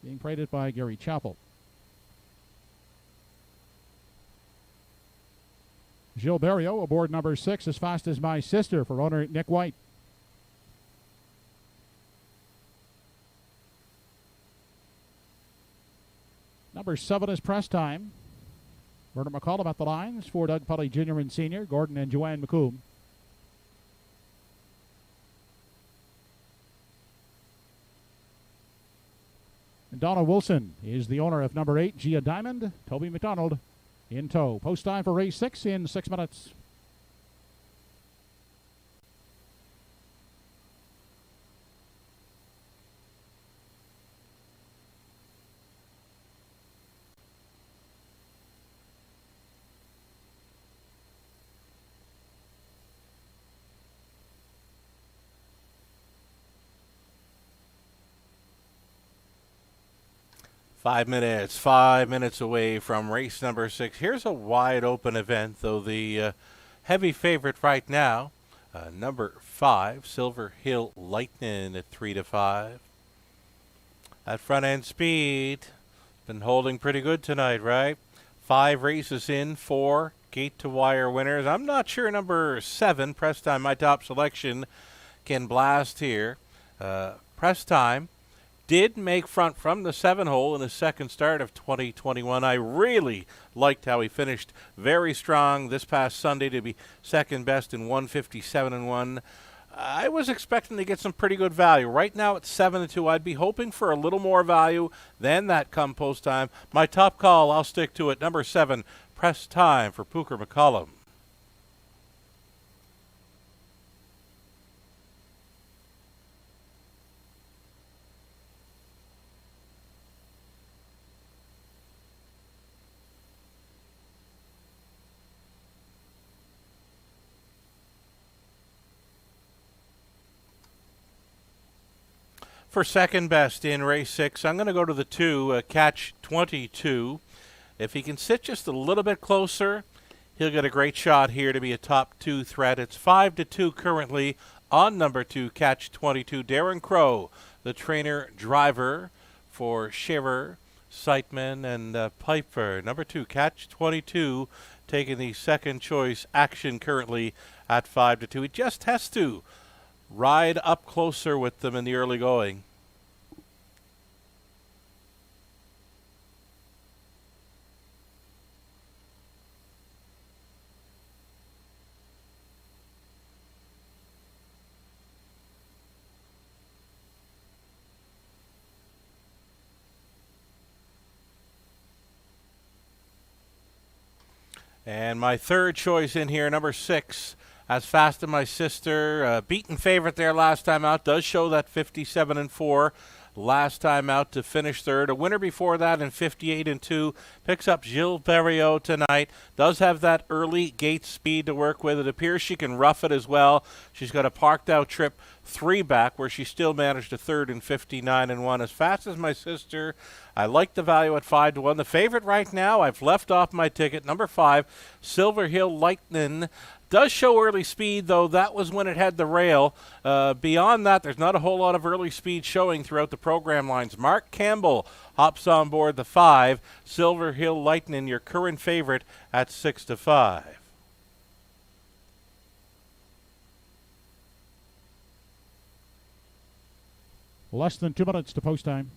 being paraded by Gary Chappell. Gilles Barrio aboard number 6, As Fast as My Sister, for owner Nick White. Number 7 is Press Time. Bernard McCollum at the lines for Doug Pully Jr. and Sr., Gordon and Joanne McComb. And Donna Wilson is the owner of number 8, Gia Diamond. Toby McDonald in tow. Post time for race 6 in 6 minutes. Five minutes away from race number 6. Here's a wide open event, though the heavy favorite right now, number 5, Silver Hill Lightning at 3-5. That front end speed, been holding pretty good tonight, right? 5 races in, 4 gate to wire winners. I'm not sure number 7, Press Time, my top selection, can blast here. Press Time did make front from the 7 hole in his second start of 2021. I really liked how he finished very strong this past Sunday to be second best in 157-1. I was expecting to get some pretty good value. Right now at 7-2, I'd be hoping for a little more value than that come post time. My top call, I'll stick to it. Number 7, Press Time for Pooker McCollum. For second best in race 6, I'm going to go to the 2, Catch 22. If he can sit just a little bit closer, he'll get a great shot here to be a top 2 threat. It's 5-2 currently on number 2, Catch 22. Darren Crow, the trainer driver for Shearer, Seitman, and Piper. Number 2, Catch 22, taking the second choice action currently at 5-2. He just has to ride up closer with them in the early going. And my third choice in here, number 6, As Fast as My Sister. Beaten favorite there last time out. Does show that 57-4 last time out to finish third. A winner before that in 58-2. Picks up Gilles Barrio tonight. Does have that early gate speed to work with. It appears she can rough it as well. She's got a parked out trip 3 back where she still managed a third in 59-1. As Fast as My Sister, I like the value at 5-1. The favorite right now, I've left off my ticket. Number 5, Silver Hill Lightning. Does show early speed, though. That was when it had the rail. Beyond that, there's not a whole lot of early speed showing throughout the program lines. Mark Campbell hops on board the 5. Silver Hill Lightning, your current favorite at 6-5. Less than 2 minutes to post time.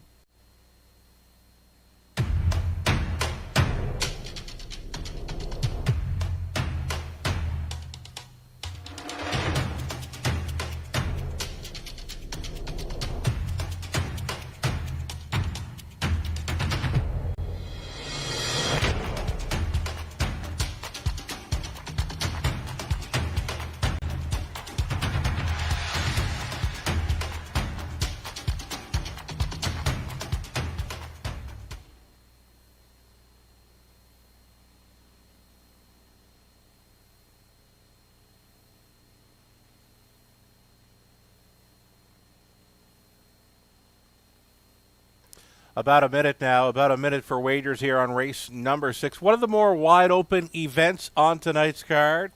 about a minute now, about a minute for wagers here on race number 6. One of the more wide-open events on tonight's card.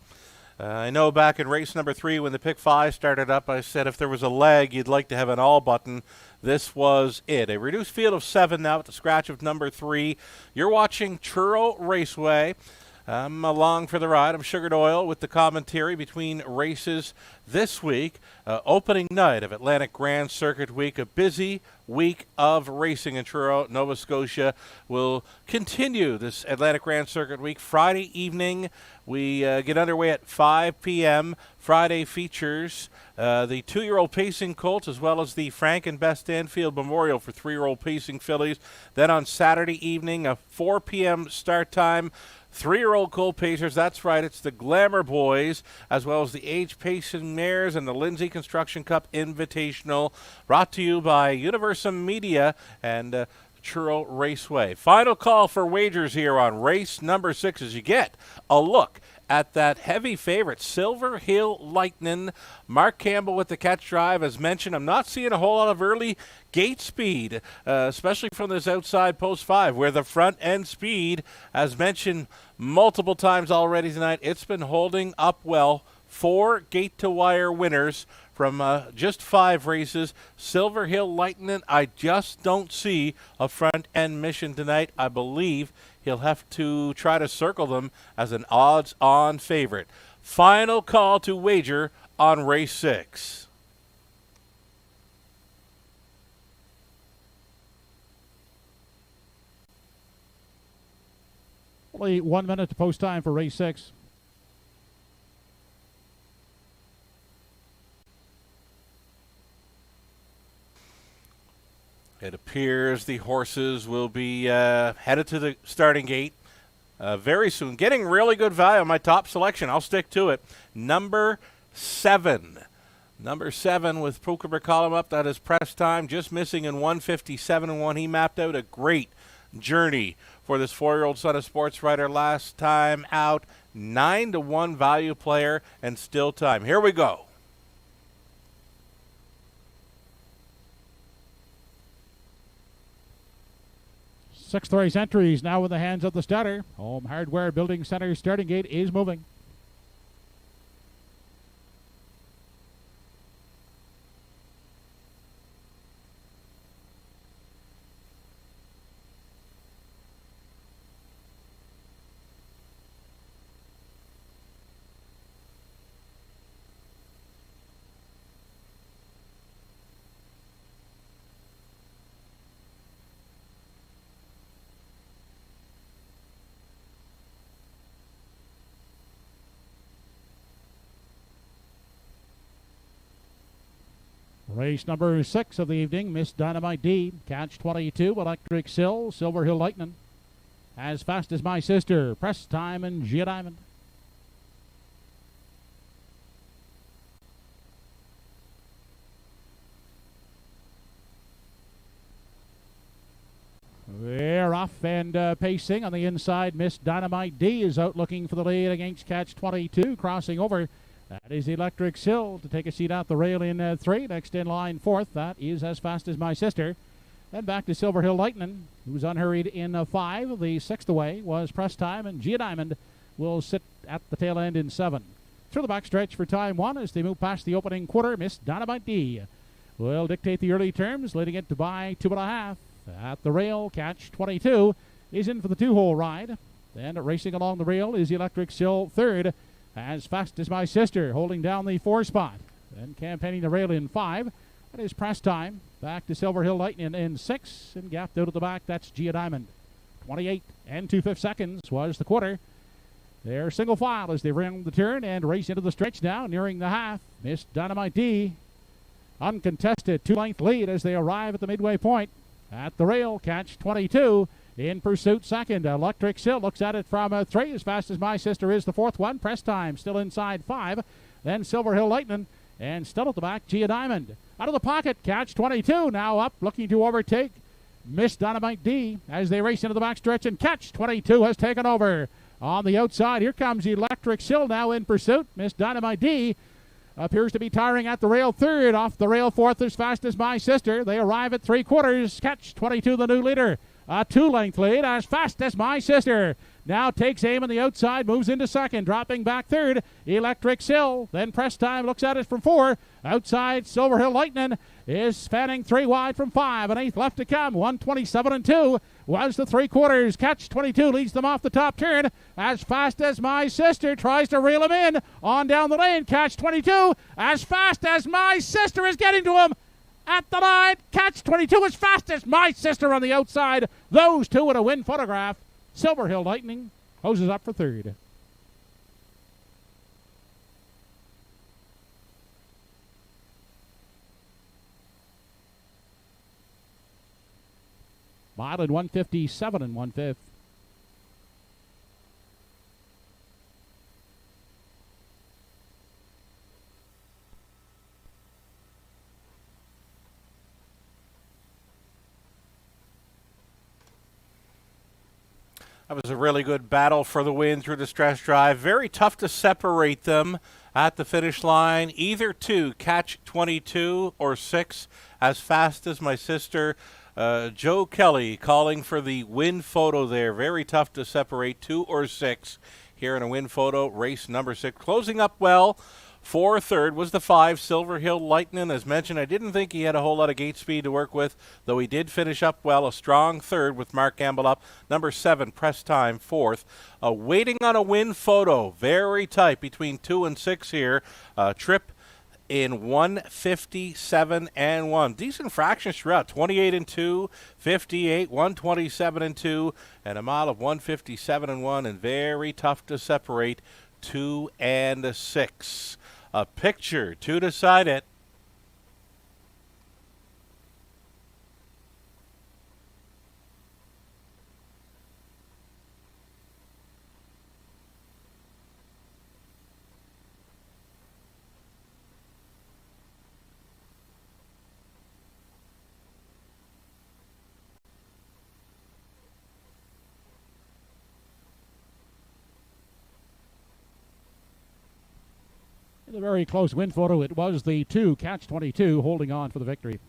I know back in race number 3 when the pick 5 started up, I said if there was a leg, you'd like to have an all button. This was it. A reduced field of 7 now at the scratch of number 3. You're watching Truro Raceway. I'm along for the ride. I'm Sugared Oil with the commentary between races this week. Opening night of Atlantic Grand Circuit Week. A busy week of racing in Truro, Nova Scotia. Will continue this Atlantic Grand Circuit Week. Friday evening, we get underway at 5 p.m. Friday features the 2-year-old pacing colts as well as the Frank and Beth Stanfield Memorial for 3-year-old pacing fillies. Then on Saturday evening, a 4 p.m. start time. 3-year-old colt pacers, that's right, it's the Glamour Boys, as well as the Age Pacing Mares and the Lindsay Construction Cup Invitational, brought to you by Universum Media and Truro Raceway. Final call for wagers here on race number 6 as you get a look at that heavy favorite, Silver Hill Lightning. Mark Campbell with the catch drive. As mentioned, I'm not seeing a whole lot of early gate speed, especially from this outside post 5, where the front end speed, as mentioned multiple times already tonight, it's been holding up well. 4 gate-to-wire winners from just 5 races. Silver Hill Lightning, I just don't see a front-end mission tonight. I believe he'll have to try to circle them as an odds-on favorite. Final call to wager on race 6. Only 1 minute to post time for race 6. It appears the horses will be headed to the starting gate very soon. Getting really good value on my top selection. I'll stick to it. Number 7. Number 7 with Poker column up. That is press time. Just missing in 157-1. He mapped out a great journey for this 4-year-old son of sports writer last time out. 9-1 value player and still time. Here we go. Sixth race entries now in the hands of the starter. Home Hardware Building Center starting gate is moving. Race number 6 of the evening, Miss Dynamite D, Catch 22, Electric Sill, Silver Hill Lightning. As Fast as My Sister, Press Time, and Gia Diamond. They're off and pacing on the inside. Miss Dynamite D is out looking for the lead against Catch 22, crossing over. That is Electric Sill to take a seat out the rail in 3. Next in line 4th. That is As Fast as My Sister. Then back to Silver Hill Lightning, who's unhurried in 5. The 6th away was Press Time, and Gia Diamond will sit at the tail end in 7. Through the backstretch for time 1 as they move past the opening quarter. Miss Dynamite D will dictate the early terms, leading it to by 2.5. At the rail, Catch 22 is in for the 2-hole ride. Then racing along the rail is Electric Sill 3rd. As Fast as My Sister holding down the 4 spot. Then campaigning the rail in 5. That is Press Time. Back to Silver Hill Lightning in 6. And gapped out at the back, that's Gia Diamond. 28 and 2/5 seconds was the quarter. They're single file as they round the turn and race into the stretch now, nearing the half. Miss Dynamite D, uncontested 2-length lead as they arrive at the midway point. At the rail, Catch 22 in pursuit second. Electric Sill looks at it from 3. As Fast as My Sister is the 4th one. Press Time still inside 5. Then Silver Hill Lightning and still at the back, Gia Diamond. Out of the pocket, Catch 22 now up, looking to overtake Miss Dynamite D as they race into the backstretch, and Catch 22 has taken over. On the outside, here comes Electric Sill now in pursuit. Miss Dynamite D appears to be tiring at the rail third. Off the rail fourth as fast as My Sister. They arrive at 3/4. Catch 22, the new leader. A 2-length lead as fast as My Sister. Now takes aim on the outside, moves into second, dropping back third. Electric Sill. Then Press Time looks at it from 4. Outside, Silver Hill Lightning is spanning 3 wide from 5. An 8th left to come. 1:27.2 was the 3/4. Catch 22 leads them off the top turn. As fast as My Sister tries to reel him in. On down the lane. Catch 22 as fast as My Sister is getting to him. At the line, Catch 22 as fast as My Sister on the outside. Those two in a win photograph. Silver Hill Lightning hoses up for third. Mile in 1:57 and 1/5. That was a really good battle for the win through the stretch drive. Very tough to separate them at the finish line. Either 2, Catch 22 or 6, as fast as My Sister. Joe Kelly calling for the win photo there. Very tough to separate 2 or 6 here in a win photo. Race number 6. Closing up well for third was the 5, Silver Hill Lightning. As mentioned, I didn't think he had a whole lot of gate speed to work with, though he did finish up well. A strong third with Mark Gamble up. Number 7, Press Time, 4th. Waiting on a win photo. Very tight between 2 and 6 here. Trip in 1:57 and 1. Decent fractions throughout. 28 and 2, 58, 1:27 and 2, and a mile of 1:57 and 1, and very tough to separate 2 and 6. A picture to decide it. In a very close win photo, it was the 2, Catch 22, holding on for the victory.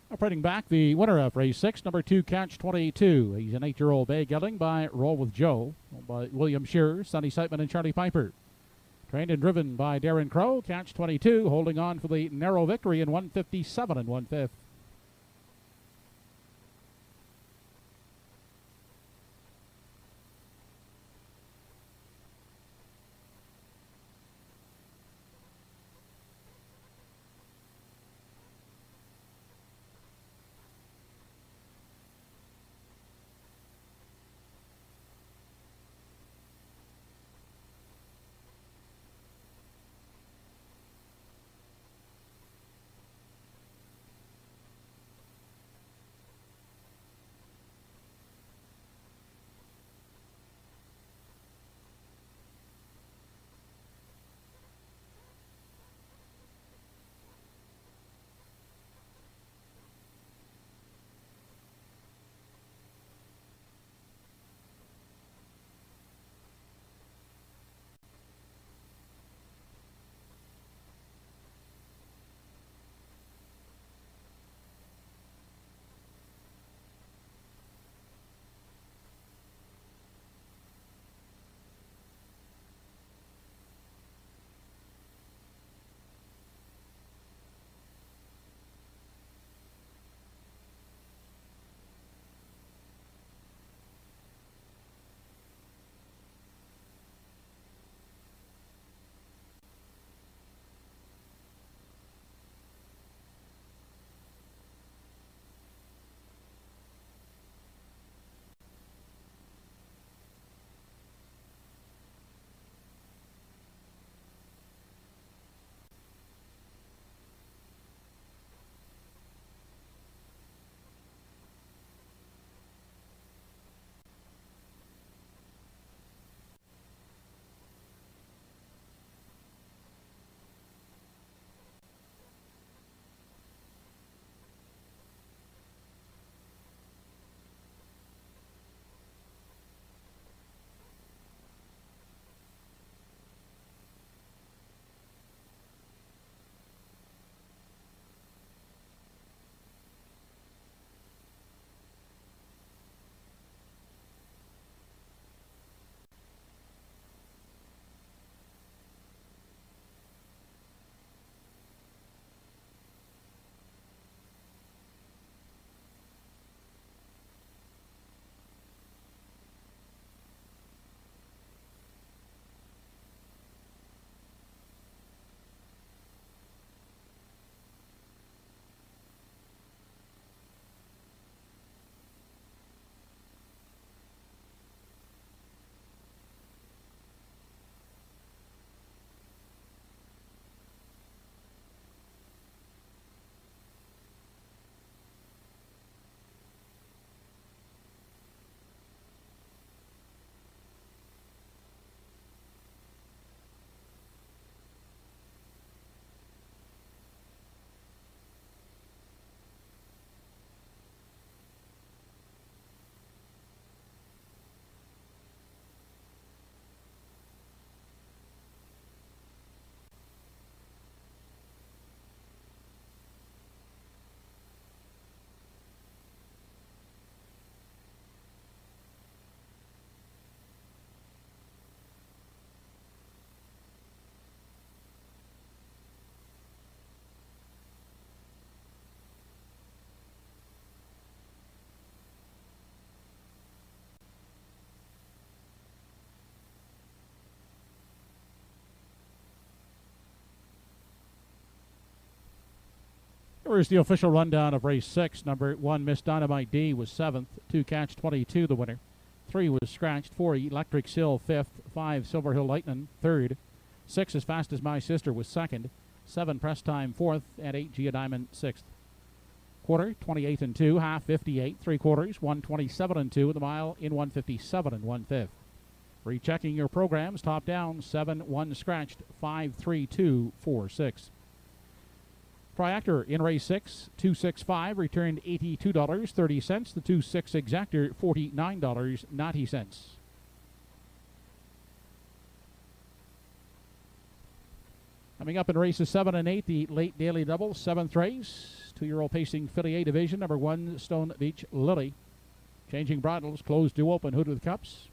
Operating back, the winner of race 6, number 2, Catch 22. He's an 8-year-old bay gelding by Roll with Joe, by William Shearer, Sonny Seitman, and Charlie Piper. Trained and driven by Darren Crow, Catch 22, holding on for the narrow victory in 1:57 and 1/5. Here is the official rundown of race 6. Number 1, Miss Dynamite D, was 7th. 2, Catch 22, the winner. 3 was Scratched. 4, Electric Sill, 5th. 5, Silver Hill Lightning, 3rd. 6, As Fast as My Sister, was 2nd. 7, Press Time, 4th. And 8, Gia Diamond, 6th. Quarter, 28 and 2. Half, 58. 3 quarters, 127 and 2. The mile in 157 and 1/5. Rechecking your programs. Top down, 7, 1 Scratched, 5, 3, 2, 4, 6. Triactor in race 6, 265, returned $82.30. The 2-6 exactor, $49.90. Coming up in races 7 and 8, the late daily double, 7th race. 2-year-old pacing filly A division, number 1, Stone Beach Lily. Changing bridles, closed do open, hood with cups.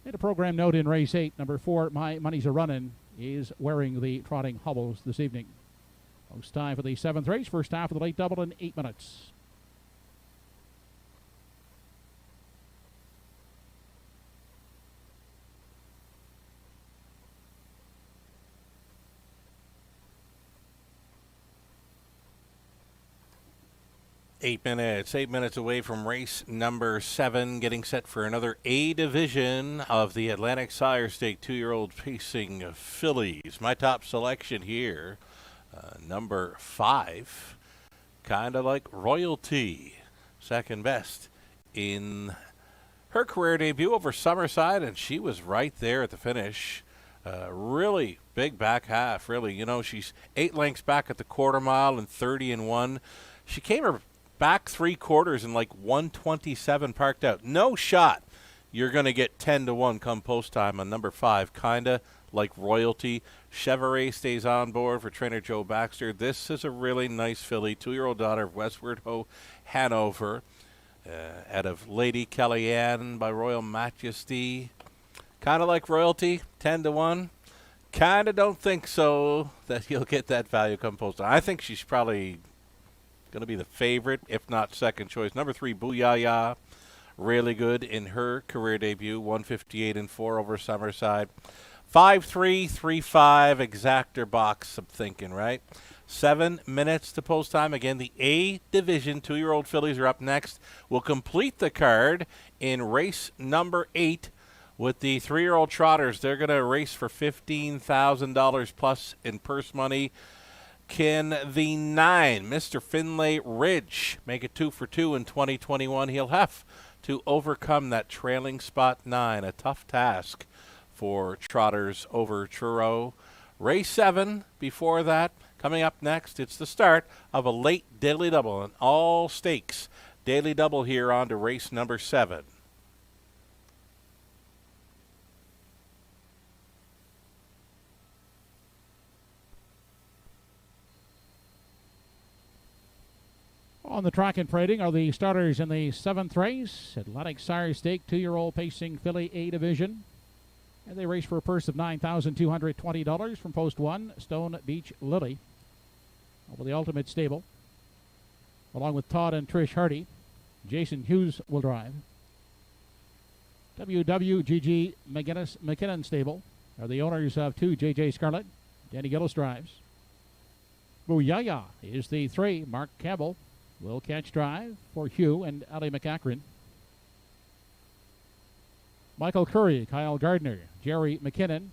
And a program note in race 8, number 4, My Money's a Runnin', is wearing the trotting hobbles this evening. Post time for the 7th race, first half of the late double in 8 minutes. Eight minutes away from race number 7, getting set for another A division of the Atlantic Sire Stake 2-year-old pacing fillies. My top selection here, number 5, kind of like Royalty, second best in her career debut over Summerside, and she was right there at the finish. Really big back half, really. You know, she's 8 lengths back at the quarter mile and 30 and 1. She came her back 3 quarters in like 127 parked out. No shot you're going to get 10 to 1 come post time on number 5, kinda like Royalty. Chevrolet stays on board for trainer Joe Baxter. This is a really nice filly, 2-year-old daughter of Westward Ho Hanover, out of Lady Kellyanne by Royal Majesty. Kind of like Royalty, 10 to 1. Kind of don't think so that he'll get that value come post time. I think she's probably going to be the favorite, if not second choice. Number 3, Booyah, really good in her career debut, 158 and 4 over Summerside. 5-3, 3-5 exactor box, I'm thinking, right? 7 minutes to post time. Again, the A division 2-year-old fillies are up next. We'll complete the card in race number 8 with the 3-year-old trotters. They're going to race for $15,000 plus in purse money. Can the 9, Mr. Finlay Ridge, make it 2 for 2 in 2021? He'll have to overcome that trailing spot 9, a tough task for trotters over Truro. Race 7 before that. Coming up next, it's the start of a late daily double, an all stakes daily double here on to race number 7. On the track and parading are the starters in the 7th race. Atlantic Sire Stake, 2-year-old pacing filly A division. And they race for a purse of $9,220 from post 1, Stone Beach Lily. Over the Ultimate Stable. Along with Todd and Trish Hardy. Jason Hughes will drive. WWGG McKinnon Stable are the owners of 2, JJ Scarlett. Danny Gillis drives. Booyah is the 3, Mark Cabell will catch drive for Hugh and Ali McAkron. Michael Curry, Kyle Gardner, Jerry McKinnon.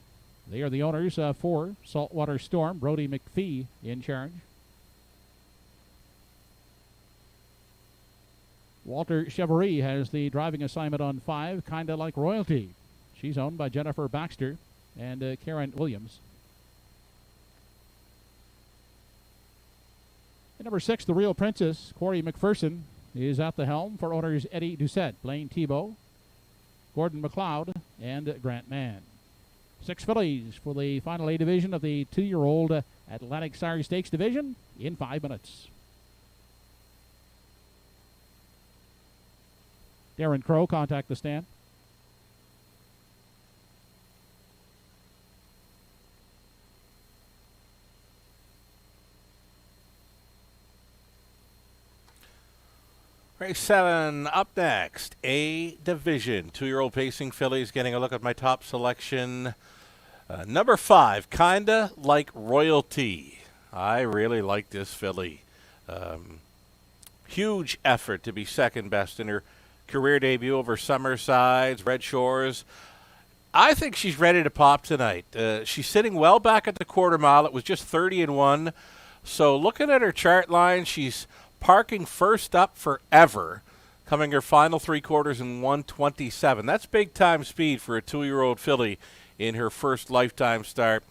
They are the owners of 4, Saltwater Storm, Brody McPhee in charge. Walter Chevrolet has the driving assignment on 5, kinda like Royalty. She's owned by Jennifer Baxter and Karen Williams. And number 6, the Real Princess, Corey McPherson, is at the helm for owners Eddie Doucette, Blaine Thibault, Gordon McLeod, and Grant Mann. 6 fillies for the final A division of the 2-year-old Atlantic Sire Stakes division in 5 minutes. Darren Crow, contact the stand. Race 7 up next. A division. 2-year-old pacing fillies. Getting a look at my top selection. Number 5, kinda like Royalty. I really like this filly. Huge effort to be second best in her career debut over Summersides, Red Shores. I think she's ready to pop tonight. She's sitting well back at the quarter mile. It was just 30-1. So looking at her chart line, she's parking first up forever, coming her final three quarters in 1:27. That's big time speed for a 2-year-old filly in her first lifetime start.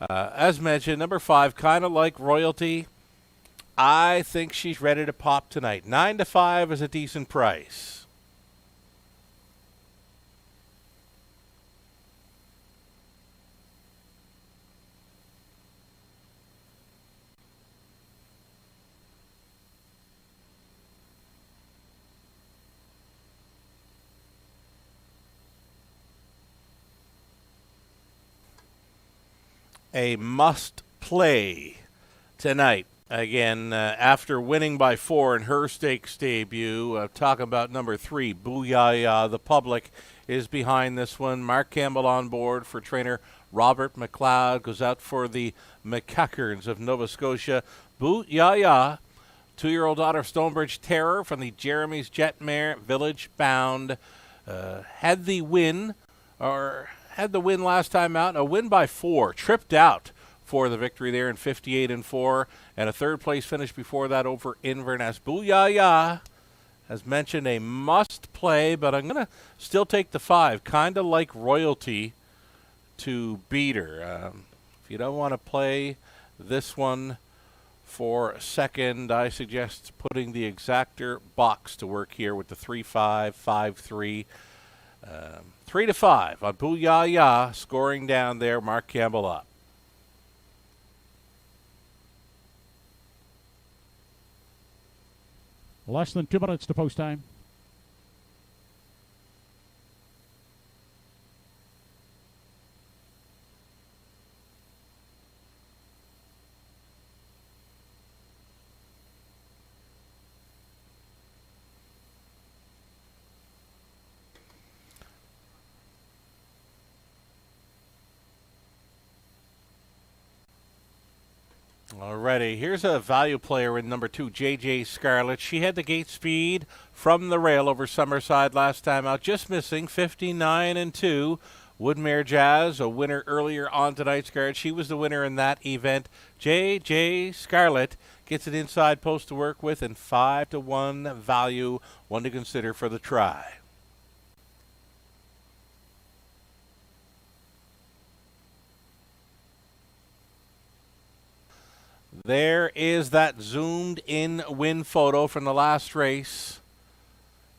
As mentioned, number 5, kind of like Royalty. I think she's ready to pop tonight. 9-5 is a decent price. A must play tonight. Again, after winning by 4 in her stakes debut, talking about number 3, Booyah. The public is behind this one. Mark Campbell on board for trainer Robert McLeod. Goes out for the McCuckerns of Nova Scotia. Booyah, 2-year-old daughter of Stonebridge Terror from the Jeremy's Jetmare Village Bound. Had the win last time out. A win by 4. Tripped out for the victory there in 58-4, and a third place finish before that over Inverness. Booyah, as mentioned, a must play, but I'm going to still take the 5, kind of like Royalty, to beat her. If you don't want to play this one for second, I suggest putting the exactor box to work here with the 3-5, 5-3. 3-5 on Booyah, scoring down there. Mark Campbell up. Less than 2 minutes to post time. Alrighty, here's a value player in number 2, J.J. Scarlett. She had the gate speed from the rail over Summerside last time out, just missing 59-2. Woodmere Jazz, a winner earlier on tonight's card. She was the winner in that event. J.J. Scarlett gets an inside post to work with, and 5-1 value, one to consider for the try. There is that zoomed-in win photo from the last race.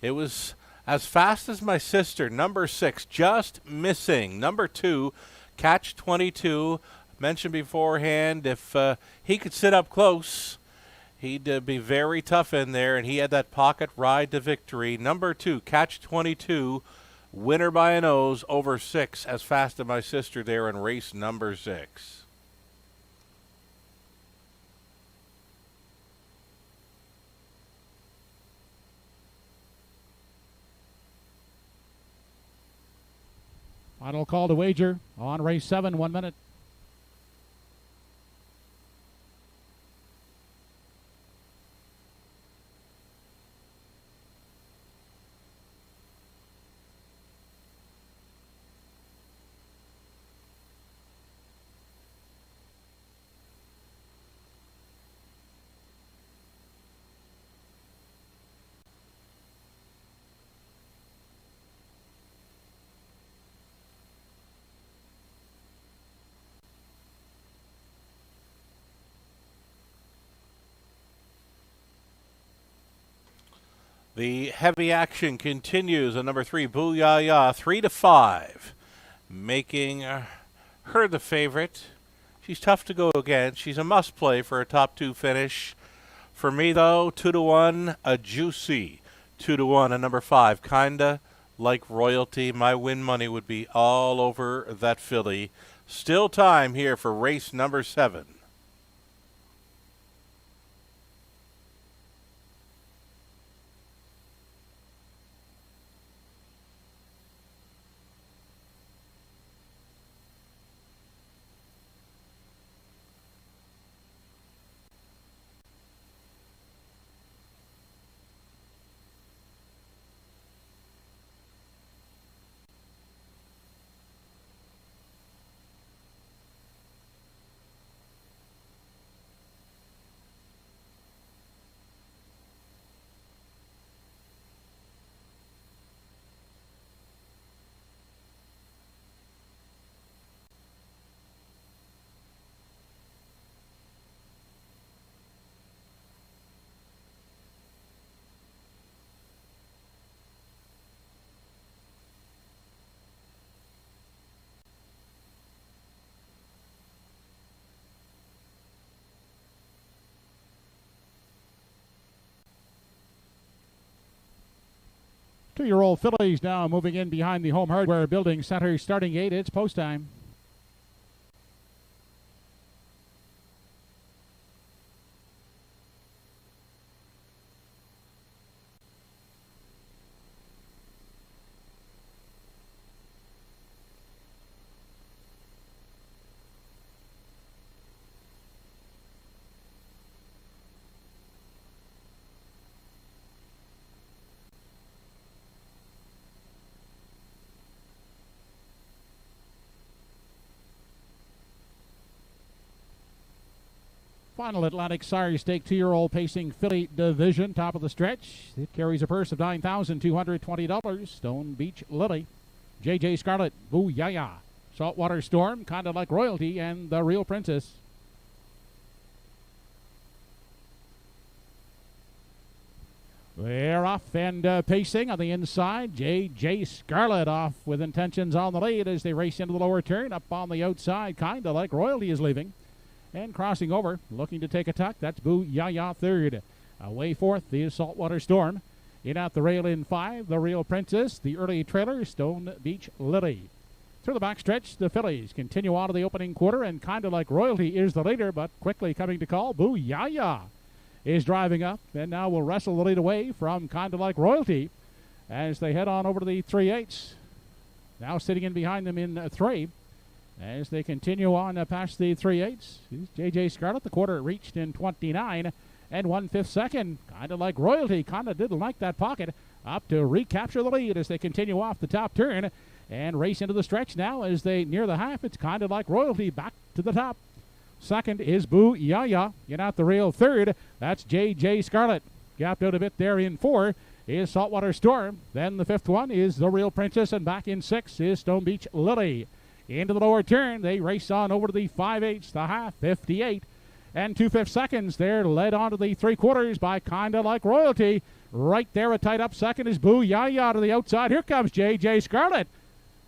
It was as fast as my sister, number 6, just missing. Number 2, Catch 22. Mentioned beforehand, if he could sit up close, he'd be very tough in there, and he had that pocket ride to victory. Number 2, Catch 22, winner by a nose, over 6, as fast as my sister there in race number 6. Final call to wager on race 7, 1 minute. The heavy action continues on number 3, Booyah, 3-5, making her the favorite. She's tough to go against. She's a must-play for a top 2 finish. For me, though, 2-1, a juicy 2-1 on number 5, kinda like Royalty. My win money would be all over that filly. Still time here for race number 7. Two-year-old fillies now moving in behind the home hardware building center starting gate. It's post time. Final Atlantic Sire Stake 2-year-old pacing filly division, top of the stretch. It carries a purse of $9,220. Stone Beach Lily, JJ Scarlet, Boo Yaya, Saltwater Storm, Kinda Like Royalty, and The Real Princess. They're off and pacing on the inside. JJ Scarlet off with intentions on the lead as they race into the lower turn. Up on the outside, Kinda Like Royalty is leaving. And crossing over, looking to take a tuck, that's Boo Yaya third. Away fourth is Saltwater Storm. In at the rail in 5, The Real Princess, the early trailer, Stone Beach Lily. Through the backstretch, the fillies continue on to the opening quarter, and Kinda Like Royalty is the leader, but quickly coming to call, Boo Yaya is driving up, and now will wrestle the lead away from Kinda Like Royalty as they head on over to the 3/8. Now sitting in behind them in 3. As they continue on past the 3/8, JJ Scarlet, the quarter reached in 29 and 1/5 second. Kinda Like Royalty, kinda didn't like that pocket. Up to recapture the lead as they continue off the top turn and race into the stretch now as they near the half. It's Kinda Like Royalty back to the top. Second is Boo Yaya. In out the rail third, that's JJ Scarlet. Gapped out a bit there in 4 is Saltwater Storm. Then the 5th one is The Real Princess, and back in 6 is Stone Beach Lily. Into the lower turn, they race on over to the 5/8, the half, 58 and 2/5 seconds. They're led on to the 3/4 by Kinda Like Royalty. Right there, a tight up second is Boo Yaya to the outside. Here comes JJ Scarlet.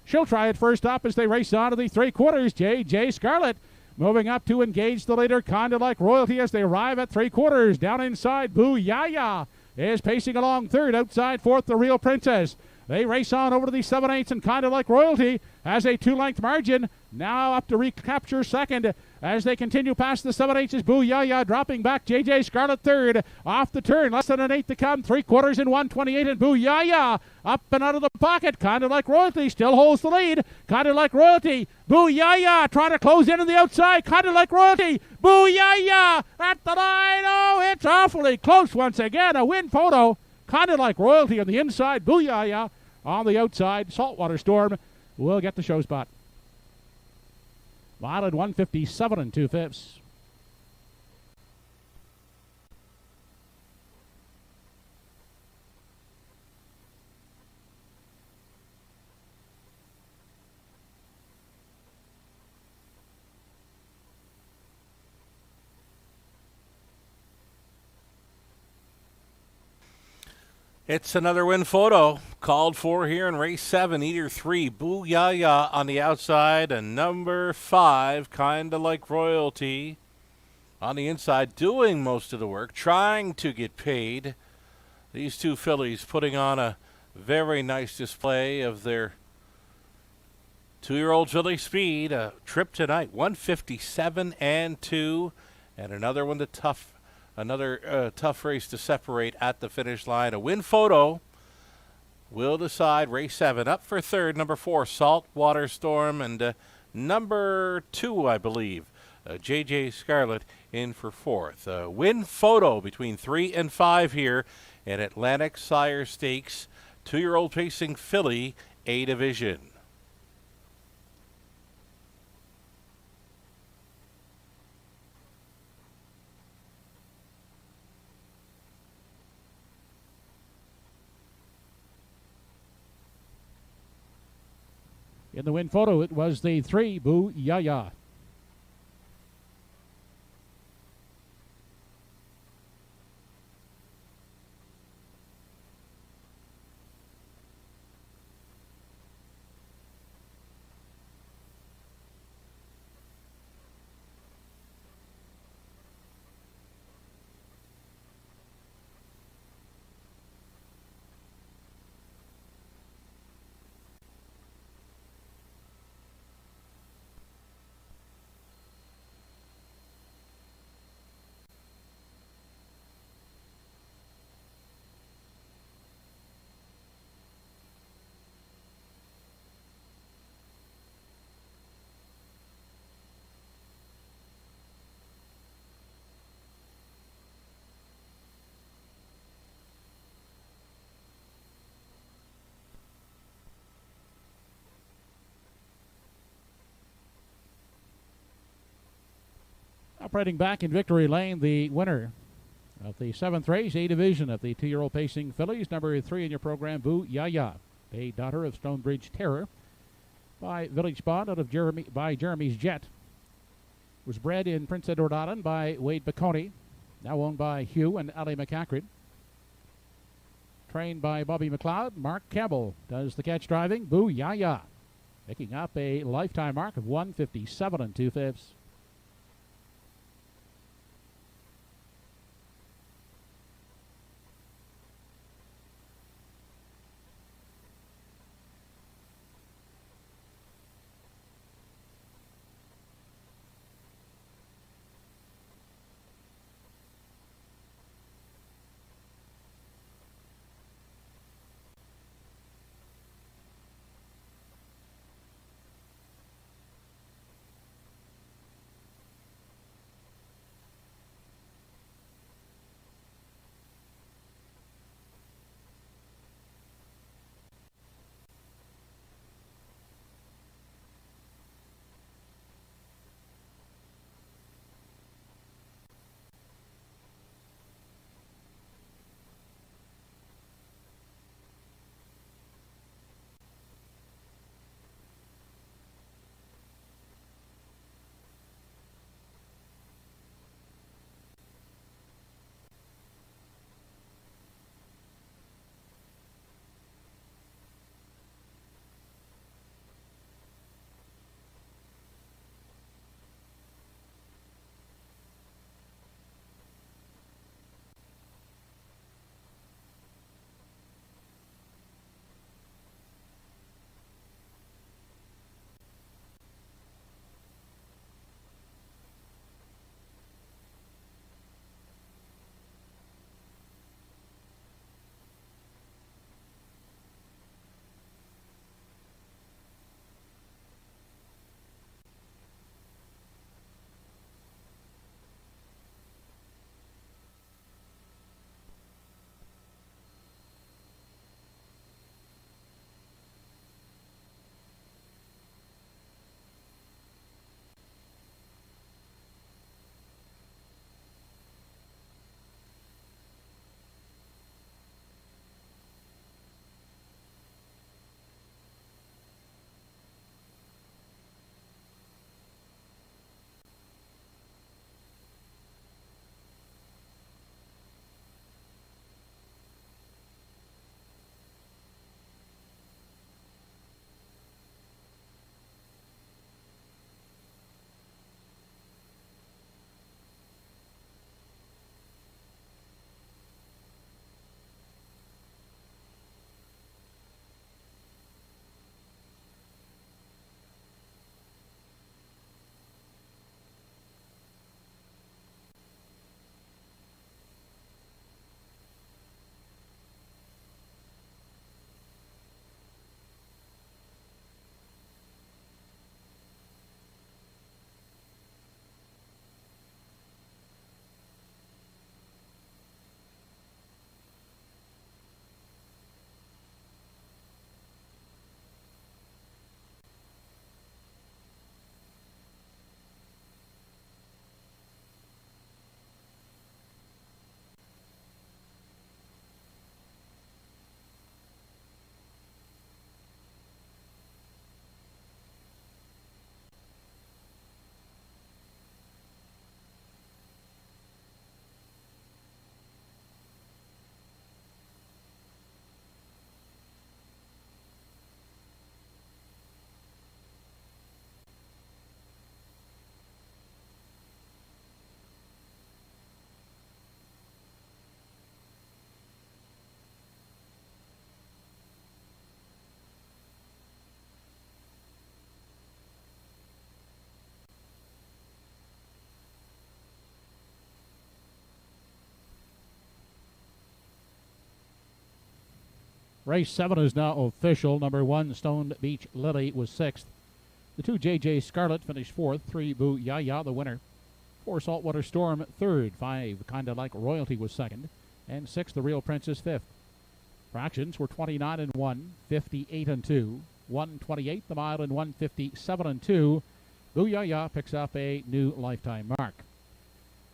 She'll try it first up as they race on to the 3/4. JJ Scarlet moving up to engage the leader, Kinda Like Royalty, as they arrive at 3/4. Down inside, Boo Yaya is pacing along third. Outside fourth, The Real Princess. They race on over to the 7/8, and Kinda Like Royalty has a 2-length margin. Now up to recapture second as they continue past the 7/8 is Boo Yaya dropping back. JJ Scarlet third. Off the turn, less than an 8 to come. 3/4 in 1:28, and Boo Yaya up and out of the pocket. Kinda Like Royalty still holds the lead. Kinda Like Royalty. Boo Yaya trying to close in on the outside. Kinda Like Royalty. Boo Yaya at the line. Oh, it's awfully close once again. A win photo. Kinda Like Royalty on the inside. Boo Yaya on the outside. Saltwater Storm will get the show spot. Mile at 1:57 and 2/5. It's another win photo called for here in race 7, Eater 3. Boo Yaya on the outside, and number 5, Kinda Like Royalty, on the inside, doing most of the work, trying to get paid. These two fillies putting on a very nice display of their 2-year-old filly speed. A trip tonight, 157 and 2, and another one Another tough race to separate at the finish line. A win photo will decide race 7. Up for third, number 4, Saltwater Storm, and number 2, I believe, JJ Scarlet in for 4th. Win photo between 3 and 5 here at Atlantic Sire Stakes. 2-year-old pacing filly, A division. In the win photo, it was the 3, Boo Yaya. Operating back in victory lane, the winner of the 7th race, A division of the 2-year-old pacing fillies, number 3 in your program, Boo Yaya, a daughter of Stonebridge Terror, by Village Bond out of Jeremy's Jet. Was bred in Prince Edward Island by Wade Bacone, now owned by Hugh and Ali McCachran. Trained by Bobby McLeod, Mark Campbell does the catch driving. Boo Yaya, picking up a lifetime mark of 157 2/5. Race 7 is now official. Number 1, Stone Beach Lily, was 6th. The 2, JJ Scarlet, finished 4th. 3, Boo Yaya, the winner. 4, Saltwater Storm, 3rd. 5, Kinda Like Royalty, was 2nd. And 6, The Real Princess, 5th. Fractions were 29 and 1, 58 and 2, 128 the mile, and 157 and 2. Boo Yaya picks up a new lifetime mark.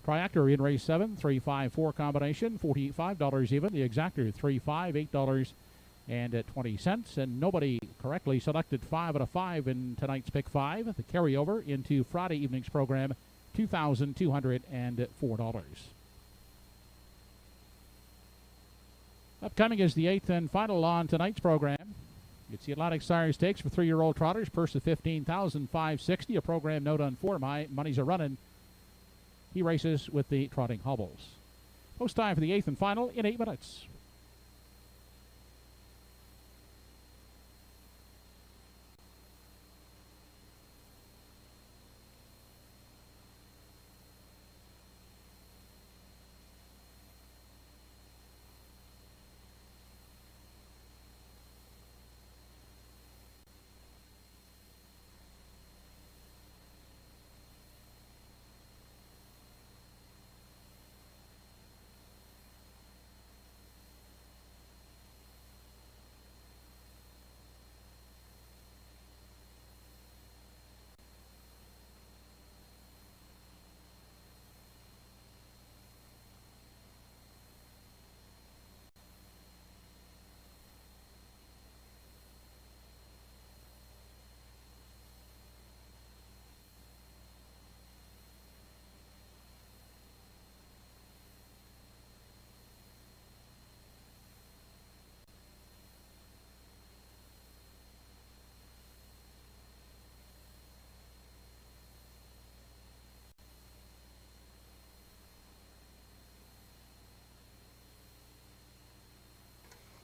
Triactor in race 7, 3-5-4 combination, $45 even. The Exactor, 3-5, $8.20. And nobody correctly selected 5 out of 5 in tonight's Pick 5. The carryover into Friday evening's program, $2,204. Upcoming is the 8th and final on tonight's program. It's the Atlantic Sire Stakes for 3-year-old trotters. Purse of $15,560. A program note on 4. My Money's a Runnin'. He races with the Trotting Hobbles. Post time for the 8th and final in 8 minutes.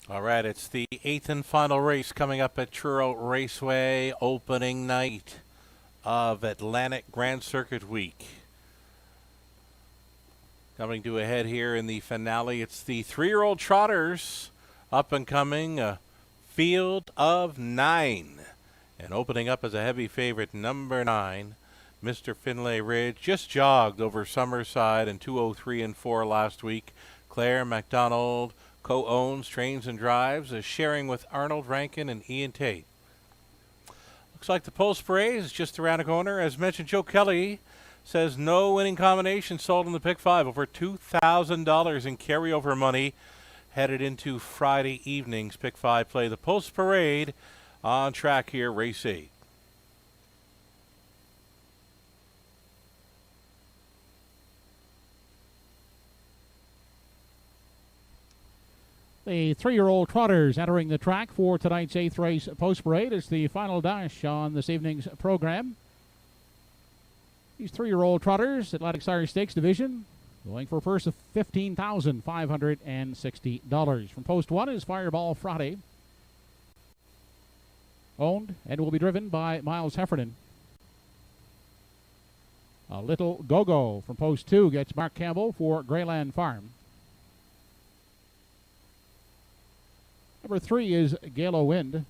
All right, it's the 8th and final race coming up at Truro Raceway, opening night of Atlantic Grand Circuit Week. Coming to a head here in the finale, it's the 3-year-old trotters, up and coming, a field of 9. And opening up as a heavy favorite, number 9, Mr. Finlay Ridge, just jogged over Summerside in 2:03 and 4 last week. Claire McDonald co-owns, trains and drives, is sharing with Arnold Rankin and Ian Tate. Looks like the Pulse Parade is just around the corner. As mentioned, Joe Kelly says no winning combination sold in the Pick 5. Over $2,000 in carryover money headed into Friday evening's Pick 5 play. The Pulse Parade on track here, race 8. The 3-year-old trotters entering the track for tonight's 8th race Post Parade. It's the final dash on this evening's program. These 3-year-old trotters, Atlantic Sire Stakes division, going for a purse of $15,560. From Post 1 is Fireball Friday, owned and will be driven by Miles Heffernan. A Little Go-Go from Post 2 gets Mark Campbell for Greyland Farm. Number 3 is Galo Wind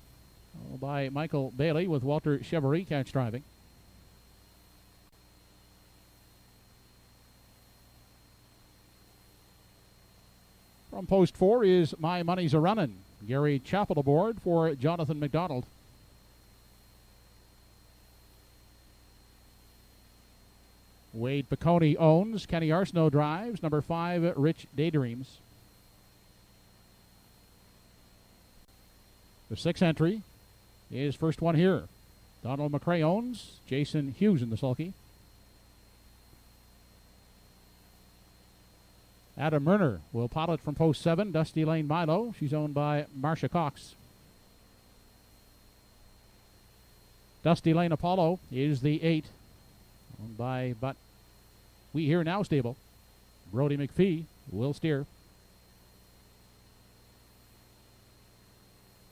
by Michael Bailey with Walter Chevrolet catch driving. From Post 4 is My Money's a Runnin'. Gary Chappell aboard for Jonathan McDonald. Wade Piccone owns. Kenny Arsenault drives. Number 5, Rich Daydreams. The 6th entry is first one here. Donald McRae owns. Jason Hughes in the sulky. Adam Murner will pilot from Post 7. Dusty Lane Milo. She's owned by Marcia Cox. Dusty Lane Apollo is the 8. Owned by But We Here Now stable. Brody McPhee will steer.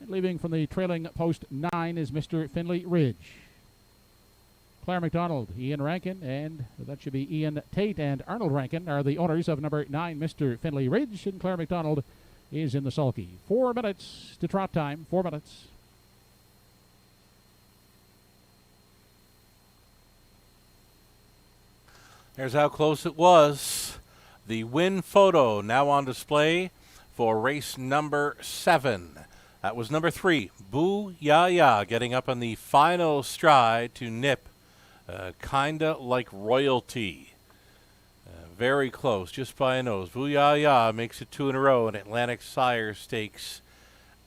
And leaving from the trailing Post 9 is Mr. Finlay Ridge. Claire McDonald, Ian Rankin, and that should be Ian Tate and Arnold Rankin are the owners of number 9, Mr. Finlay Ridge, and Claire McDonald is in the sulky. 4 minutes to trot time, 4 minutes. There's how close it was. The win photo now on display for race number 7. That was number 3, Boo Ya Ya, getting up on the final stride to nip, kinda like royalty. very close, just by a nose. Vuyaya makes it 2 in a row in Atlantic Sire Stakes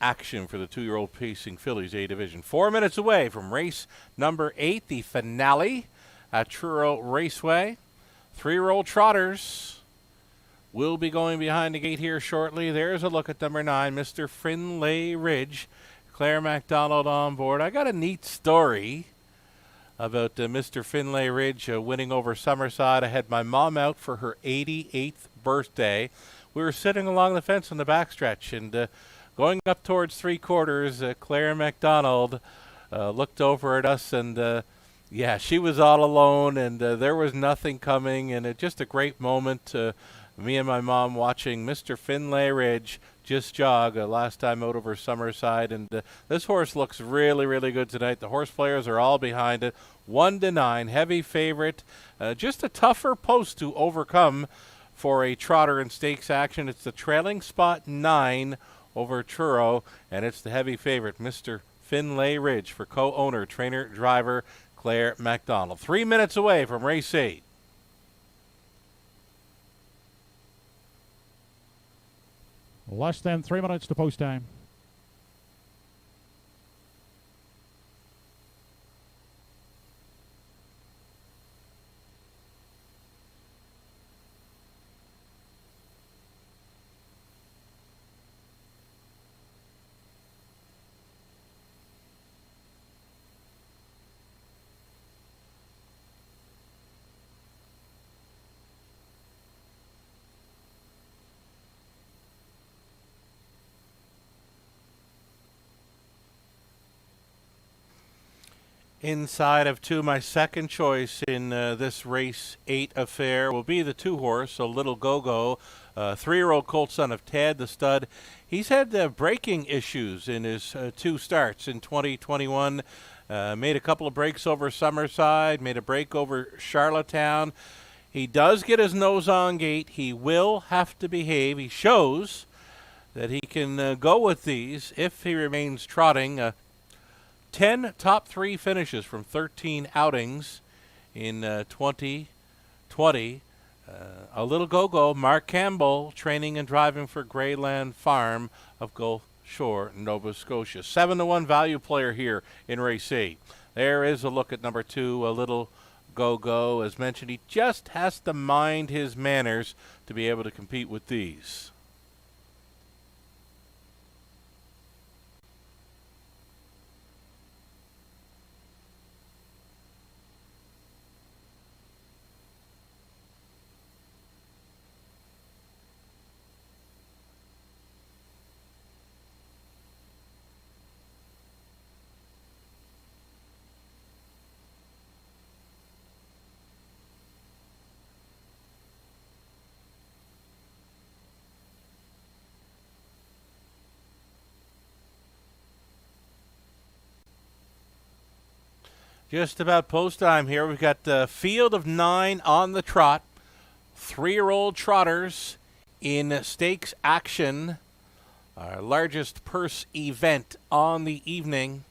action for the 2-year-old pacing fillies A division. 4 minutes away from race number 8, the finale at Truro Raceway. 3-year-old trotters will be going behind the gate here shortly. There's a look at number 9, Mr. Finlay Ridge. Claire MacDonald on board. I got a neat story about Mr. Finlay Ridge winning over Summerside. I had my mom out for her 88th birthday. We were sitting along the fence on the backstretch, and going up towards 3/4, Claire MacDonald looked over at us, and yeah, she was all alone, and there was nothing coming, and just a great moment. Me and my mom watching Mr. Finlay Ridge just jog last time out over Summerside, and this horse looks really, really good tonight. The horse players are all behind it. 1-9, heavy favorite. Just a tougher post to overcome for a trotter in stakes action. It's the trailing spot 9 over Truro, and it's the heavy favorite, Mr. Finlay Ridge, for co-owner, trainer, driver Claire MacDonald. 3 minutes away from race 8. Less than 3 minutes to post time. Inside of 2, my second choice in this race 8 affair will be the 2-horse, a Little Go-Go, 3-year-old colt son of Tad the stud. He's had braking issues in his 2 starts in 2021. Made a couple of breaks over Summerside, made a break over Charlottetown. He does get his nose on gate. He will have to behave. He shows that he can go with these if he remains trotting. 10 top 3 finishes from 13 outings in 2020. A Little Go-Go, Mark Campbell, training and driving for Greyland Farm of Gulf Shore, Nova Scotia. 7-1 value player here in race 8. There is a look at number 2, a Little Go-Go. As mentioned, he just has to mind his manners to be able to compete with these. Just about post time here. We've got the field of 9 on the trot. 3-year-old trotters in stakes action. Our largest purse event on the evening.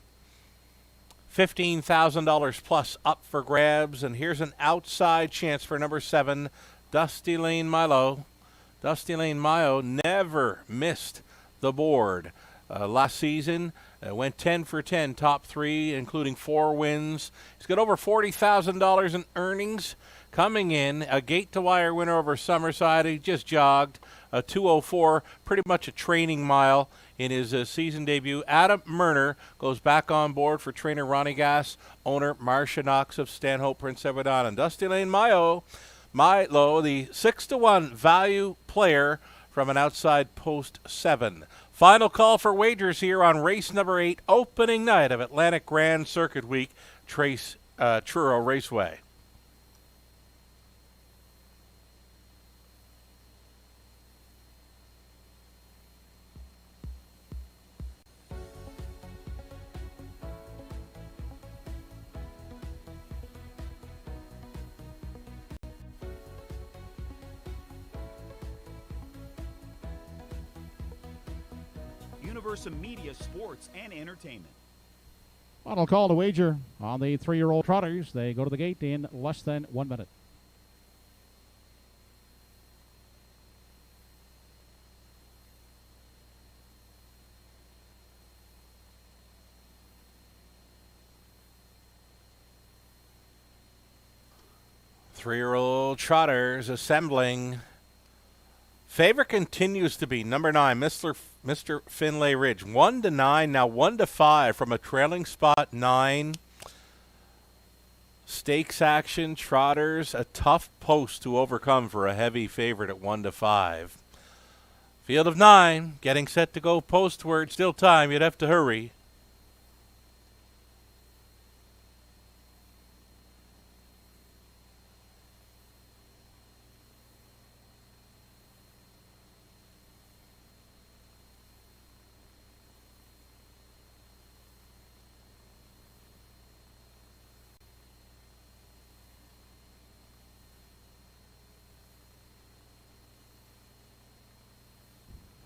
$15,000 plus up for grabs. And here's an outside chance for number 7, Dusty Lane Milo. Dusty Lane Milo never missed the board. Last season, went 10 for 10, top 3, including 4 wins. He's got over $40,000 in earnings coming in. A gate-to-wire winner over Summerside. He just jogged a 2:04, pretty much a training mile in his season debut. Adam Murner goes back on board for trainer Ronnie Gass, owner Marcia Knox of Stanhope Prince Edward Island. Dusty Lane Milo, the 6-1 value player from an outside post 7. Final call for wagers here on race number 8, opening night of Atlantic Grand Circuit Week, Truro Raceway. Universum Media Sports and Entertainment. Final call to wager on the 3-year-old trotters. They go to the gate in less than 1 minute. 3-year-old trotters assembling. Favorite continues to be number 9, Mr. Finlay Ridge. 1-9, now 1-5 from a trailing spot 9. Stakes action, trotters, a tough post to overcome for a heavy favorite at 1-5. Field of 9, getting set to go postward. Still time, you'd have to hurry.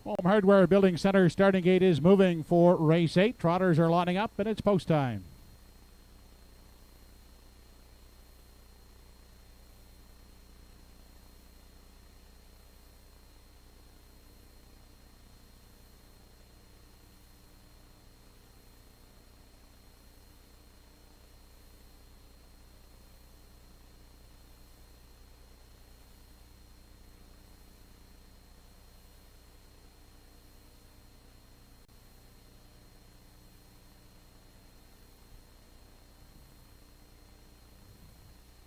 Home Hardware Building Center starting gate is moving for race 8. Trotters are lining up, and it's post time.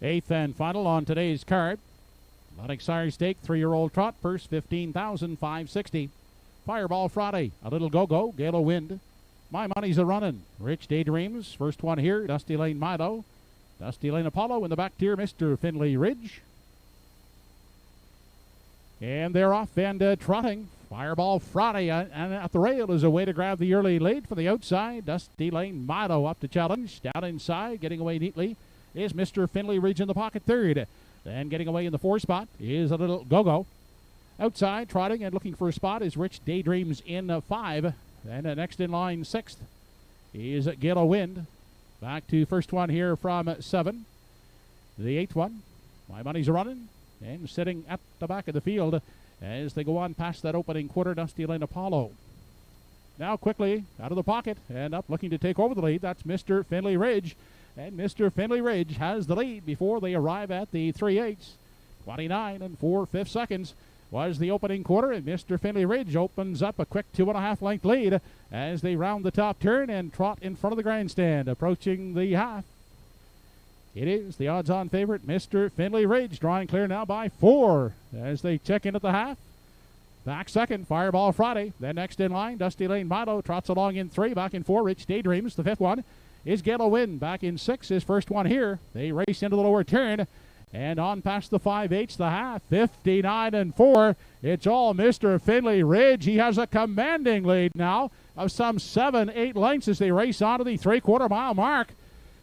Eighth and final on today's card. Atlantic Sire Stake, 3-year-old trot, purse $15,560. Fireball Friday, a little go-go, gale of wind. My money's a running. Rich Daydreams, first one here, Dusty Lane Milo. Dusty Lane Apollo in the back tier, Mr. Finlay Ridge. And they're off and trotting. Fireball Friday and at the rail is a way to grab the early lead for the outside. Dusty Lane Milo up to challenge. Down inside, getting away neatly is Mr. Finlay Ridge in the pocket third. Then getting away in the 4 spot is a little go-go. Outside, trotting and looking for a spot is Rich Daydreams in 5. And next in line, 6th, is Gale of Wind. Back to first one here from 7. The 8th one, My Money's a Running. And sitting at the back of the field as they go on past that opening quarter, Dusty Lane Apollo. Now quickly out of the pocket and up looking to take over the lead. That's Mr. Finlay Ridge. And Mr. Finlay Ridge has the lead before they arrive at the 3/8. 29 and 4/5 seconds was the opening quarter, and Mr. Finlay Ridge opens up a quick 2.5 length lead as they round the top turn and trot in front of the grandstand, approaching the half. It is the odds-on favorite, Mr. Finlay Ridge, drawing clear now by 4 as they check in at the half. Back second, Fireball Friday. Then next in line, Dusty Lane Milo trots along in 3. Back in 4, Rich Daydreams. The 5th one is Gale of Wind. Back in 6, his first one here. They race into the lower turn and on past the 5/8, the half. 59 and 4. It's all Mr. Finlay Ridge. He has a commanding lead now of some 7-8 lengths as they race onto the 3/4 mile mark.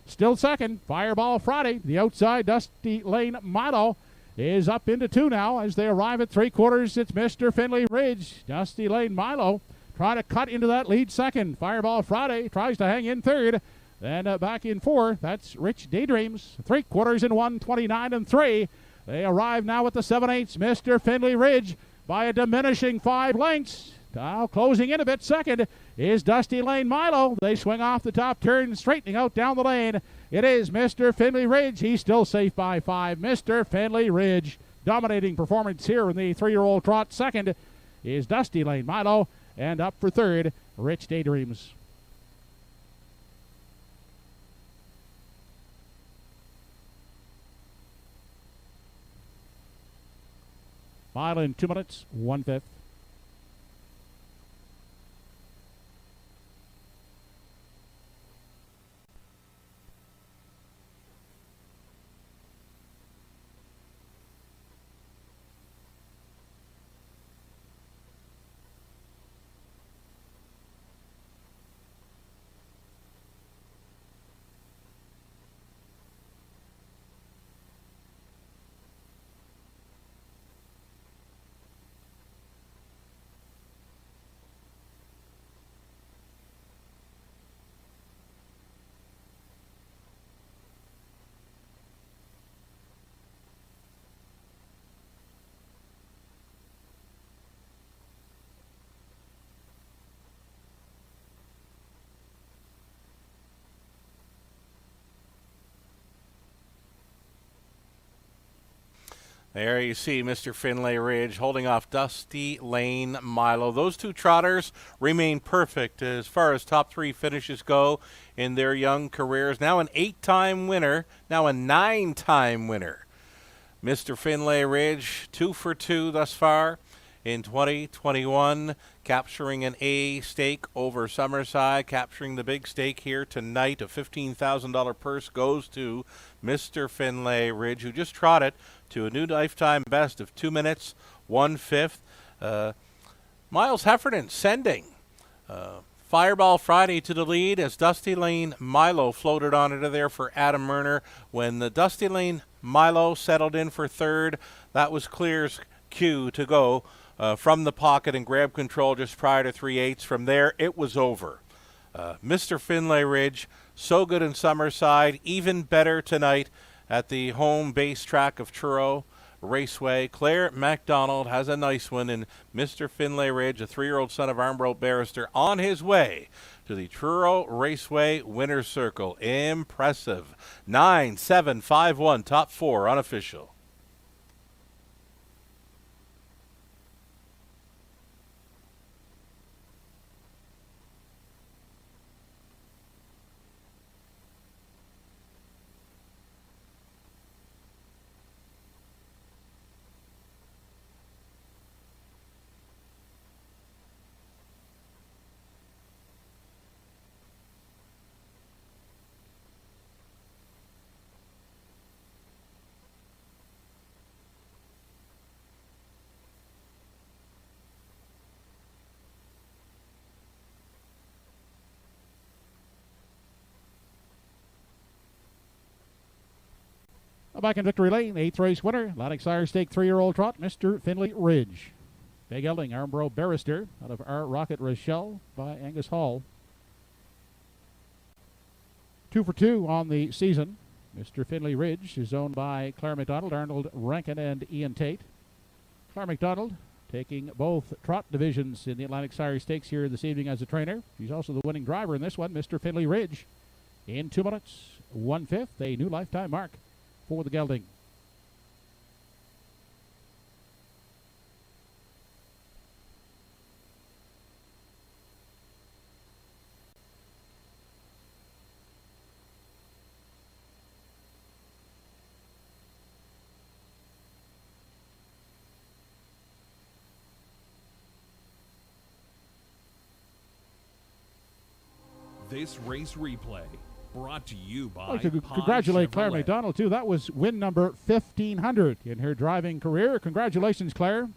Still second, Fireball Friday. The outside, Dusty Lane Milo is up into 2 now as they arrive at 3/4. It's Mr. Finlay Ridge. Dusty Lane Milo trying to cut into that lead second. Fireball Friday tries to hang in 3rd. Then back in 4, that's Rich Daydreams. 3/4 in 1, 29 and 3. They arrive now at the 7/8. Mr. Finlay Ridge by a diminishing 5 lengths. Now closing in a bit second is Dusty Lane Milo. They swing off the top turn, straightening out down the lane. It is Mr. Finlay Ridge. He's still safe by 5. Mr. Finlay Ridge. Dominating performance here in the 3-year-old trot. Second is Dusty Lane Milo. And up for 3rd, Rich Daydreams. Mile in 2 minutes, 1/5. There you see Mr. Finlay Ridge holding off Dusty Lane Milo. Those two trotters remain perfect as far as top three finishes go in their young careers. Now an 8-time winner, now a 9-time winner. Mr. Finlay Ridge, 2 for 2 thus far in 2021, capturing an A stake over Summerside, capturing the big stake here tonight. A $15,000 purse goes to Mr. Finlay Ridge, who just trotted to a new lifetime best of 2 minutes, 1/5. Miles Heffernan sending Fireball Friday to the lead as Dusty Lane Milo floated on into there for Adam Murner. When the Dusty Lane Milo settled in for third, that was Clear's cue to go from the pocket and grab control just prior to 3/8. From there, it was over. Mr. Finlay Ridge, so good in Summerside, even better tonight at the home base track of Truro Raceway. Claire MacDonald has a nice one, and Mr. Finlay Ridge, a 3-year-old son of Armbroke Barrister, on his way to the Truro Raceway Winner's Circle. Impressive. 9-7-5-1, top 4 unofficial. Back in victory lane, 8th race winner, Atlantic Sire Stake 3-year-old trot, Mr. Finlay Ridge. Big gelding, Armbroke Barrister, out of our Rocket Rochelle by Angus Hall. 2 for 2 on the season. Mr. Finlay Ridge is owned by Claire MacDonald, Arnold Rankin, and Ian Tate. Claire MacDonald taking both trot divisions in the Atlantic Sire Stakes here this evening as a trainer. She's also the winning driver in this one, Mr. Finlay Ridge, in 2 minutes, 1/5, a new lifetime mark for the gelding. This race replay brought to you by I'd like to Pye congratulate Claire Chevrolet. MacDonald, too. That was win number 1,500 in her driving career. Congratulations, Claire.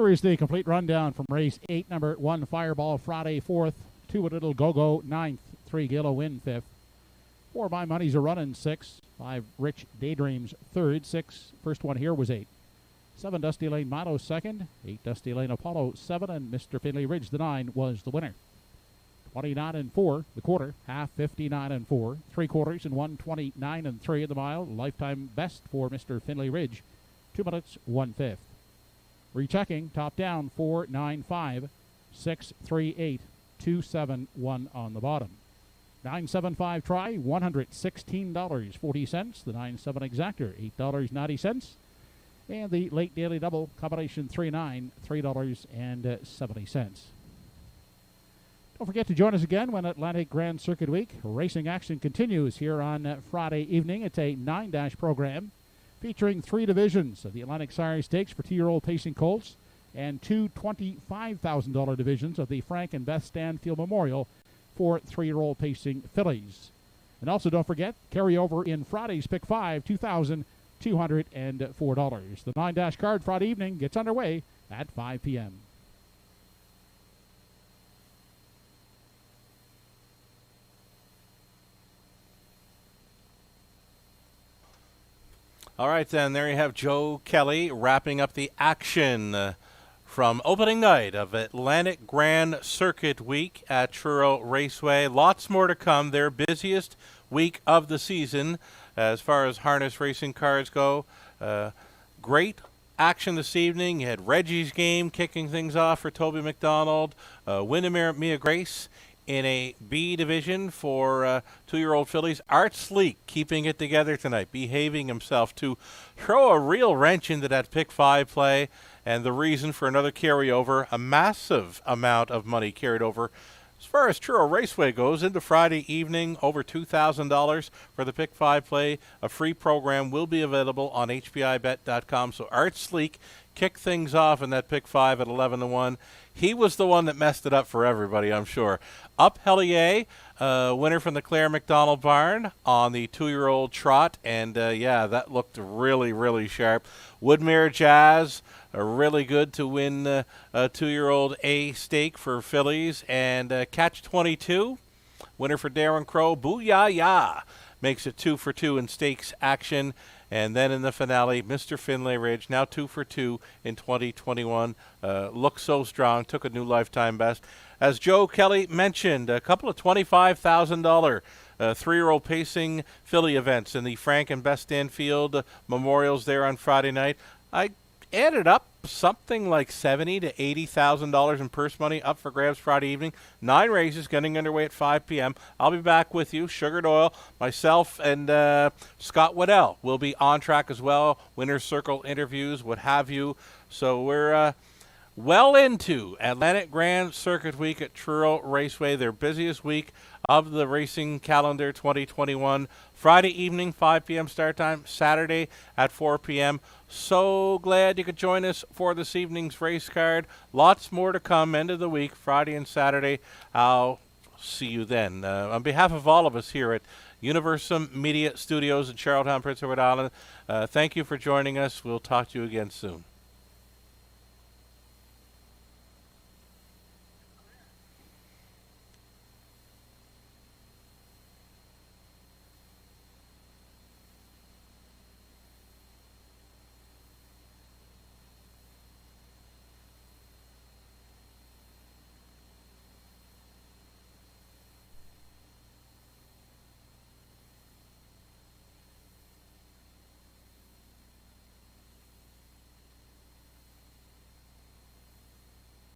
Here is the complete rundown from race 8, number 1, Fireball Friday, 4th. 2, A Little Go-Go, 9th. 3, Gala Win, 5th. 4, My Money's a Runnin', 6. 5, Rich Daydreams, 3rd. 6, first one here was 8. 7, Dusty Lane Motto, 2nd. 8, Dusty Lane Apollo, 7. And Mr. Finley Ridge, the 9, was the winner. 29 and 4, the quarter. Half, 59 and 4. 3 quarters and 129 and 3 at the mile. Lifetime best for Mr. Finley Ridge, 2 minutes, 1/5. Rechecking, top down, 495, 638, 271 on the bottom. 975 try, $116.40. The 97 exactor, $8.90. And the late daily double combination 3-9, $3.70. Don't forget to join us again when Atlantic Grand Circuit Week racing action continues here on Friday evening. It's a 9-dash program featuring 3 divisions of the Atlantic Sire Stakes for 2-year-old pacing colts and 2 $25,000 divisions of the Frank and Beth Stanfield Memorial for 3-year-old pacing fillies. And also don't forget, carryover in Friday's Pick 5, $2,204. The 9-dash card Friday evening gets underway at 5 p.m. All right, then, there you have Joe Kelly wrapping up the action from opening night of Atlantic Grand Circuit Week at Truro Raceway. Lots more to come. Their busiest week of the season as far as harness racing cars go. Great action this evening. You had Reggie's game kicking things off for Toby McDonald. Windermere Mia Grace in a B division for 2-year-old fillies. Art Sleek keeping it together tonight, behaving himself to throw a real wrench into that Pick 5 play, and the reason for another carryover, a massive amount of money carried over. As far as Truro Raceway goes, into Friday evening, over $2,000 for the Pick 5 play. A free program will be available on hbibet.com. So Art Sleek kicked things off in that Pick 5 at 11-1. He was the one that messed it up for everybody, I'm sure. Up Hellier, winner from the Claire McDonald barn on the 2-year-old trot. And, yeah, that looked really, really sharp. Woodmere Jazz, really good to win a 2-year-old A stake for fillies. And Catch 22, winner for Darren Crow. Booyah Ya makes it 2 for 2 in stakes action. And then in the finale, Mr. Finlay Ridge, now 2 for 2 in 2021. Looks so strong, took a new lifetime best. As Joe Kelly mentioned, a couple of $25,000 3-year-old pacing filly events in the Frank and Beth Stanfield memorials there on Friday night. I added up something like $70,000 to $80,000 in purse money up for grabs Friday evening. 9 races getting underway at 5 p.m. I'll be back with you. Sugared Oil, myself, and Scott Waddell will be on track as well. Winner's Circle interviews, what have you. So we're well into Atlantic Grand Circuit Week at Truro Raceway, their busiest week of the racing calendar 2021. Friday evening, 5 p.m. start time. Saturday at 4 p.m. So glad you could join us for this evening's race card. Lots more to come, end of the week, Friday and Saturday. I'll see you then. On behalf of all of us here at Universum Media Studios in Charlottetown, Prince Edward Island, thank you for joining us. We'll talk to you again soon.